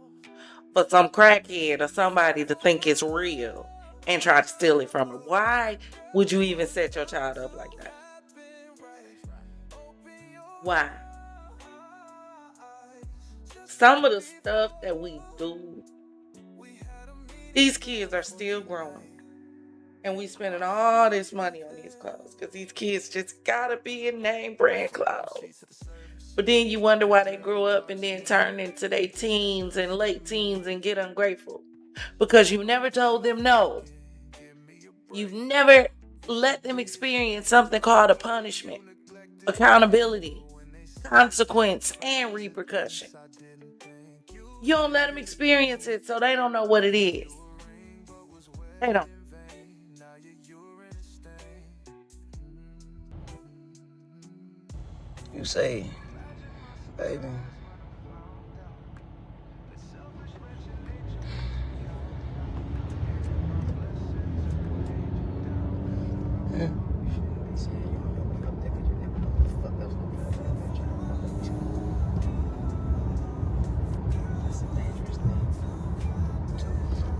for some crackhead or somebody to think it's real and try to steal it from her. Why would you even set your child up like that? Why? Some of the stuff that we do, these kids are still growing. And we spending all this money on these clothes because these kids just gotta be in name brand clothes. But then you wonder why they grow up and then turn into their teens and late teens and get ungrateful. Because you never told them no. You've never let them experience something called a punishment, accountability, consequence, and repercussion. You don't let them experience it, so they don't know what it is. They don't. You say, baby.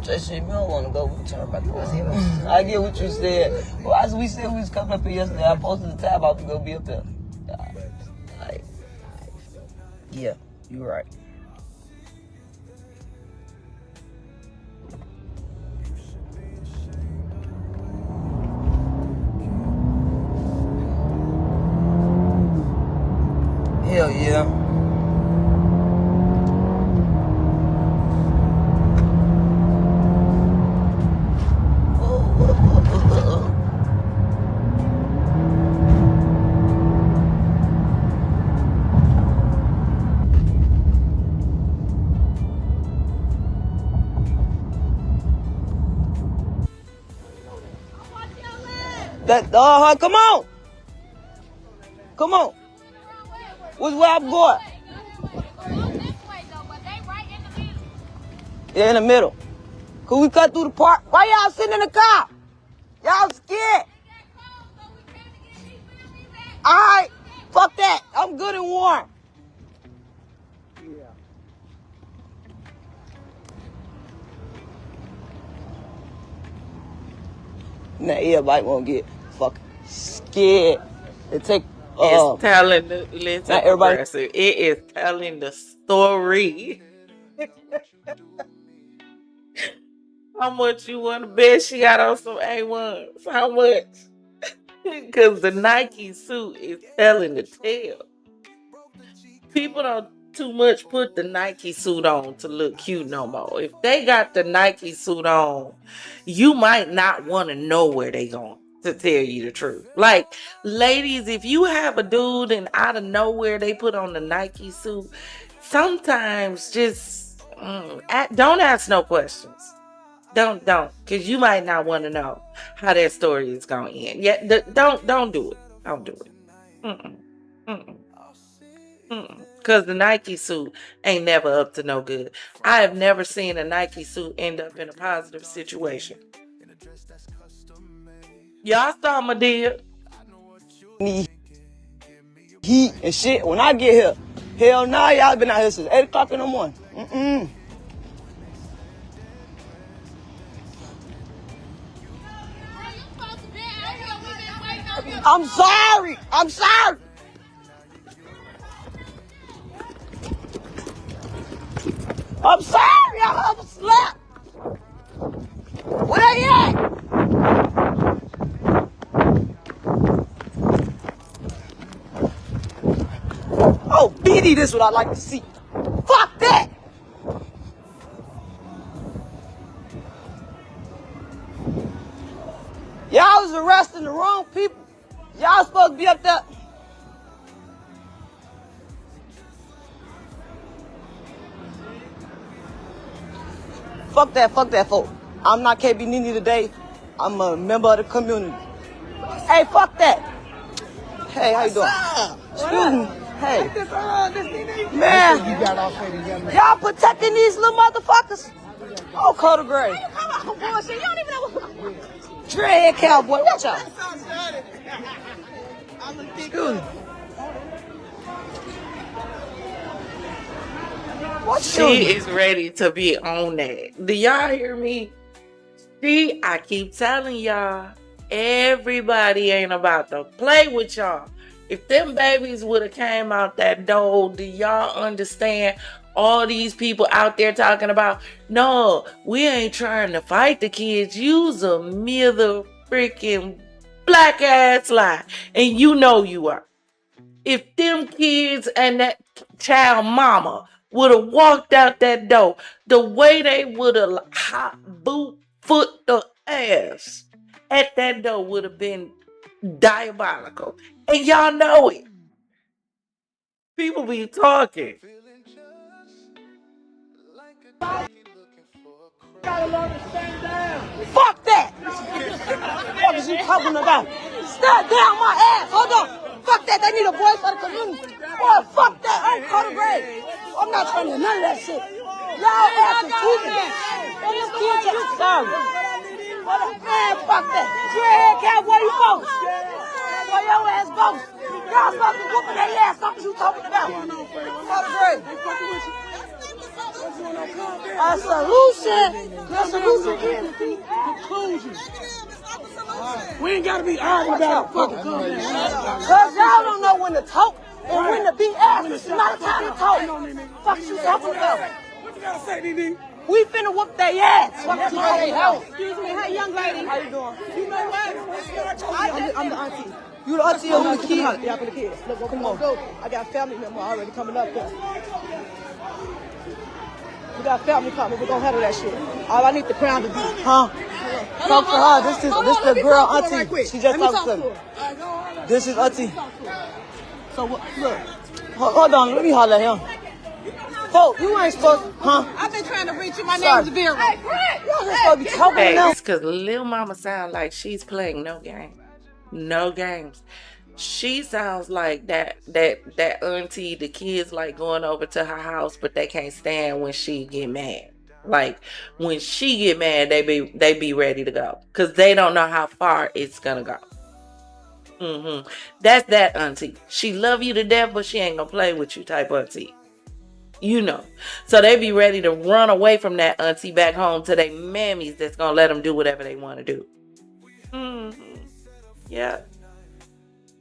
Jason, if you don't want to go, we can turn back around. I get what you said. Well, as we said, we was coming up here yesterday. I posted the tab out to go be up there. Yeah, you're right. Hell yeah. Come on. Come on. Which way I'm going? Yeah, in the middle. Could we cut through the park? Why y'all sitting in the car? Y'all scared? Alright, fuck that. I'm good and warm. Now everybody won't get fucking scared. It take it's telling the listen, it is telling the story. How much you want to bet she got on some A1s? How much? Because the Nike suit is telling the tale. People don't too much put the Nike suit on to look cute no more. If they got the Nike suit on, you might not want to know where they going, to tell you the truth. Like, ladies, if you have a dude and out of nowhere they put on the Nike suit, sometimes just don't ask no questions. Don't, because you might not want to know how that story is going to end. Yeah, don't do it. Don't do it. Because the Nike suit ain't never up to no good. I have never seen a Nike suit end up in a positive situation. Y'all saw my deal. Heat and shit. When I get here, hell nah, y'all been out here since 8 o'clock in the morning. I'm sorry. I'm sorry. I'm sorry. I overslept. Where they at? Oh, BD, this is what I like to see. Fuck that. Y'all was arresting the wrong people. Y'all supposed to be up there. Fuck that, folk. I'm not KB Nini today. I'm a member of the community. Hey, fuck that. Hey, how you doing? Excuse me. Hey. Man, y'all protecting these little motherfuckers? Oh, Coda Gray. You don't even know. Dread cowboy, watch out. Excuse me. She is ready to be on that. Do y'all hear me? See, I keep telling y'all, everybody ain't about to play with y'all. If them babies would have came out that door, do y'all understand all these people out there talking about, no, we ain't trying to fight the kids. Use a mother freaking black ass lie. And you know you are. If them kids and that child mama would have walked out that door, the way they would have hot boot foot the ass at that door would have been diabolical. And y'all know it. People be talking. Fuck that! What is you talking about? Stand down my ass! Hold on! Fuck that! They need a voice for the community! Boy, fuck that! I'm Carter Gray! I'm not trying to hear none of that shit! Y'all asses tweaking! And this kid just sorry! Man, fuck that! Dreadhead cowboy, you both! Boy, your ass both! Y'all supposed to be whooping their ass! Fuck what you talking about? Carter Gray! A solution is conclusion. We ain't gotta be arguing about fucking conclusion. Cause y'all don't know when to talk and when to be asked. It's not a time to talk. Fuck you talking about? What you gotta say, DD? We finna whoop their ass. Fuck you. Excuse me, hey young lady. How you doing? You know what? I'm the auntie. You the auntie or the kid? Yeah, for the kids. Look, come on. I got family member already coming up here. We got family coming. We're gonna handle that shit. All I need the crown to do, huh? Talk to her. This is the girl auntie. She just talked to me. This is auntie. So look, hold on. Let me holler at him. Folk, you ain't supposed, huh? I've been trying to reach you. My name's Vera. Y'all just supposed to be talking Hey, now. it's because Lil Mama sound like she's playing no game. No games. She sounds like that auntie the kids like going over to her house, but they can't stand when she get mad. Like when she get mad, they be ready to go because they don't know how far it's gonna go. That's that auntie. She love you to death, but she ain't gonna play with you type auntie. You know, so they be ready to run away from that auntie back home to their mammies that's gonna let them do whatever they want to do. Yeah.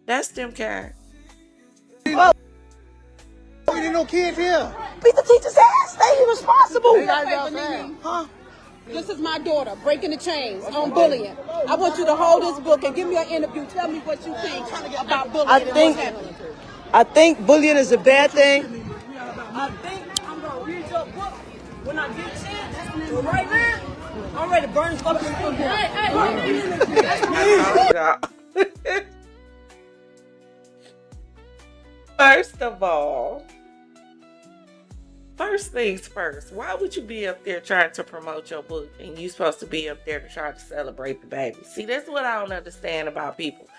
That's them kind. Oh, we didn't know kids here. Beat the teacher's ass. They irresponsible. Huh? This is my daughter breaking the chains on bullying. I want you to hold this book and give me an interview. Tell me what you think about bullying. I think bullying is a bad thing. I think I'm gonna read your book when I get a chance. Right now, I'm ready to burn this fucking book. First things first, why would you be up there trying to promote your book and you supposed to be up there to try to celebrate the baby? See, that's what I don't understand about people.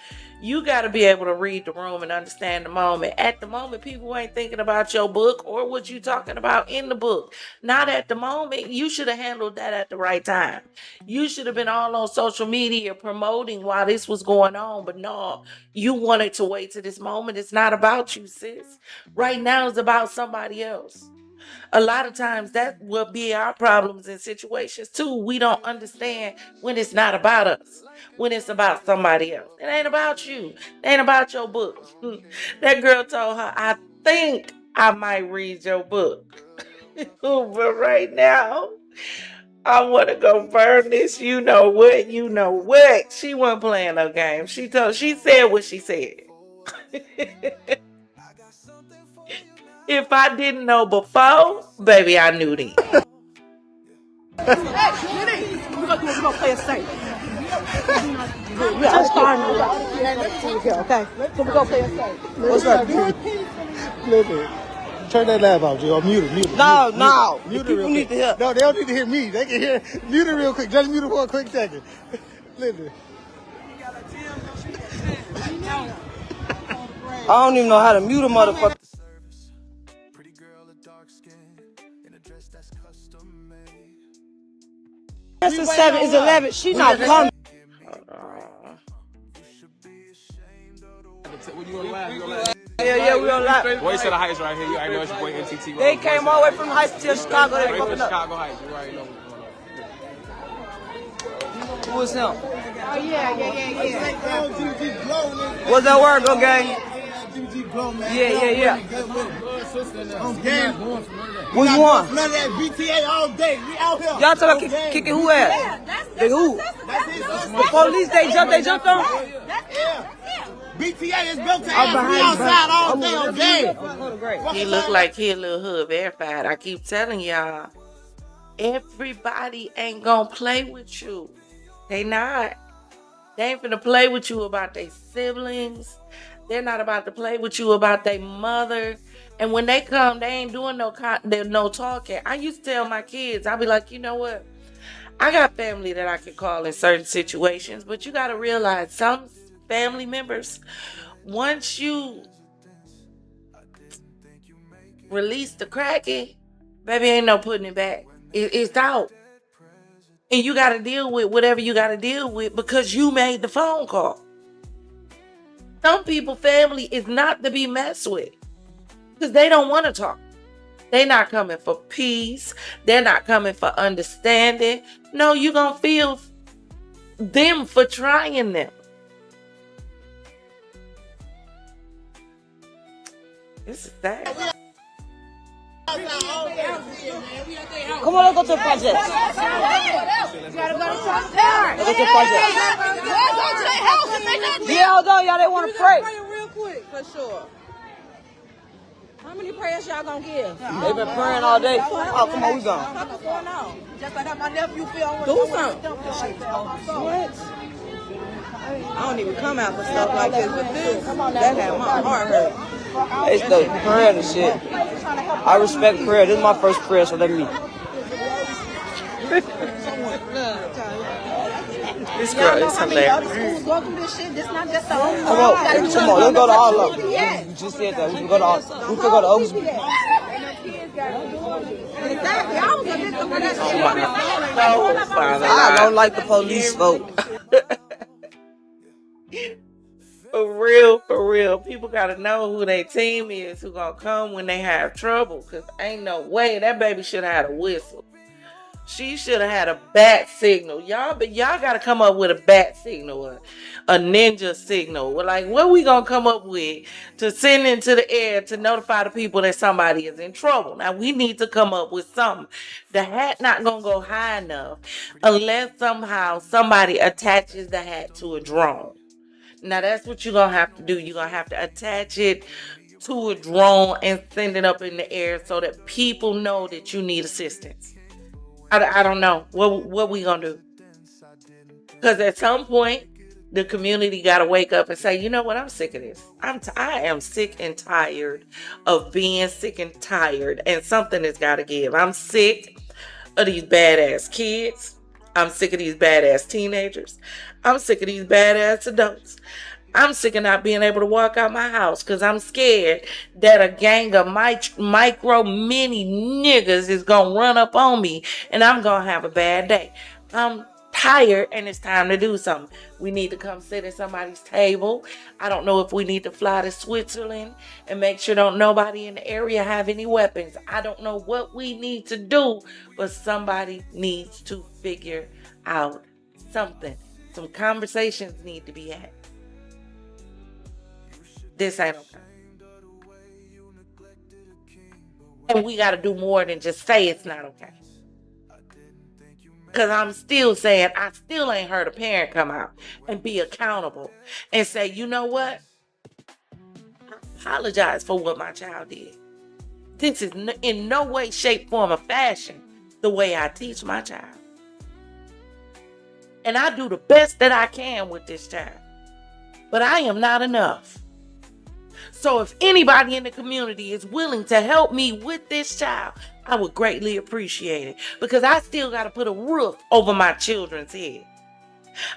You got to be able to read the room and understand the moment. At the moment, people ain't thinking about your book or what you talking about in the book. Not at the moment. You should have handled that at the right time. You should have been all on social media promoting while this was going on. But no, you wanted to wait to this moment. It's not about you, sis. Right now, it's about somebody else. A lot of times that will be our problems in situations too. We don't understand when it's not about us, when it's about somebody else. It ain't about you. It ain't about your book. That girl told her, I think I might read your book. But right now, I want to go burn this. You know what? You know what? She wasn't playing no game. She said what she said. If I didn't know before, baby, I knew then. We're gonna play it safe. We're starting okay? So we're gonna play it safe. What's up, dude? Listen, turn that laugh off, Joe. Mute it. No. Mute it People real need quick. to hear. No, they don't need to hear me. They can hear. Mute it real quick. Just mute it for a quick second. Listen. I don't even know how to mute a motherfucker. That's a 7, it's 11. She not coming. Yeah, we on live. Boys to the Heights right here. You already know it's your boy NTT. They came all the way from the Heights to Chicago. They from fucking up. Chicago Heights. You already know Who is him? Oh, yeah. What's that word, go gang? Yeah. Which one? None of that BTA all day. We out here. Y'all talking about kicking who ass? They who? The police, they jumped on? BTA is built to ass. We outside all day on game. He look like he a little hood verified. I keep telling y'all, everybody ain't gonna play with you. They not. They ain't finna play with you about their siblings. They're not about to play with you about their mother. And when they come, they ain't doing no talking. I used to tell my kids, I'll be like, you know what? I got family that I can call in certain situations, but you got to realize some family members, once you release the Kraken, baby, ain't no putting it back. It's out. And you got to deal with whatever you got to deal with because you made the phone call. Some people, family is not to be messed with because they don't want to talk. They're not coming for peace. They're not coming for understanding. No, you're going to feel them for trying them. This is sad. Come on, let's go to the project. Let's go to the project. Yeah, hold on, y'all. They want to pray. Real quick, for sure. How many prayers y'all gonna give? They've been praying all day. Oh, come on, we gone. What's going on? Just like how my nephew feel. Do something. What? I don't even come out for stuff like this, but this, that had my heart hurt. It's the prayer and shit. I respect prayer. This is my first prayer, so let me. This girl is hilarious. Go through this shit. This not just the Come on, let's go to all of them. You just said that. We can go to all. We can go to Oaksby. Exactly. I was a victim of that shit. I don't like the police vote. For real. People gotta know who their team is, who gonna come when they have trouble. Cause ain't no way that baby should have had a whistle. She should have had a bat signal. Y'all gotta come up with a bat signal, a ninja signal. Like, what we gonna come up with to send into the air to notify the people that somebody is in trouble? Now, we need to come up with something. The hat not gonna go high enough unless somehow somebody attaches the hat to a drone. Now, that's what you're gonna have to do. You're gonna have to attach it to a drone and send it up in the air so that people know that you need assistance. I don't know. What we gonna do? Because at some point, the community got to wake up and say, you know what? I'm sick of this. I am sick and tired of being sick and tired. And something has got to give. I'm sick of these badass kids. I'm sick of these badass teenagers. I'm sick of these badass adults. I'm sick of not being able to walk out my house because I'm scared that a gang of micro mini niggas is going to run up on me and I'm going to have a bad day. I'm tired and it's time to do something. We need to come sit at somebody's table. I don't know if we need to fly to Switzerland and make sure don't nobody in the area have any weapons. I don't know what we need to do, but somebody needs to figure out something. Some conversations need to be had. This ain't okay. And we got to do more than just say it's not okay. Because I'm still saying, I still ain't heard a parent come out and be accountable and say, you know what? I apologize for what my child did. This is in no way, shape, form, or fashion the way I teach my child. And I do the best that I can with this child. But I am not enough. So if anybody in the community is willing to help me with this child, I would greatly appreciate it. Because I still got to put a roof over my children's head.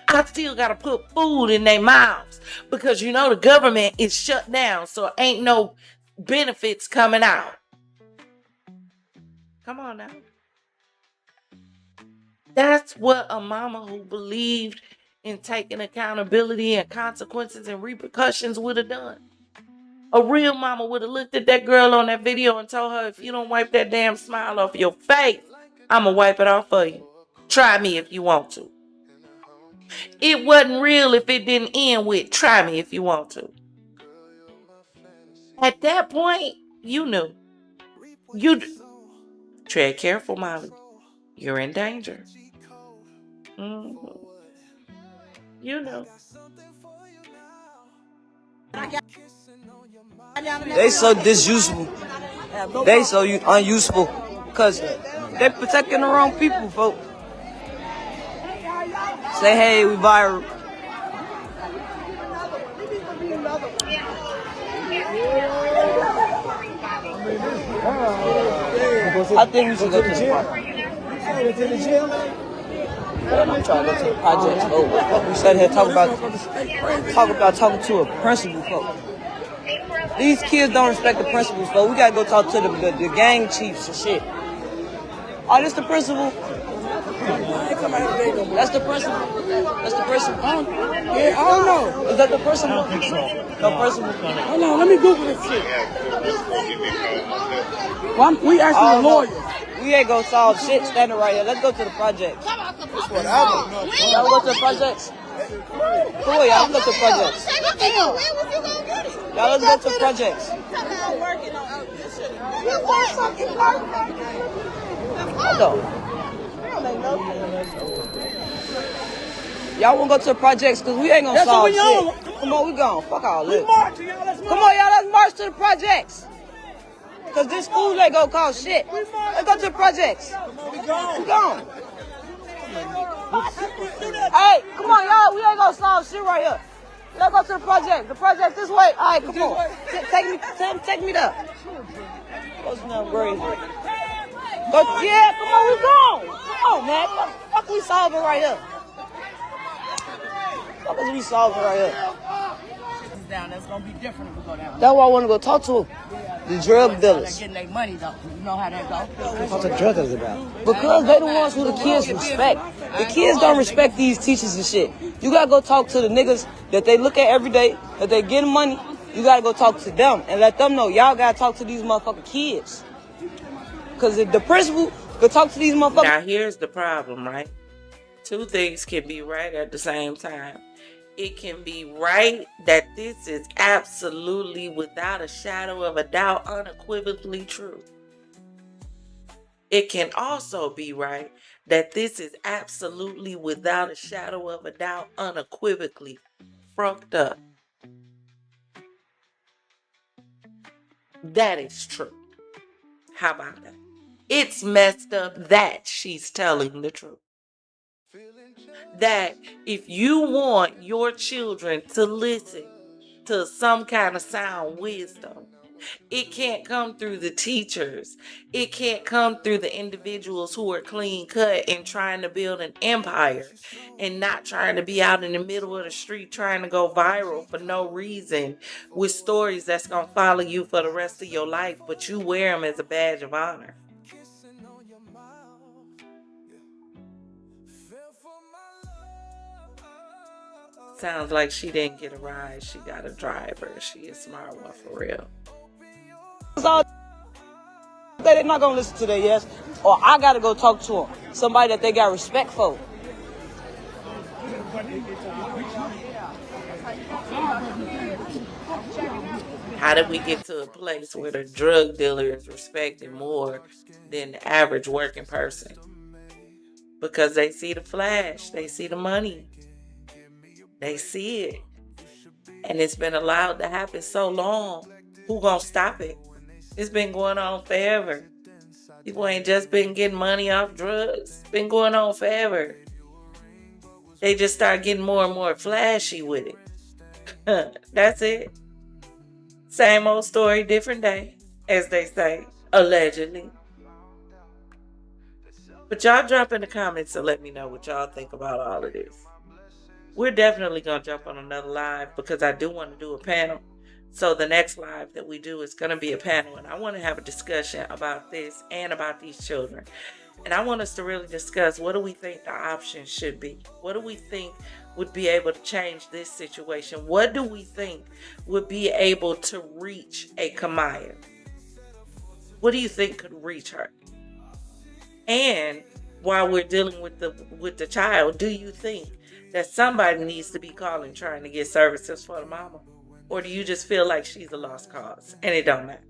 I still got to put food in their mouths. Because you know the government is shut down. So ain't no benefits coming out. Come on now. That's what a mama who believed in taking accountability and consequences and repercussions would have done. A real mama would have looked at that girl on that video and told her, if you don't wipe that damn smile off your face, I'm going to wipe it off for you. Try me if you want to. It wasn't real if it didn't end with try me if you want to. At that point, you knew. Tread careful, Molly. You're in danger. You know. They so disuseful. They so unuseful. Because they protecting the wrong people, folks. Say, hey, we viral. I think we should go to the park. I'm trying to go to the projects. Oh, we sat here talking about talking to a principal, folks. These kids don't respect the principals, folks. We gotta go talk to the gang chiefs and shit. Oh, this the principal? That's the principal. That's the principal. Yeah, I don't know. Is that the principal? I don't think so. No principal. Hold on, let me Google this shit. Well, we actually lawyers. We ain't gonna solve shit standing right here. Let's go to the projects. Whatever. Y'all go to the projects? Come on, y'all. Let's go to the projects. Y'all, let's go to the projects. Hold on. Y'all wanna go to the projects because we ain't gonna solve shit. Come on, we gone. Fuck all this. Come on, y'all. Let's march to the projects. Because this school ain't gonna cause shit. Let's go to the projects. We gone. Hey, come on, y'all. We ain't gonna solve shit right here. Let's go to the project. The project this way. All right, come on. Take me there. What's now, crazy? Yeah, come on, we gone. Come on, man. Fuck we solving right here. Fuck is we solving right here? Down, that's gonna be different if we go down. That's why I want to go talk to them. The drug dealers. Getting their money though. You know how that goes. What's the drug dealers about? Because they the ones who the kids respect. The kids don't respect these teachers and shit. You gotta go talk to the niggas that they look at every day, that they getting money. You gotta go talk to them and let them know y'all gotta talk to these motherfucking kids. Cause if the principal could talk to these motherfuckers. Now here's the problem, right? Two things can be right at the same time. It can be right that this is absolutely, without a shadow of a doubt, unequivocally true. It can also be right that this is absolutely, without a shadow of a doubt, unequivocally fucked up. That is true. How about that? It's messed up that she's telling the truth. That if you want your children to listen to some kind of sound wisdom, it can't come through the teachers. It can't come through the individuals who are clean cut and trying to build an empire and not trying to be out in the middle of the street trying to go viral for no reason with stories that's going to follow you for the rest of your life, but you wear them as a badge of honor. Sounds like she didn't get a ride. She got a driver. She a smart one for real. They're not gonna listen to their yes, or I gotta go talk to them. Somebody that they got respect for. How did we get to a place where the drug dealer is respected more than the average working person? Because they see the flash, they see the money. They see it. And it's been allowed to happen so long. Who gonna stop it? It's been going on forever. People ain't just been getting money off drugs. It's been going on forever. They just start getting more and more flashy with it. That's it. Same old story, different day, as they say, allegedly. But y'all drop in the comments and let me know what y'all think about all of this. We're definitely going to jump on another live because I do want to do a panel. So the next live that we do is going to be a panel. And I want to have a discussion about this and about these children. And I want us to really discuss, what do we think the options should be? What do we think would be able to change this situation? What do we think would be able to reach a Kamaya? What do you think could reach her? And while we're dealing with the child, do you think that somebody needs to be calling trying to get services for the mama? Or do you just feel like she's a lost cause and it don't matter?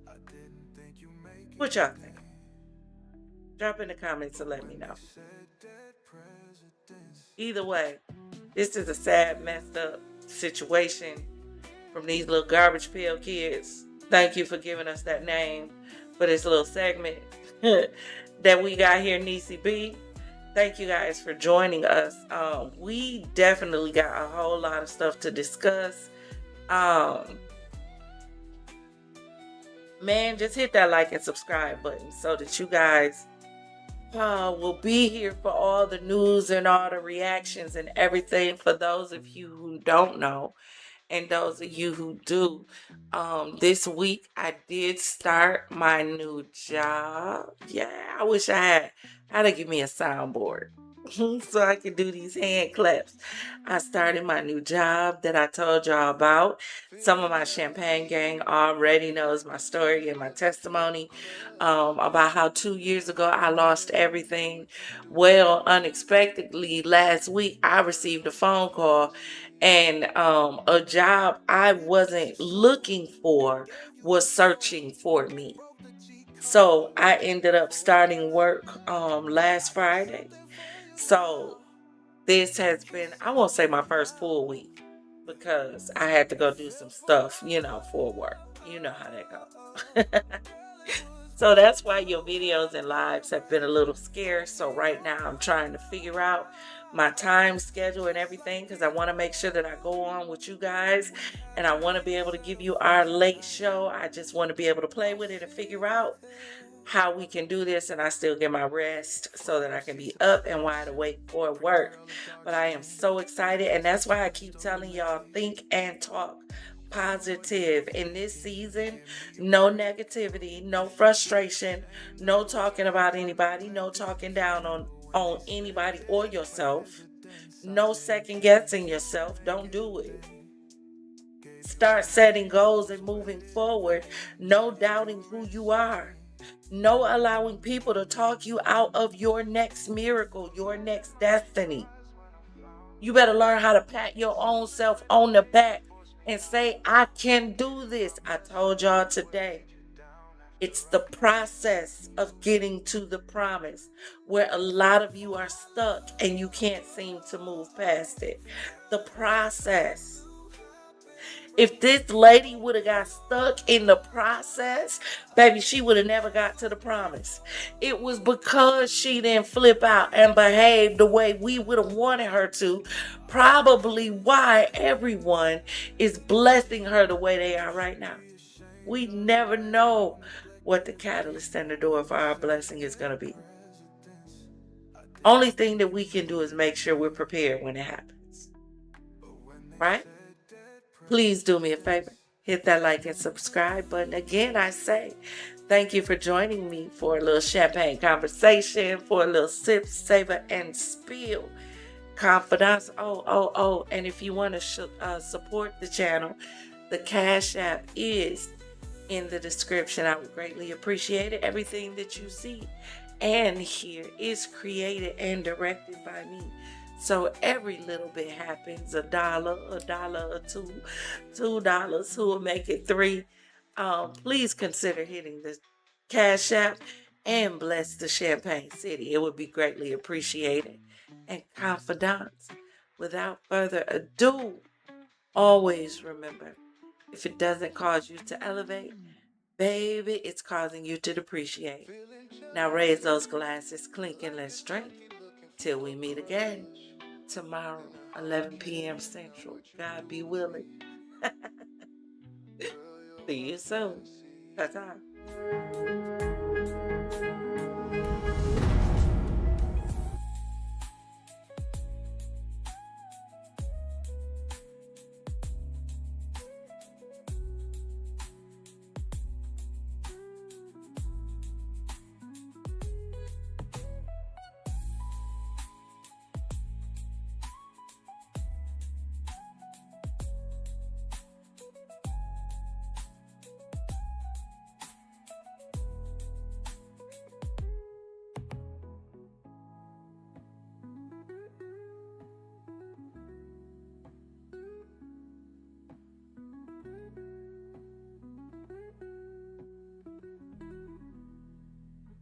What y'all think? Drop in the comments and let me know. Either way, this is a sad, messed up situation from these little garbage pail kids. Thank you for giving us that name for this little segment that we got here, Niecy B. Thank you guys for joining us. We definitely got a whole lot of stuff to discuss. Man, just hit that like and subscribe button so that you guys will be here for all the news and all the reactions and everything. For those of you who don't know, and those of you who do, this week I did start my new job. Yeah, I wish I had to give me a soundboard so I can do these hand claps. I started my new job that I told y'all about. Some of my Champagne gang already knows my story and my testimony about how 2 years ago I lost everything. Well, unexpectedly last week I received a phone call, and a job I wasn't looking for was searching for me. So I ended up starting work last Friday. So this has been, I won't say my first full week, because I had to go do some stuff, for work. You know how that goes. So that's why your videos and lives have been a little scarce. So right now I'm trying to figure out my time schedule and everything, because I want to make sure that I go on with you guys, and I want to be able to give you our late show. I just want to be able to play with it and figure out how we can do this, and I still get my rest so that I can be up and wide awake for work. But I am so excited, and that's why I keep telling y'all, think and talk positive in this season. No negativity, no frustration, no talking about anybody, no talking down on anybody or yourself, no second guessing yourself. Don't do it. Start setting goals and moving forward. No doubting who you are. No allowing people to talk you out of your next miracle, your next destiny. You better learn how to pat your own self on the back and say, I can do this. I told y'all today, it's the process of getting to the promise where a lot of you are stuck and you can't seem to move past it. The process. If this lady would have got stuck in the process, baby, she would have never got to the promise. It was because she didn't flip out and behave the way we would have wanted her to, probably why everyone is blessing her the way they are right now. We never know what the catalyst and the door for our blessing is going to be. Only thing that we can do is make sure we're prepared when it happens. Right? Please do me a favor. Hit that like and subscribe button. Again, I say thank you for joining me for a little champagne conversation, for a little sip, savor, and spill. Confidence. Oh. And if you want to support the channel, the Cash App is in the description. I would greatly appreciate it. Everything that you see and hear is created and directed by me. So every little bit happens. $1, or $2, who will make it $3. Please consider hitting the Cash App and bless the Champagne City. It would be greatly appreciated. And confidants, without further ado, always remember, if it doesn't cause you to elevate, baby, it's causing you to depreciate. Now raise those glasses, clink, and let's drink till we meet again tomorrow, 11 p.m. Central. God be willing. See you soon. Ta-ta.